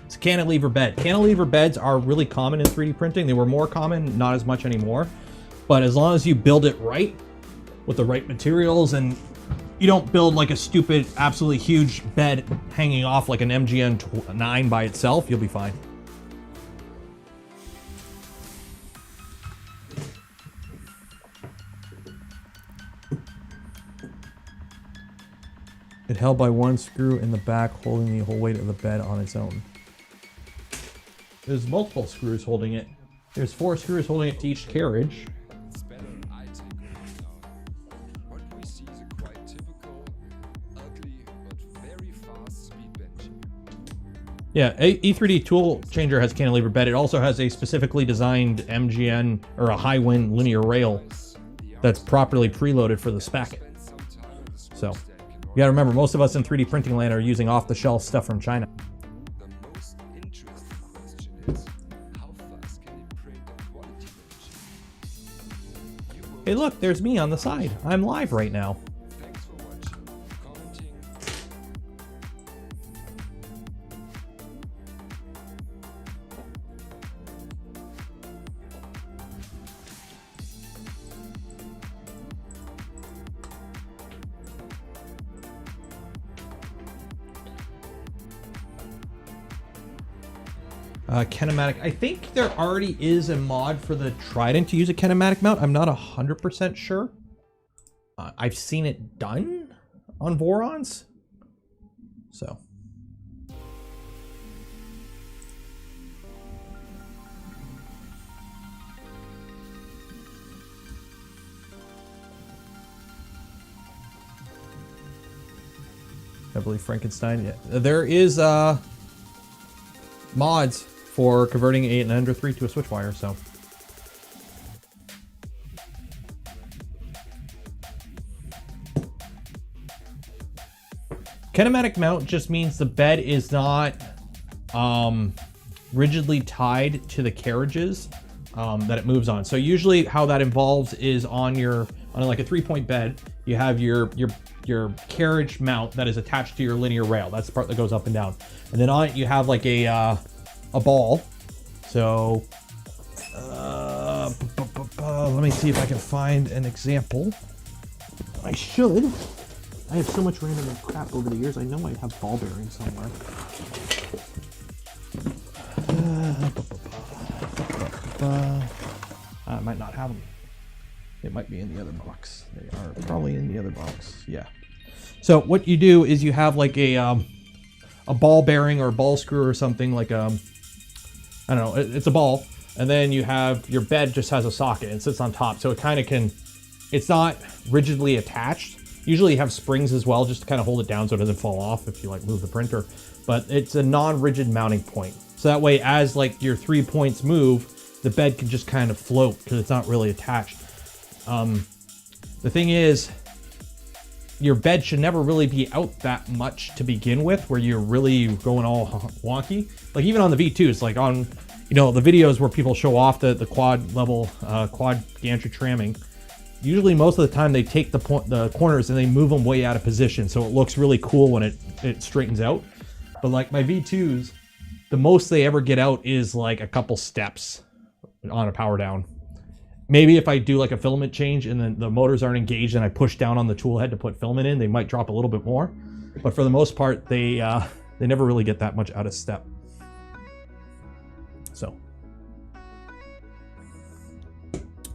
it's a cantilever bed. Cantilever beds are really common in 3D printing. They were more common, not as much anymore. But as long as you build it right, with the right materials, and you don't build like a stupid, absolutely huge bed hanging off like an MGN9 by itself, you'll be fine. It held by one screw in the back, holding the whole weight of the bed on its own. There's multiple screws holding it. There's 4 screws holding it to each carriage. Yeah, E3D tool changer has cantilever bed. It also has a specifically designed MGN or a high wind linear rail that's properly preloaded for the spec. So you gotta remember, most of us in 3D printing land are using off-the-shelf stuff from China. Hey look, there's me on the side. I'm live right now. Kinematic. I think there already is a mod for the Trident to use a kinematic mount. I'm not 100% sure. I've seen it done on Vorons. So. I believe Frankenstein. Yeah, there is mods for converting an Ender 3 to a switch wire, so. Kinematic mount just means the bed is not rigidly tied to the carriages that it moves on. So usually how that involves is on like a 3-point bed, you have your carriage mount that is attached to your linear rail. That's the part that goes up and down. And then on it you have like a ball. So let me see if I can find an example. I should. I have so much random crap over the years. I know I have ball bearings somewhere. I might not have them. It might be in the other box. They are probably in the other box. Yeah. So what you do is you have like a ball bearing or a ball screw or something, like I don't know, it's a ball, and then you have your bed just has a socket and sits on top, so it kind of can, it's not rigidly attached. Usually you have springs as well just to kind of hold it down so it doesn't fall off if you like move the printer, but it's a non-rigid mounting point. So that way, as like your 3 points move, the bed can just kind of float because it's not really attached. The thing is, your bed should never really be out that much to begin with, where you're really going all wonky. Like even on the V2s, like on, you know, the videos where people show off the quad level, quad gantry tramming, usually most of the time they take the corners and they move them way out of position. So it looks really cool when it straightens out. But like my V2s, the most they ever get out is like a couple steps on a power down. Maybe if I do like a filament change and then the motors aren't engaged and I push down on the tool head to put filament in, they might drop a little bit more. But for the most part, they never really get that much out of step. So.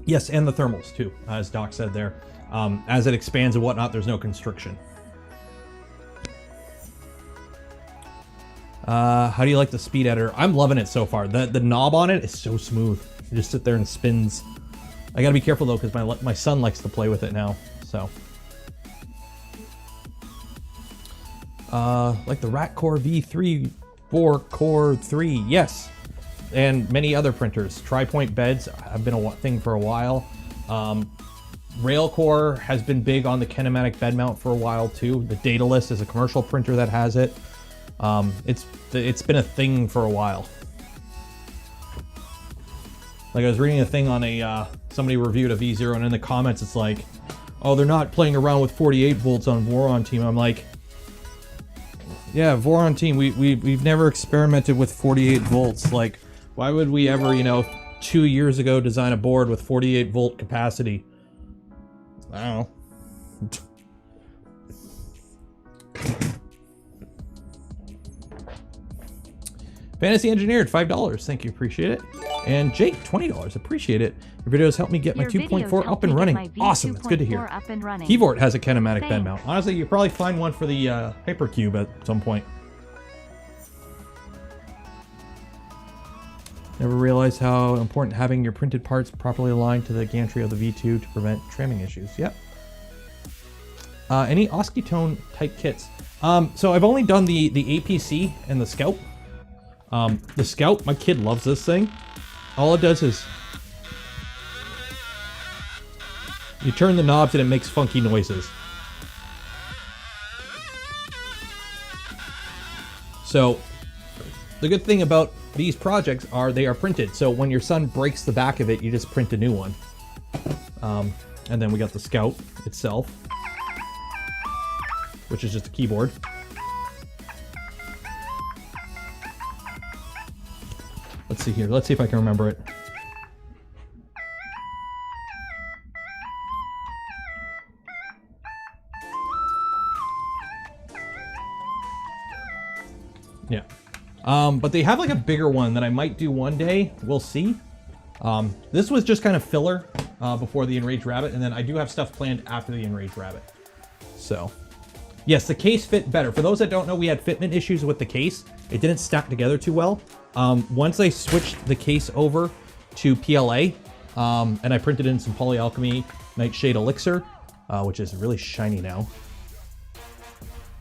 Yes, and the thermals too, as Doc said there. As it expands and whatnot, there's no constriction. How do you like the speed editor? I'm loving it so far. The knob on it is so smooth. You just sit there and spins. I gotta be careful though, because my son likes to play with it now, so. Like the Ratcore V3 4 Core 3, yes. And many other printers. Tri-point beds have been a thing for a while. Railcore has been big on the kinematic bed mount for a while too. The Datalist is a commercial printer that has it. It's been a thing for a while. Like I was reading a thing on somebody reviewed a V0, and in the comments it's like, oh, they're not playing around with 48 volts on Voron team. I'm like, yeah, Voron team, we've never experimented with 48 volts. Like, why would we ever, you know, 2 years ago design a board with 48 volt capacity? I don't know. Fantasy Engineered, $5. Thank you, appreciate it. And Jake, $20, appreciate it. Your videos helped me get my 2.4 up and running. Awesome, that's good to hear. Keyboard has a kinematic bed mount. Honestly, you probably find one for the Hypercube at some point. Never realized how important having your printed parts properly aligned to the gantry of the V2 to prevent tramming issues. Yep. Any OSCI tone type kits? So I've only done the APC and the Scout. The Scout, my kid loves this thing. All it does is you turn the knobs and it makes funky noises. So the good thing about these projects are they are printed. So when your son breaks the back of it, you just print a new one. And then we got the Scout itself, which is just a keyboard. Let's see here. Let's see if I can remember it. Yeah. But they have like a bigger one that I might do one day. We'll see. This was just kind of filler before the Enraged Rabbit, and then I do have stuff planned after the Enraged Rabbit. So, yes, the case fit better. For those that don't know, we had fitment issues with the case. It didn't stack together too well. Once I switched the case over to PLA, and I printed in some Polyalchemy Nightshade Elixir, which is really shiny now.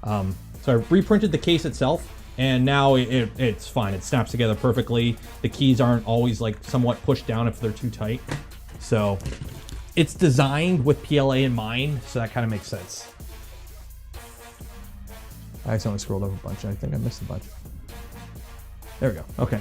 So I reprinted the case itself, and now it's fine. It snaps together perfectly. The keys aren't always like somewhat pushed down if they're too tight. So it's designed with PLA in mind, so that kind of makes sense. I accidentally scrolled over a bunch. I think I missed a bunch. There we go. Okay.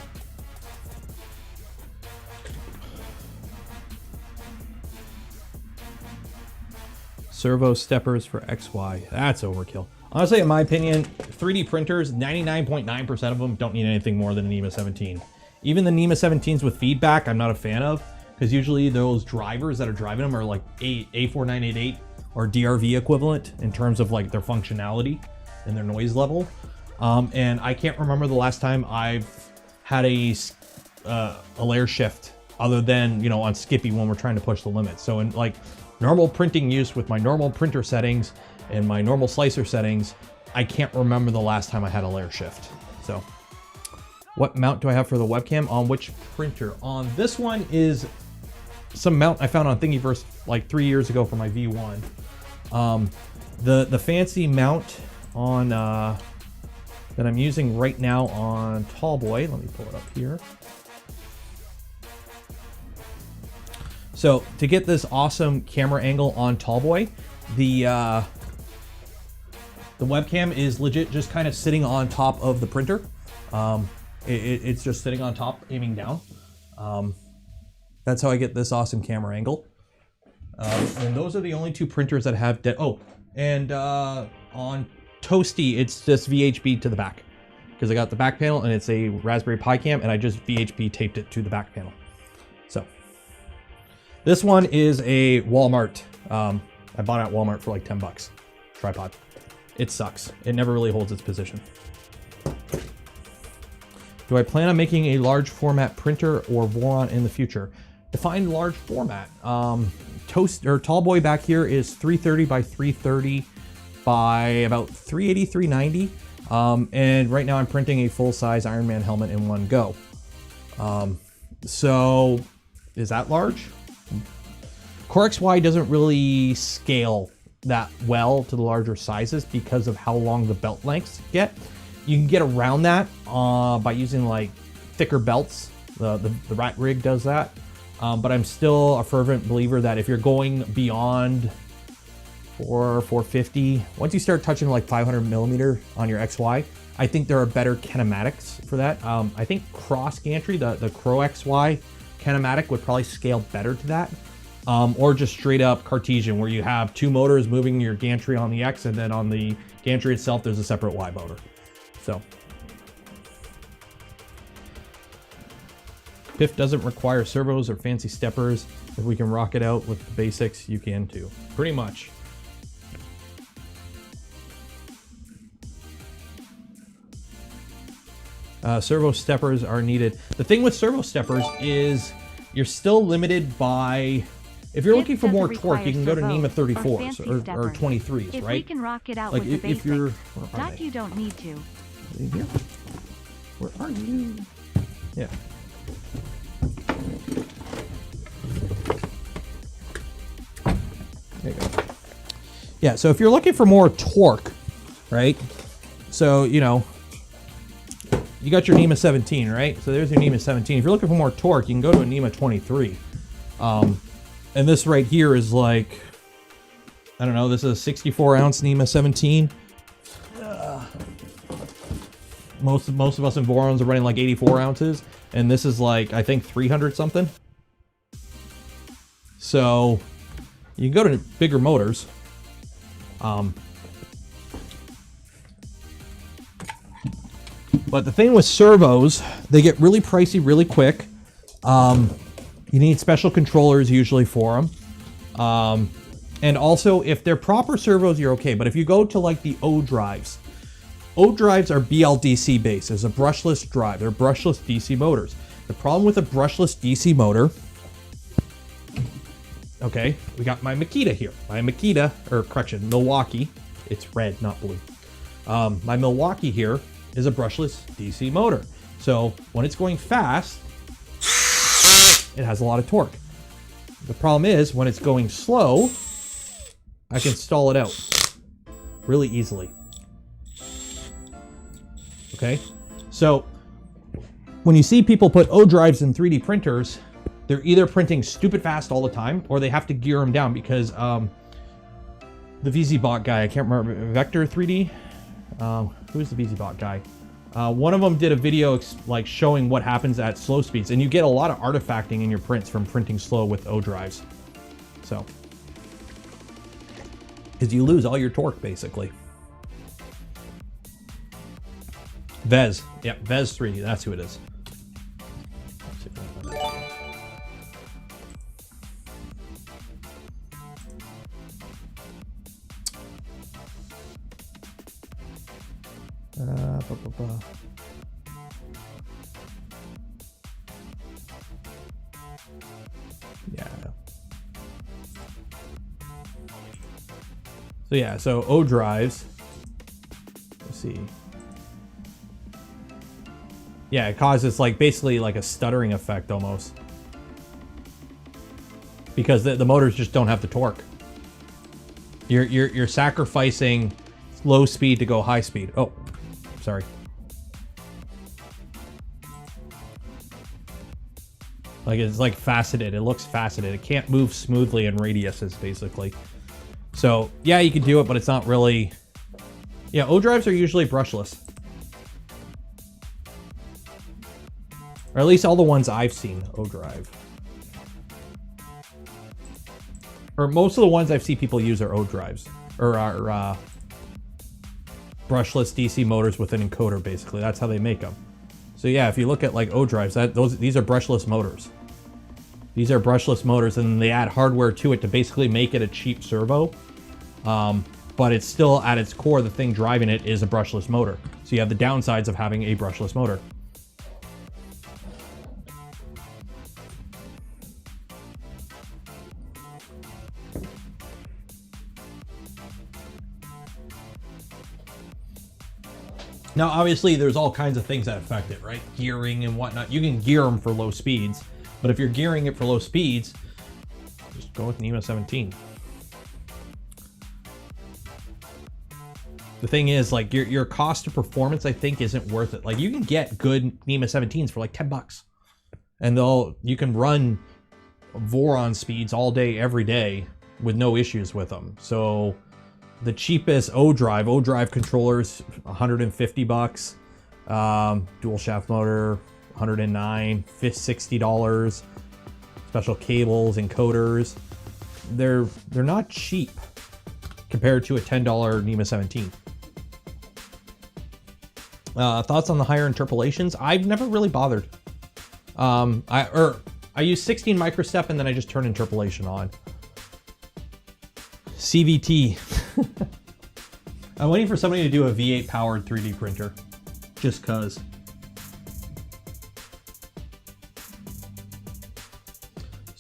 Servo steppers for XY. That's overkill. Honestly, in my opinion, 3D printers, 99.9% of them don't need anything more than a NEMA 17. Even the NEMA 17s with feedback, I'm not a fan of, because usually those drivers that are driving them are like A4988 or DRV equivalent in terms of like their functionality and their noise level. And I can't remember the last time I've had a layer shift other than, you know, on Skippy when we're trying to push the limits. So in like normal printing use with my normal printer settings and my normal slicer settings, I can't remember the last time I had a layer shift. So what mount do I have for the webcam on which printer? On this one is some mount I found on Thingiverse like 3 years ago for my V1. The fancy mount on that I'm using right now on Tallboy. Let me pull it up here. So to get this awesome camera angle on Tallboy, the webcam is legit just kind of sitting on top of the printer. It's just sitting on top, aiming down. That's how I get this awesome camera angle. And those are the only two printers that have on Toasty, it's just VHB to the back because I got the back panel and it's a Raspberry Pi cam and I just VHB taped it to the back panel. So this one is a Walmart. I bought it at Walmart for like 10 bucks. Tripod. It sucks. It never really holds its position. Do I plan on making a large format printer or voron in the future? Define large format. Tallboy back here is 330 by 330 by about 380, 390. And right now I'm printing a full-size Iron Man helmet in one go. So is that large? Core XY doesn't really scale that well to the larger sizes because of how long the belt lengths get. You can get around that by using like thicker belts. The Rat Rig does that. But I'm still a fervent believer that if you're going beyond 450, once you start touching like 500 millimeter on your XY, I think there are better kinematics for that. I think cross gantry, the Crow XY kinematic would probably scale better to that. Or just straight up Cartesian where you have two motors moving your gantry on the X and then on the gantry itself there's a separate Y motor. So PIF doesn't require servos or fancy steppers. If we can rock it out with the basics, you can too. Pretty much. Servo steppers are needed. The thing with servo steppers is you're still limited by... If you're looking for more torque, you can go to NEMA 34s or 23s, if right? We can rock it out like with the if you're... basics. Not you don't need to. Here? Where are you? Yeah. There you go. Yeah, so if you're looking for more torque, right? So, you know, you got your NEMA 17, right? So there's your NEMA 17. If you're looking for more torque, you can go to a NEMA 23. And this right here is like, I don't know, this is a 64 ounce NEMA 17. Most of us in Vorons are running like 84 ounces, and this is like, I think 300 something. So you can go to bigger motors. But the thing with servos, they get really pricey really quick. You need special controllers usually for them. And also, if they're proper servos, you're okay. But if you go to like the O drives are BLDC based. It's a brushless drive. They're brushless DC motors. The problem with a brushless DC motor, okay, we got my Makita here. My Makita, or correction, Milwaukee. It's red, not blue. My Milwaukee here is a brushless DC motor. So when it's going fast, it has a lot of torque. The problem is when it's going slow, I can stall it out really easily. Okay, so when you see people put O drives in 3D printers, they're either printing stupid fast all the time, or they have to gear them down because the EZboard guy, I can't remember, Vector 3D? Who's the EZboard guy? One of them did a video like showing what happens at slow speeds, and you get a lot of artifacting in your prints from printing slow with O drives. So, because you lose all your torque basically. Vez, yep, Vez 3D, that's who it is. Yeah. So yeah, so O drives. Let's see. Yeah, it causes like basically like a stuttering effect almost. Because the motors just don't have the torque. You're sacrificing low speed to go high speed. Oh, sorry. Like it's like faceted. It looks faceted. It can't move smoothly in radiuses basically. So yeah, you can do it, but it's not really. Yeah, O drives are usually brushless. Or at least all the ones I've seen, O drive. Or most of the ones I've seen people use are O drives. Or are brushless DC motors with an encoder, basically. That's how they make them. So yeah, if you look at like O drives, these are brushless motors. These are brushless motors, and they add hardware to it to basically make it a cheap servo. But it's still, at its core, the thing driving it is a brushless motor. So you have the downsides of having a brushless motor. Now, obviously, there's all kinds of things that affect it, right? Gearing and whatnot. You can gear them for low speeds, but if you're gearing it for low speeds, just go with NEMA 17. The thing is, like, your cost to performance, I think, isn't worth it. Like, you can get good NEMA 17s for like 10 bucks. And you can run Voron speeds all day, every day with no issues with them. So the cheapest O drive controllers, 150 bucks. Dual shaft motor, 109, $60. Special cables, encoders. They're not cheap compared to a $10 NEMA 17. Thoughts on the higher interpolations? I've never really bothered. I use 16 microstep and then I just turn interpolation on. CVT. I'm waiting for somebody to do a V8 powered 3D printer. Just cause.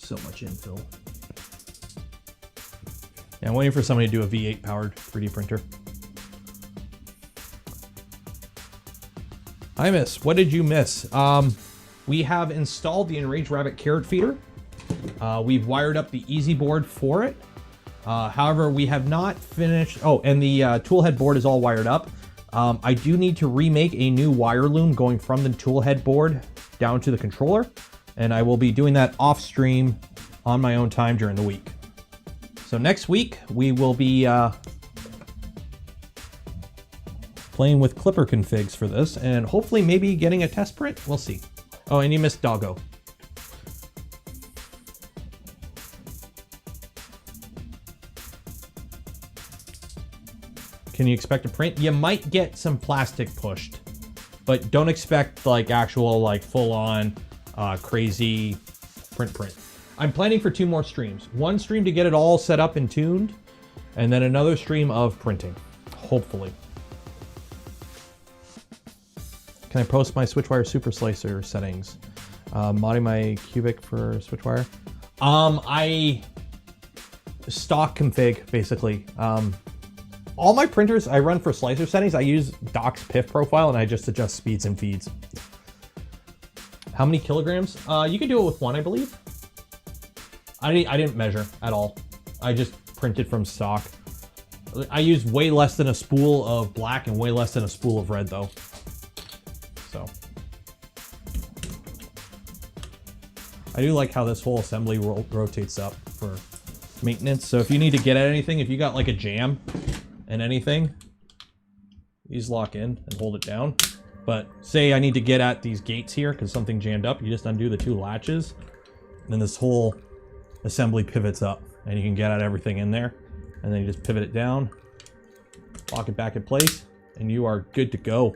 So much infill. Yeah, I'm waiting for somebody to do a V8 powered 3D printer. Hi, miss. What did you miss? We have installed the Enraged Rabbit carrot feeder. We've wired up the EZboard for it. However, we have not finished. Oh, and the tool head board is all wired up. I do need to remake a new Wireloom going from the tool head board down to the controller. And I will be doing that off stream on my own time during the week. So next week, we will be playing with klipper configs for this, and hopefully maybe getting a test print. We'll see. Oh, and you missed Doggo. Can you expect a print? You might get some plastic pushed, but don't expect like actual like full-on crazy print. I'm planning for 2 more streams. One stream to get it all set up and tuned, and then another stream of printing, hopefully. Can I post my SwitchWire Super Slicer settings? Modding my cubic for SwitchWire. I stock config, basically. All my printers I run for slicer settings, I use Doc's PIF profile, and I just adjust speeds and feeds. How many kilograms? You can do it with 1, I believe. I didn't measure at all. I just printed from stock. I used way less than a spool of black and way less than a spool of red, though. So I do like how this whole assembly rotates up for maintenance. So if you need to get at anything, if you got like a jam and anything, these lock in and hold it down. But say I need to get at these gates here because something jammed up, you just undo the 2 latches, and then this whole assembly pivots up and you can get at everything in there, and then you just pivot it down, lock it back in place, and you are good to go.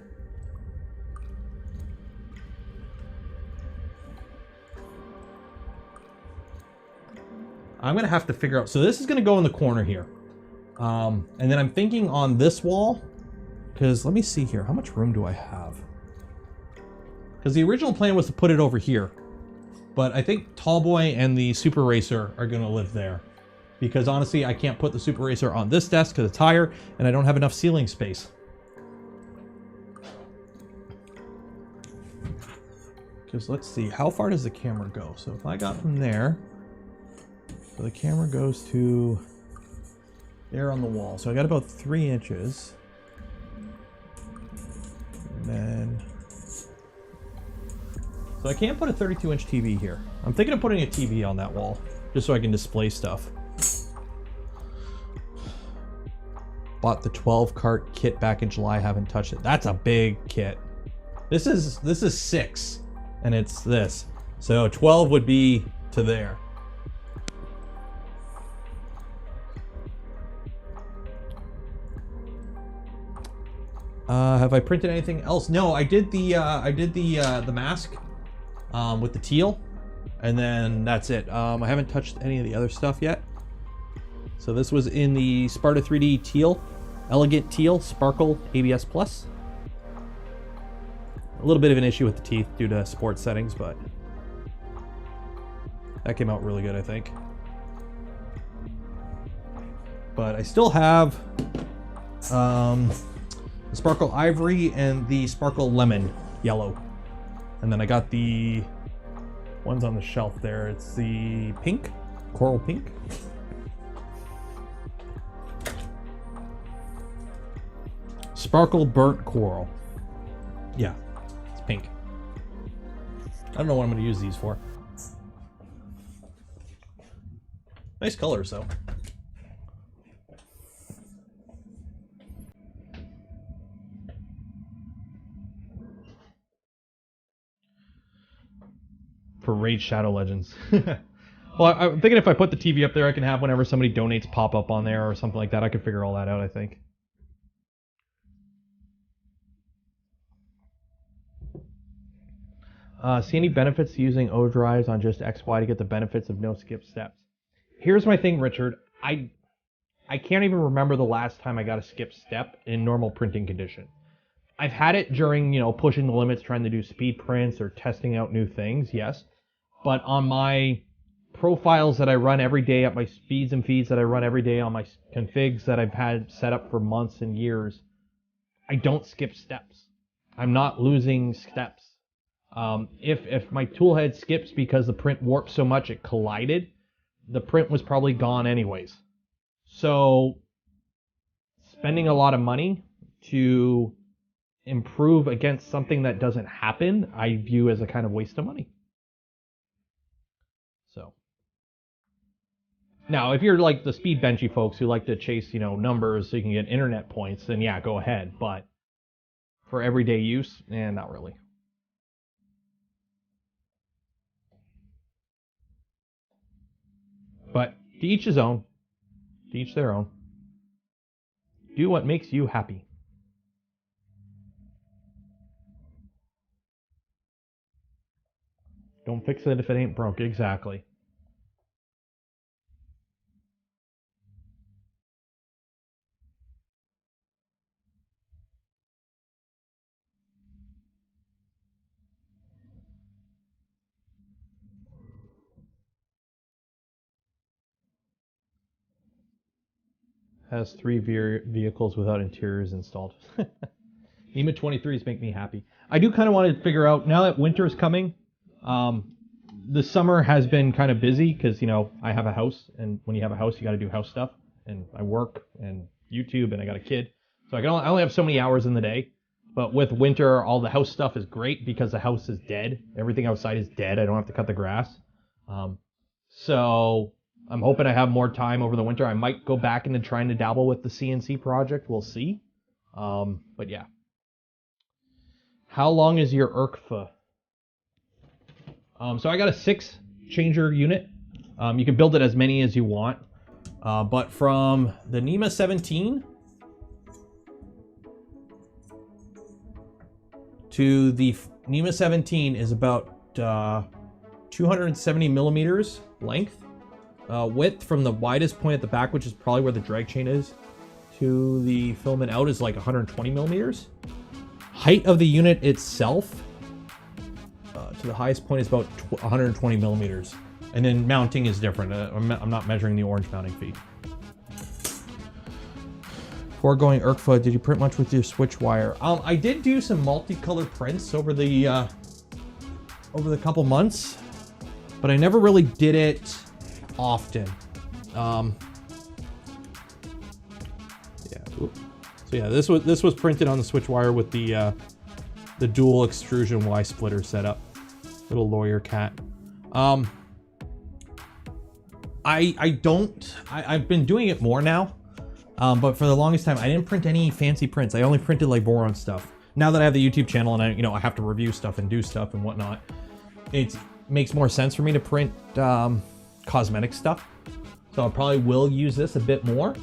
I'm gonna have to figure out, so this is gonna go in the corner here. And then I'm thinking on this wall, because let me see here, how much room do I have? Because the original plan was to put it over here, but I think Tallboy and the Super Racer are gonna live there. Because honestly, I can't put the Super Racer on this desk because it's higher, and I don't have enough ceiling space. Because let's see, how far does the camera go? So if I got from there, so the camera goes to there on the wall. So I got about 3 inches. And then, so I can't put a 32-inch TV here. I'm thinking of putting a TV on that wall, just so I can display stuff. Bought the 12 cart kit back in July, haven't touched it. That's a big kit. This is 6, and it's this. So 12 would be to there. Have I printed anything else? No, I did the mask with the teal, and then that's it. I haven't touched any of the other stuff yet. So this was in the Sparta 3D teal, elegant teal, sparkle ABS plus. A little bit of an issue with the teeth due to sports settings, but that came out really good, I think. But I still have the sparkle ivory and the sparkle lemon yellow, and then I got the ones on the shelf there. It's the pink, coral pink. Sparkle burnt coral. Yeah, it's pink. I don't know what I'm going to use these for. Nice colors though. For Raid Shadow Legends. Well, I'm thinking if I put the TV up there, I can have whenever somebody donates pop up on there or something like that. I could figure all that out, I think. See any benefits to using O drives on just XY to get the benefits of no skip steps? Here's my thing, Richard. I can't even remember the last time I got a skip step in normal printing condition. I've had it during, you know, pushing the limits, trying to do speed prints or testing out new things, yes. But on my profiles that I run every day at my speeds and feeds that I run every day on my configs that I've had set up for months and years, I don't skip steps. I'm not losing steps. If my tool head skips because the print warped so much it collided, the print was probably gone anyways. So spending a lot of money to improve against something that doesn't happen, I view as a kind of waste of money. So now, if you're like the speed benchy folks who like to chase, numbers so you can get internet points, then yeah, go ahead. But for everyday use, not really. But to each his own. To each their own. Do what makes you happy. Don't fix it if it ain't broke. Exactly. Has 3 vehicles without interiors installed. NEMA 23s make me happy. I do kind of want to figure out, now that winter's coming, the summer has been kind of busy because, I have a house, and when you have a house, you got to do house stuff, and I work, and YouTube, and I got a kid. So I only have so many hours in the day. But with winter, all the house stuff is great because the house is dead. Everything outside is dead. I don't have to cut the grass. So I'm hoping I have more time over the winter. I might go back into trying to dabble with the CNC project. We'll see. But yeah. How long is your ERCF? So I got a 6 changer unit. You can build it as many as you want. But from the NEMA 17 to the NEMA 17 is about 270 millimeters length. Width from the widest point at the back, which is probably where the drag chain is, to the filament out is like 120 millimeters. Height of the unit itself to the highest point is about 120 millimeters. And then mounting is different. I'm not measuring the orange mounting feet. Before going ERCF, did you print much with your switch wire? I did do some multicolored prints over the couple months, but I never really did it often. So yeah, this was printed on the switch wire with the dual extrusion Y splitter setup. Little lawyer cat. I've been doing it more now, but for the longest time I didn't print any fancy prints. I only printed like voron stuff. Now that I have the YouTube channel and I have to review stuff and do stuff and whatnot, it makes more sense for me to print cosmetic stuff. So I probably will use this a bit more.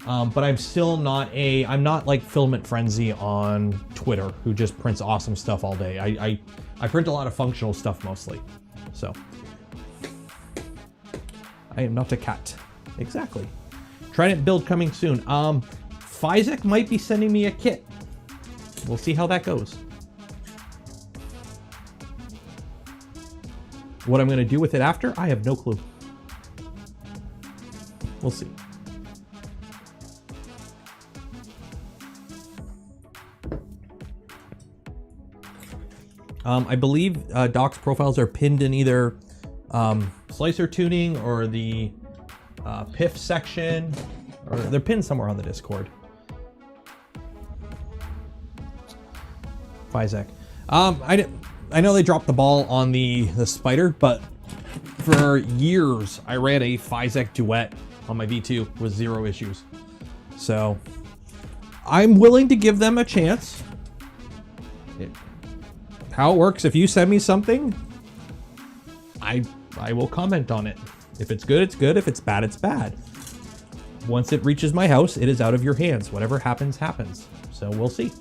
But I'm still I'm not like Filament Frenzy on Twitter, who just prints awesome stuff all day. I print a lot of functional stuff mostly. So I am not a cat. Exactly. Trident build coming soon. Physek might be sending me a kit. We'll see how that goes. What I'm going to do with it after, I have no clue. We'll see. I believe Doc's profiles are pinned in either slicer tuning or the PIF section, or they're pinned somewhere on the Discord. Physek. I know they dropped the ball on the Spider, but for years I ran a Physek Duet on my V2 with 0 issues. So I'm willing to give them a chance. How it works, if you send me something, I will comment on it. If it's good, it's good. If it's bad, it's bad. Once it reaches my house, it is out of your hands. Whatever happens, happens. So we'll see.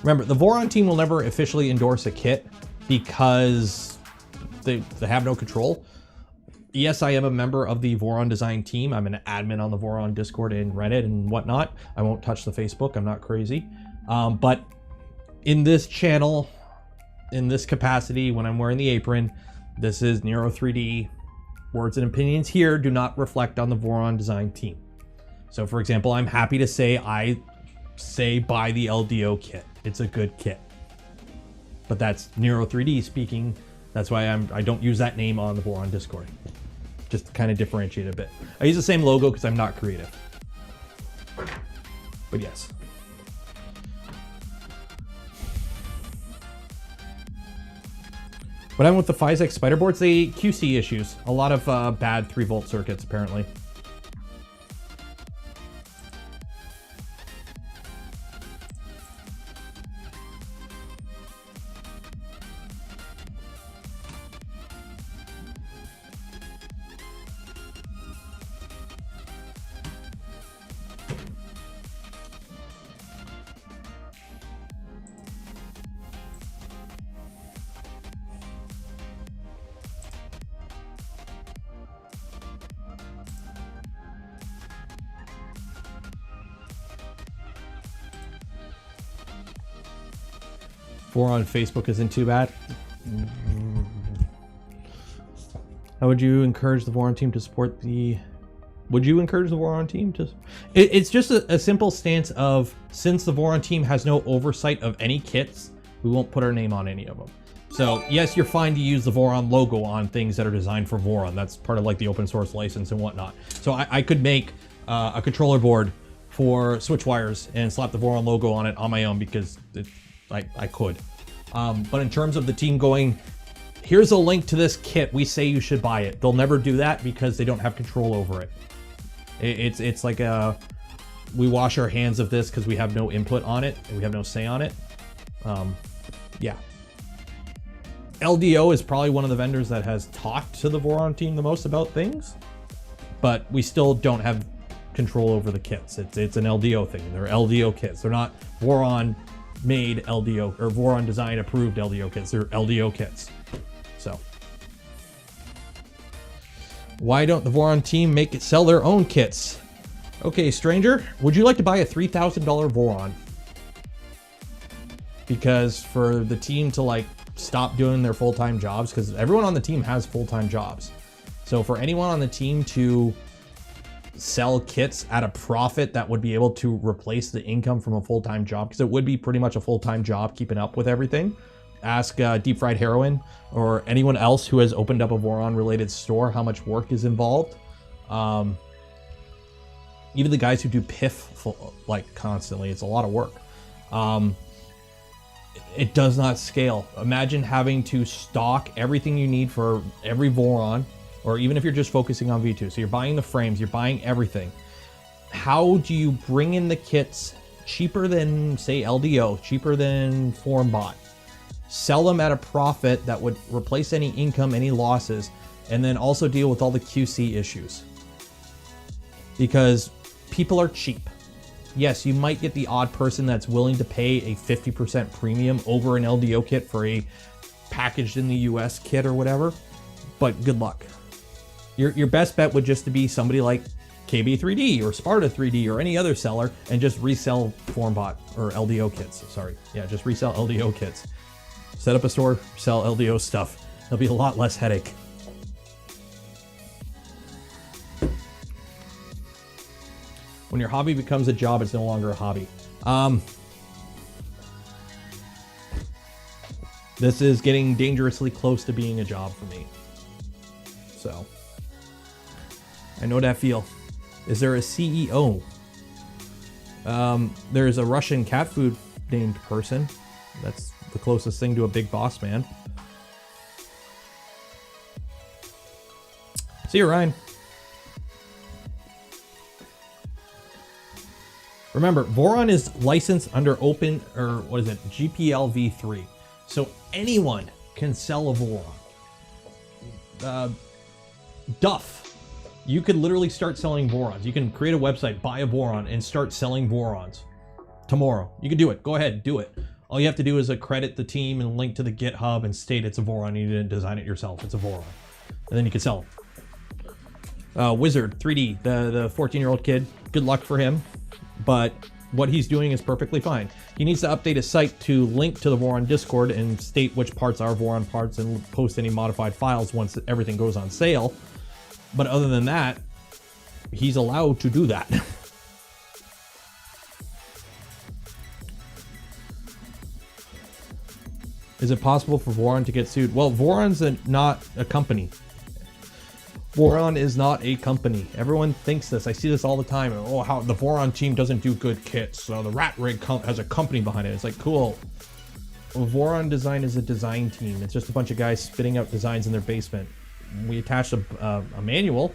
Remember, the Voron team will never officially endorse a kit because they have no control. Yes, I am a member of the Voron design team. I'm an admin on the Voron Discord and Reddit and whatnot. I won't touch the Facebook. I'm not crazy. But in this channel, in this capacity when I'm wearing the apron. This is Nero 3D. Words and opinions here do not reflect on the Voron design team. So for example, I'm happy to say I say buy the LDO kit. It's a good kit. But that's Nero 3D speaking. That's why I don't use that name on the Voron Discord. Just to kind of differentiate a bit. I use the same logo because I'm not creative. But yes. What happened with the Physec spider boards? They QC issues. A lot of bad 3-volt circuits apparently. Voron Facebook isn't too bad. How would you encourage the Voron team to support the... Would you encourage the Voron team to... It's just a simple stance of, since the Voron team has no oversight of any kits, we won't put our name on any of them. So yes, you're fine to use the Voron logo on things that are designed for Voron. That's part of like the open source license and whatnot. So I could make a controller board for switch wires and slap the Voron logo on it on my own because I could. But in terms of the team going, here's a link to this kit, we say you should buy it. They'll never do that because they don't have control over it. It's like we wash our hands of this because we have no input on it and we have no say on it. Yeah. LDO is probably one of the vendors that has talked to the Voron team the most about things, but we still don't have control over the kits. It's an LDO thing. They're LDO kits. They're not Voron made LDO or Voron design approved LDO kits. They're LDO kits. So why don't the Voron team sell their own kits? Okay, stranger, would you like to buy a $3,000 Voron? Because for the team to like stop doing their full-time jobs, because everyone on the team has full-time jobs. So for anyone on the team to sell kits at a profit that would be able to replace the income from a full-time job, because it would be pretty much a full-time job keeping up with everything. Ask Deep Fried Heroin or anyone else who has opened up a Voron related store how much work is involved. Even the guys who do PIF like constantly, it's a lot of work. It does not scale. Imagine having to stock everything you need for every Voron, or even if you're just focusing on V2. So you're buying the frames, you're buying everything. How do you bring in the kits cheaper than, say, LDO, cheaper than FormBot? Sell them at a profit that would replace any income, any losses, and then also deal with all the QC issues. Because people are cheap. Yes, you might get the odd person that's willing to pay a 50% premium over an LDO kit for a packaged in the US kit or whatever, but good luck. Your best bet would just to be somebody like KB3D or Sparta 3D or any other seller and just resell FormBot or LDO kits. Sorry. Yeah, just resell LDO kits. Set up a store, sell LDO stuff. There'll be a lot less headache. When your hobby becomes a job, it's no longer a hobby. This is getting dangerously close to being a job for me. So, I know that feel. Is there a CEO? There's a Russian cat food named person. That's the closest thing to a big boss man. See you, Ryan. Remember, Voron is licensed under open, or what is it, GPL v3. So anyone can sell a Voron. Duff, you could literally start selling Vorons. You can create a website, buy a Voron, and start selling Vorons tomorrow. You can do it. Go ahead, do it. All you have to do is accredit the team and link to the GitHub and state it's a Voron. You didn't design it yourself. It's a Voron. And then you can sell them. Wizard 3D, the 14-year-old kid, good luck for him. But what he's doing is perfectly fine. He needs to update his site to link to the Voron Discord and state which parts are Voron parts and post any modified files once everything goes on sale. But other than that, he's allowed to do that. Is it possible for Voron to get sued? Well, Voron's not a company. Voron is not a company. Everyone thinks this. I see this all the time. Oh, how the Voron team doesn't do good kits. So the Rat Rig has a company behind it. It's like, cool. Well, Voron Design is a design team. It's just a bunch of guys spitting out designs in their basement. We attached a manual.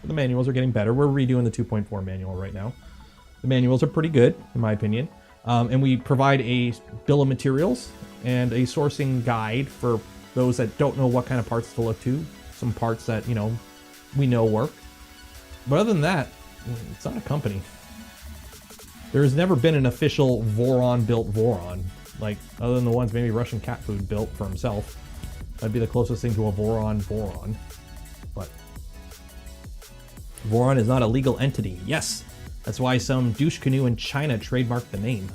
The manuals are getting better. We're redoing the 2.4 manual right now. The manuals are pretty good, in my opinion. And we provide a bill of materials and a sourcing guide for those that don't know what kind of parts to look to. Some parts that, you know, we know work. But other than that, it's not a company. There has never been an official Voron built Voron. Like, other than the ones maybe Russian cat food built for himself. That'd be the closest thing to a Voron. But Voron is not a legal entity. Yes, that's why some douche canoe in China trademarked the name.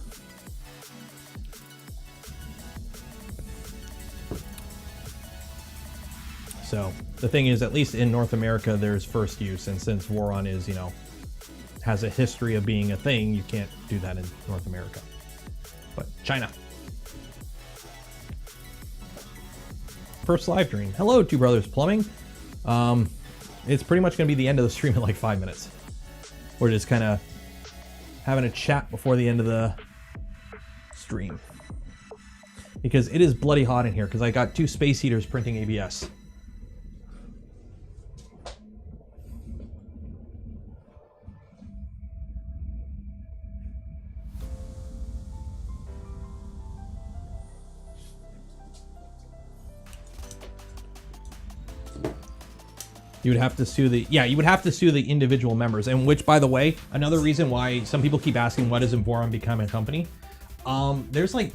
So the thing is, at least in North America, there's first use. And since Voron is, you know, has a history of being a thing, you can't do that in North America. But China. First live stream. Hello, Two Brothers Plumbing. It's pretty much going to be the end of the stream in like 5 minutes. We're just kind of having a chat before the end of the stream. Because it is bloody hot in here because I got 2 space heaters printing ABS. You would have to sue the, you would have to sue the individual members. And which, by the way, another reason why some people keep asking, why doesn't Voron become a company? There's like,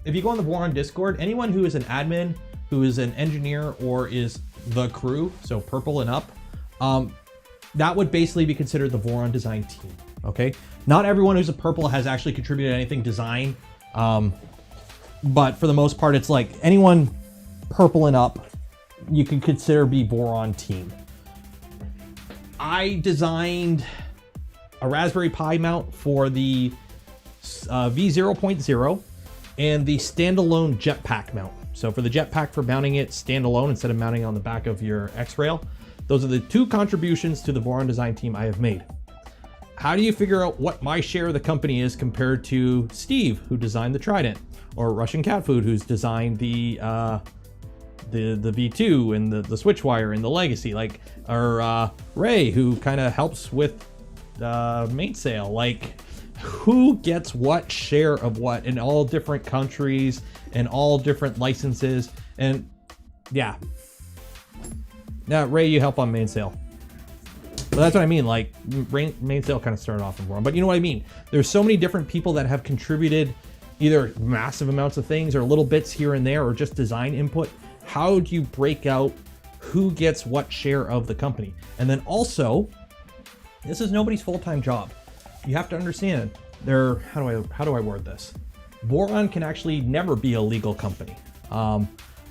if you go on the Voron Discord, anyone who is an admin, who is an engineer, or is the crew, so purple and up, that would basically be considered the Voron design team, okay? Not everyone who's a purple has actually contributed anything design, but for the most part, it's like anyone purple and up, you can consider be Voron team. I designed a Raspberry Pi mount for the V0.0 and the standalone jetpack mount. So for the jetpack, for mounting it standalone instead of mounting on the back of your X-Rail, those are the 2 contributions to the Voron design team I have made. How do you figure out what my share of the company is compared to Steve, who designed the Trident, or Russian Cat Food, who's designed the V2 and the switch wire and the legacy, like, or Ray, who kind of helps with mainsail. Like, who gets what share of what in all different countries and all different licenses? And yeah, now Ray, you help on mainsail. But that's what I mean. Like, mainsail kind of started off in Voron, but you know what I mean. There's so many different people that have contributed either massive amounts of things or little bits here and there, or just design input. How do you break out who gets what share of the company? And then also, this is nobody's full-time job. You have to understand, how do I word this? Voron can actually never be a legal company.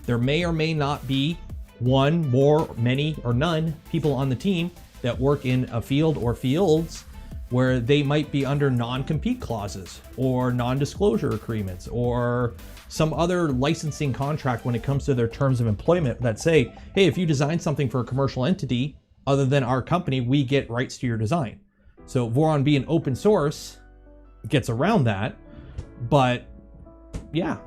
There may or may not be one, more, many, or none people on the team that work in a field or fields where they might be under non-compete clauses or non-disclosure agreements or some other licensing contract when it comes to their terms of employment that say, hey, if you design something for a commercial entity other than our company, we get rights to your design. So Voron being open source gets around that, but yeah.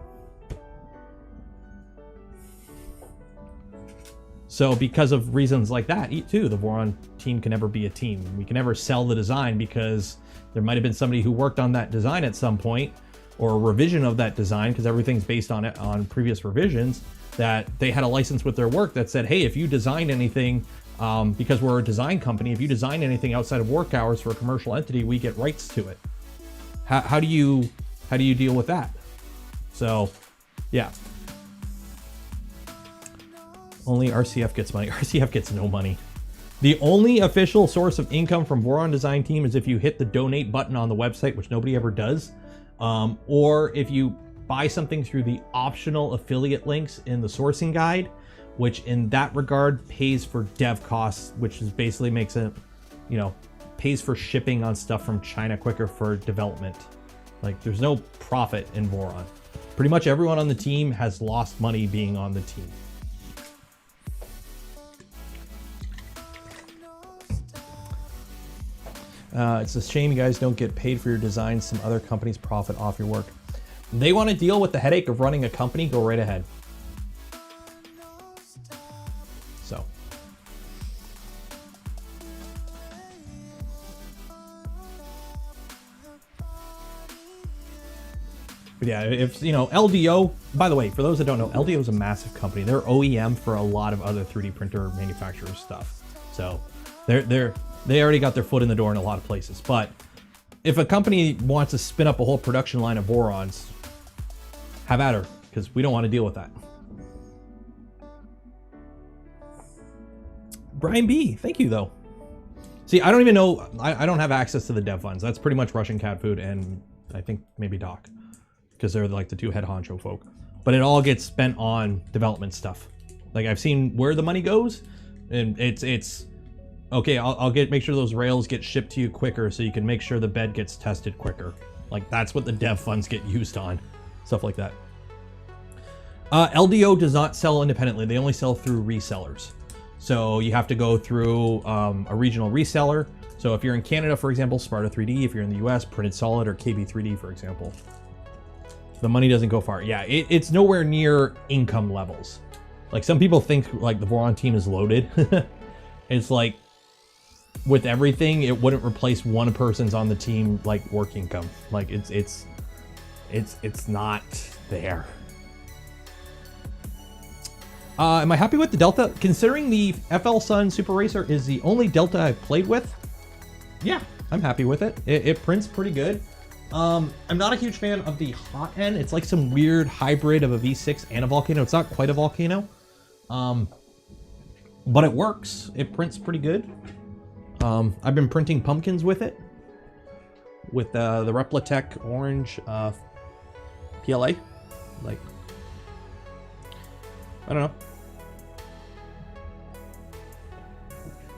So because of reasons like that, too, the Voron team can never be a team. We can never sell the design because there might have been somebody who worked on that design at some point, or a revision of that design, because everything's based on it on previous revisions, that they had a license with their work that said, hey, if you design anything, because we're a design company, if you design anything outside of work hours for a commercial entity, we get rights to it. How do you deal with that? So, yeah. Only RCF gets money. RCF gets no money. The only official source of income from Voron Design Team is if you hit the donate button on the website, which nobody ever does, or if you buy something through the optional affiliate links in the sourcing guide, which in that regard pays for dev costs, which is basically makes it, you know, pays for shipping on stuff from China quicker for development. Like, there's no profit in Voron. Pretty much everyone on the team has lost money being on the team. It's a shame you guys don't get paid for your designs. Some other companies profit off your work. They want to deal with the headache of running a company, go right ahead. So. But yeah, if, you know, LDO, by the way, for those that don't know, LDO is a massive company. They're OEM for a lot of other 3D printer manufacturers stuff. So they already got their foot in the door in a lot of places. But if a company wants to spin up a whole production line of Vorons, have at her, because we don't want to deal with that. Brian B, thank you though. See, I don't even know, I don't have access to the dev funds. That's pretty much Russian Cat Food and I think maybe Doc, because they're like the two head honcho folk. But it all gets spent on development stuff. Like, I've seen where the money goes, and it's okay, I'll make sure those rails get shipped to you quicker so you can make sure the bed gets tested quicker. Like, that's what the dev funds get used on. Stuff like that. LDO does not sell independently. They only sell through resellers. So you have to go through a regional reseller. So if you're in Canada, for example, Sparta 3D. If you're in the US, Printed Solid or KB3D, for example. The money doesn't go far. Yeah, it's nowhere near income levels. Like, some people think like the Voron team is loaded. It's like, with everything, it wouldn't replace one person's on the team like work income. Like, it's not there. Am I happy with the Delta? Considering the FL Sun Super Racer is the only Delta I've played with, yeah, I'm happy with it. It prints pretty good. I'm not a huge fan of the hot end. It's like some weird hybrid of a V6 and a Volcano. It's not quite a Volcano, but it works. It prints pretty good. I've been printing pumpkins with it, with the Replatech orange PLA. Like, I don't know.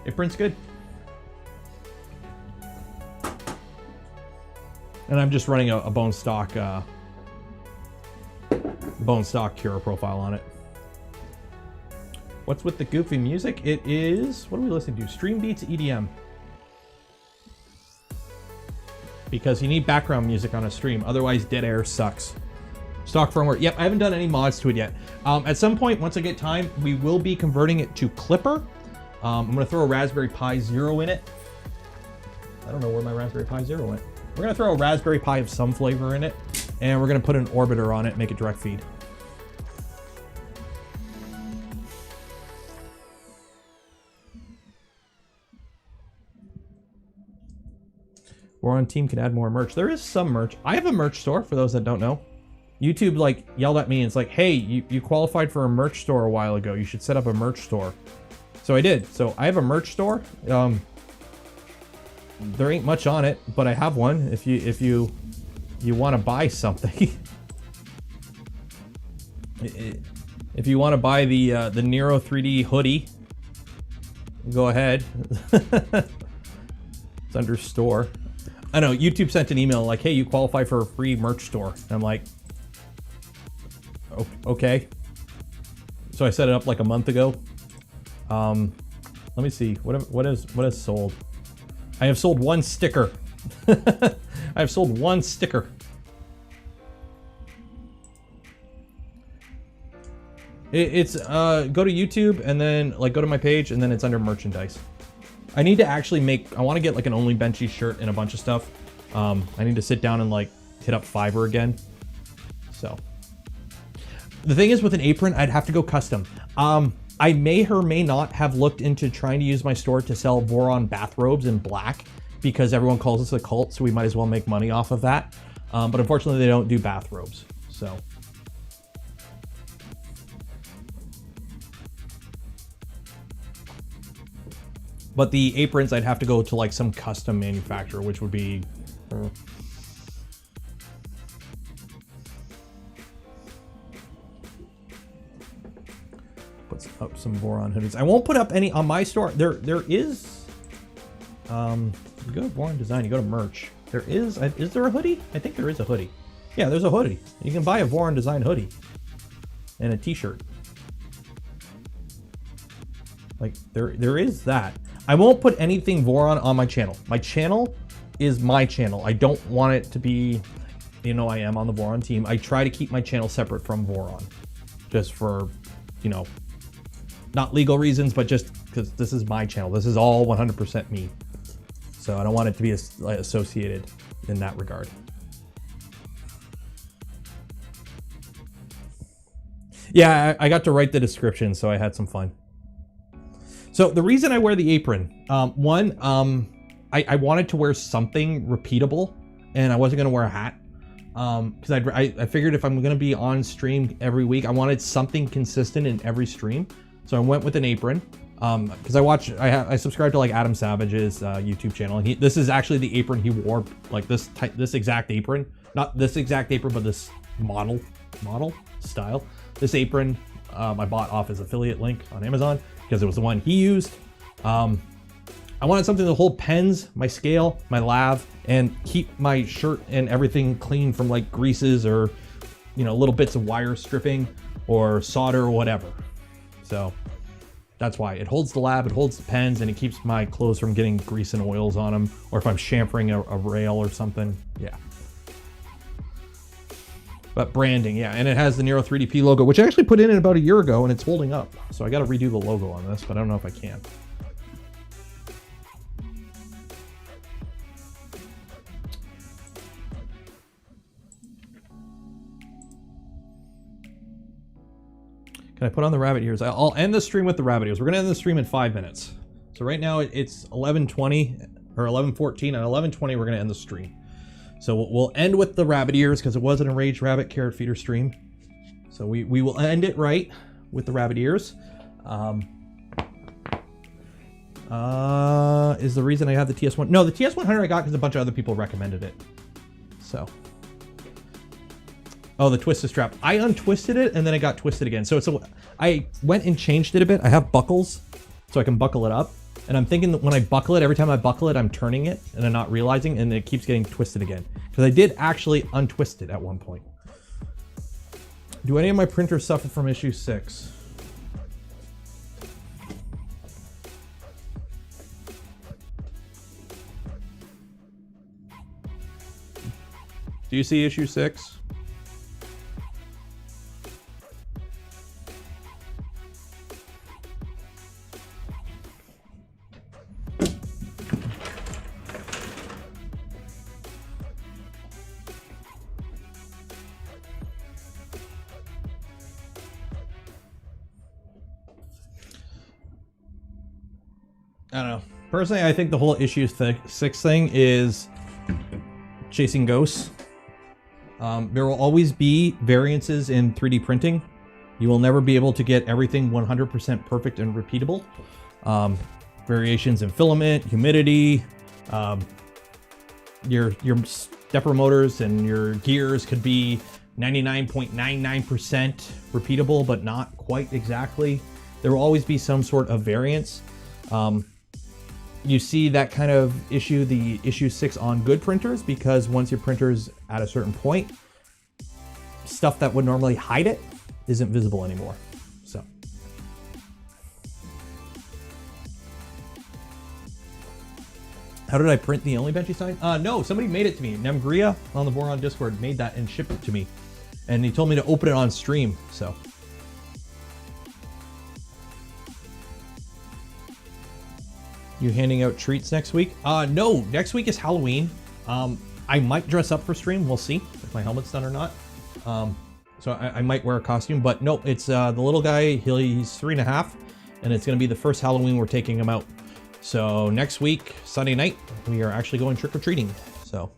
It prints good. And I'm just running a bone stock Cura profile on it. What's with the goofy music? It is, what are we listening to? Stream Beats EDM. Because you need background music on a stream, otherwise dead air sucks. Stock firmware. Yep, I haven't done any mods to it yet. At some point, once I get time, we will be converting it to Klipper. I'm going to throw a Raspberry Pi Zero in it. I don't know where my Raspberry Pi Zero went. We're going to throw a Raspberry Pi of some flavor in it, and we're going to put an orbiter on it and make it direct feed. Voron team can add more merch. There is some merch. I have a merch store, for those that don't know. YouTube like yelled at me and it's like, hey, you qualified for a merch store a while ago. You should set up a merch store. So I did. So I have a merch store. There ain't much on it, but I have one. If you want to buy something, if you want to buy the Nero 3D hoodie, go ahead. It's under store. I know YouTube sent an email like, hey, you qualify for a free merch store. And I'm like, okay. So I set it up like a month ago. Let me see. What has sold? I have sold one sticker. I have sold one sticker. It's go to YouTube and then like go to my page and then it's under merchandise. I need to actually I want to get like an Only Benchy shirt and a bunch of stuff. I need to sit down and like hit up Fiverr again. So the thing is with an apron, I'd have to go custom. I may or may not have looked into trying to use my store to sell Voron bathrobes in black because everyone calls us a cult, so we might as well make money off of that. But unfortunately, they don't do bathrobes, so. But the aprons, I'd have to go to like some custom manufacturer, which would be... Put up some Voron hoodies. I won't put up any on my store. There is... you go to Voron Design, you go to merch. There is there a hoodie? I think there is a hoodie. Yeah, there's a hoodie. You can buy a Voron Design hoodie. And a t-shirt. Like, there is that. I won't put anything Voron on my channel. My channel is my channel. I don't want it to be, you know, I am on the Voron team. I try to keep my channel separate from Voron. Just for, you know, not legal reasons, but just because this is my channel. This is all 100% me. So I don't want it to be associated in that regard. Yeah, I got to write the description, so I had some fun. So the reason I wear the apron, one, I wanted to wear something repeatable, and I wasn't gonna wear a hat, because I figured if I'm gonna be on stream every week, I wanted something consistent in every stream. So I went with an apron, because I subscribe to like Adam Savage's YouTube channel, and this is actually the apron he wore, like this exact apron, not this exact apron, but this model style. This apron I bought off his affiliate link on Amazon because it was the one he used. I wanted something to hold pens, my scale, my lav, and keep my shirt and everything clean from like greases or, you know, little bits of wire stripping or solder or whatever. So that's why it holds the lav, it holds the pens, and it keeps my clothes from getting grease and oils on them, or if I'm chamfering a rail or something. Yeah. But branding, yeah, and it has the Nero 3DP logo, which I actually put in about a year ago, and it's holding up. So I got to redo the logo on this, but I don't know if I can. Can I put on the rabbit ears? I'll end the stream with the rabbit ears. We're going to end the stream in 5 minutes. So right now it's 11:20 or 11:14. At 11:20, we're going to end the stream. So we'll end with the rabbit ears because it was an Enraged rabbit carrot feeder stream. So we will end it right with the rabbit ears. Is the reason I have the TS1. No, the TS100 I got because a bunch of other people recommended it. So. Oh, the twisted strap. I untwisted it and then it got twisted again. So I went and changed it a bit. I have buckles so I can buckle it up. And I'm thinking that when I buckle it, every time I buckle it, I'm turning it and I'm not realizing, and it keeps getting twisted again. Because I did actually untwist it at one point. Do any of my printers suffer from issue 6? Do you see issue 6? I don't know. Personally, I think the whole issue 6 thing is chasing ghosts. There will always be variances in 3D printing. You will never be able to get everything 100% perfect and repeatable. Variations in filament, humidity, your stepper motors and your gears could be 99.99% repeatable, but not quite exactly. There will always be some sort of variance. You see that kind of issue, the issue 6 on good printers, because once your printer's at a certain point, stuff that would normally hide it isn't visible anymore. So. How did I print the Only Benchy sign? No, somebody made it to me. Nemgria on the Voron Discord made that and shipped it to me. And he told me to open it on stream, so. You handing out treats next week? No, next week is Halloween. I might dress up for stream. We'll see if my helmet's done or not. So I might wear a costume, but no, it's the little guy. He's 3.5, and it's going to be the first Halloween we're taking him out. So next week, Sunday night, we are actually going trick-or-treating. So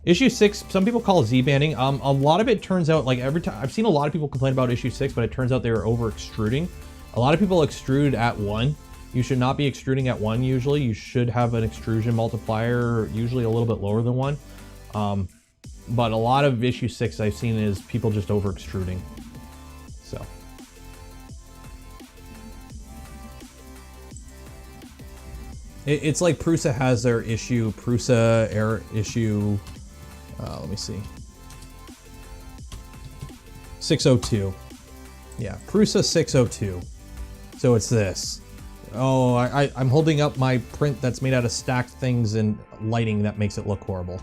issue 6, some people call Z-banding. A lot of it turns out, like every time, I've seen a lot of people complain about issue 6, but it turns out they were over extruding. A lot of people extrude at 1. You should not be extruding at 1 usually. You should have an extrusion multiplier, usually a little bit lower than 1. But a lot of issue 6 I've seen is people just over extruding. So. It's like Prusa has their issue, Prusa error issue, let me see. 602. Yeah, Prusa 602. So it's this. Oh, I'm holding up my print that's made out of stacked things and lighting that makes it look horrible.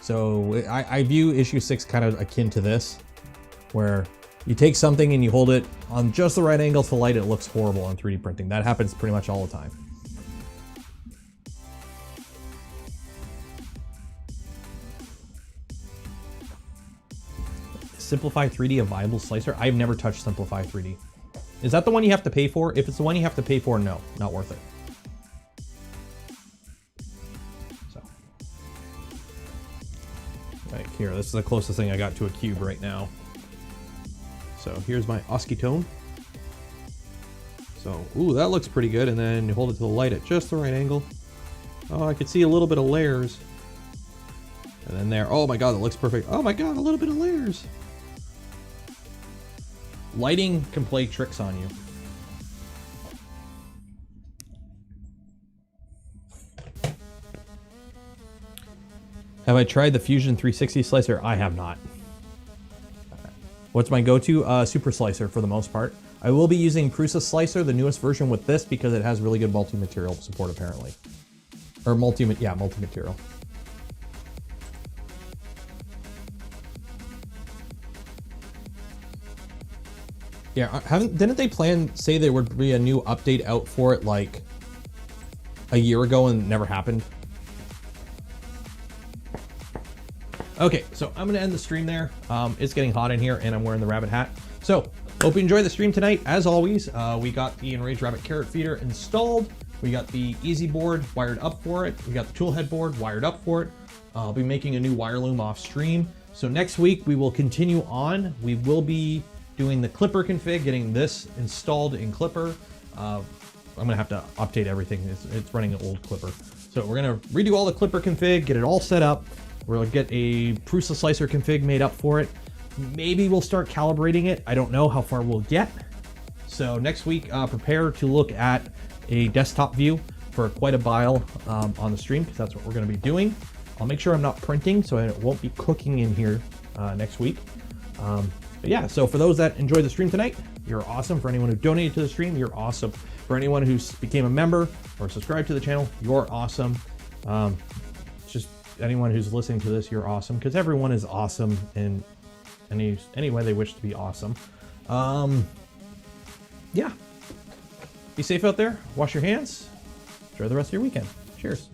So I view issue 6 kind of akin to this, where you take something and you hold it on just the right angle to light, it looks horrible on 3D printing. That happens pretty much all the time. Simplify 3D a viable slicer? I've never touched Simplify 3D. Is that the one you have to pay for? If it's the one you have to pay for, no, not worth it. So. Right here, this is the closest thing I got to a cube right now. So here's my Oskitone. So, ooh, that looks pretty good. And then you hold it to the light at just the right angle. Oh, I could see a little bit of layers. And then there, oh my God, that looks perfect. Oh my God, a little bit of layers. Lighting can play tricks on you. Have I tried the Fusion 360 slicer? I have not. What's my go-to? Super Slicer for the most part. I will be using Prusa Slicer, the newest version, with this because it has really good multi-material support apparently. Or multi-material. Yeah, didn't they say there would be a new update out for it like a year ago and it never happened? Okay, so I'm gonna end the stream there. It's getting hot in here and I'm wearing the rabbit hat. So, hope you enjoyed the stream tonight. As always, we got the Enraged rabbit carrot feeder installed. We got the EZboard wired up for it. We got the toolhead board wired up for it. I'll be making a new Wireloom off stream. So next week we will continue on. We will be doing the klipper config, getting this installed in klipper. I'm gonna have to update everything. It's running an old klipper. So we're gonna redo all the klipper config, get it all set up. We're gonna get a Prusa slicer config made up for it. Maybe we'll start calibrating it. I don't know how far we'll get. So next week, prepare to look at a desktop view for quite a while on the stream, because that's what we're gonna be doing. I'll make sure I'm not printing, so it won't be cooking in here next week. But yeah, so for those that enjoyed the stream tonight, you're awesome. For anyone who donated to the stream, you're awesome. For anyone who's became a member or subscribed to the channel, you're awesome. Just anyone who's listening to this, you're awesome, because everyone is awesome in any way they wish to be awesome. Yeah. Be safe out there. Wash your hands. Enjoy the rest of your weekend. Cheers.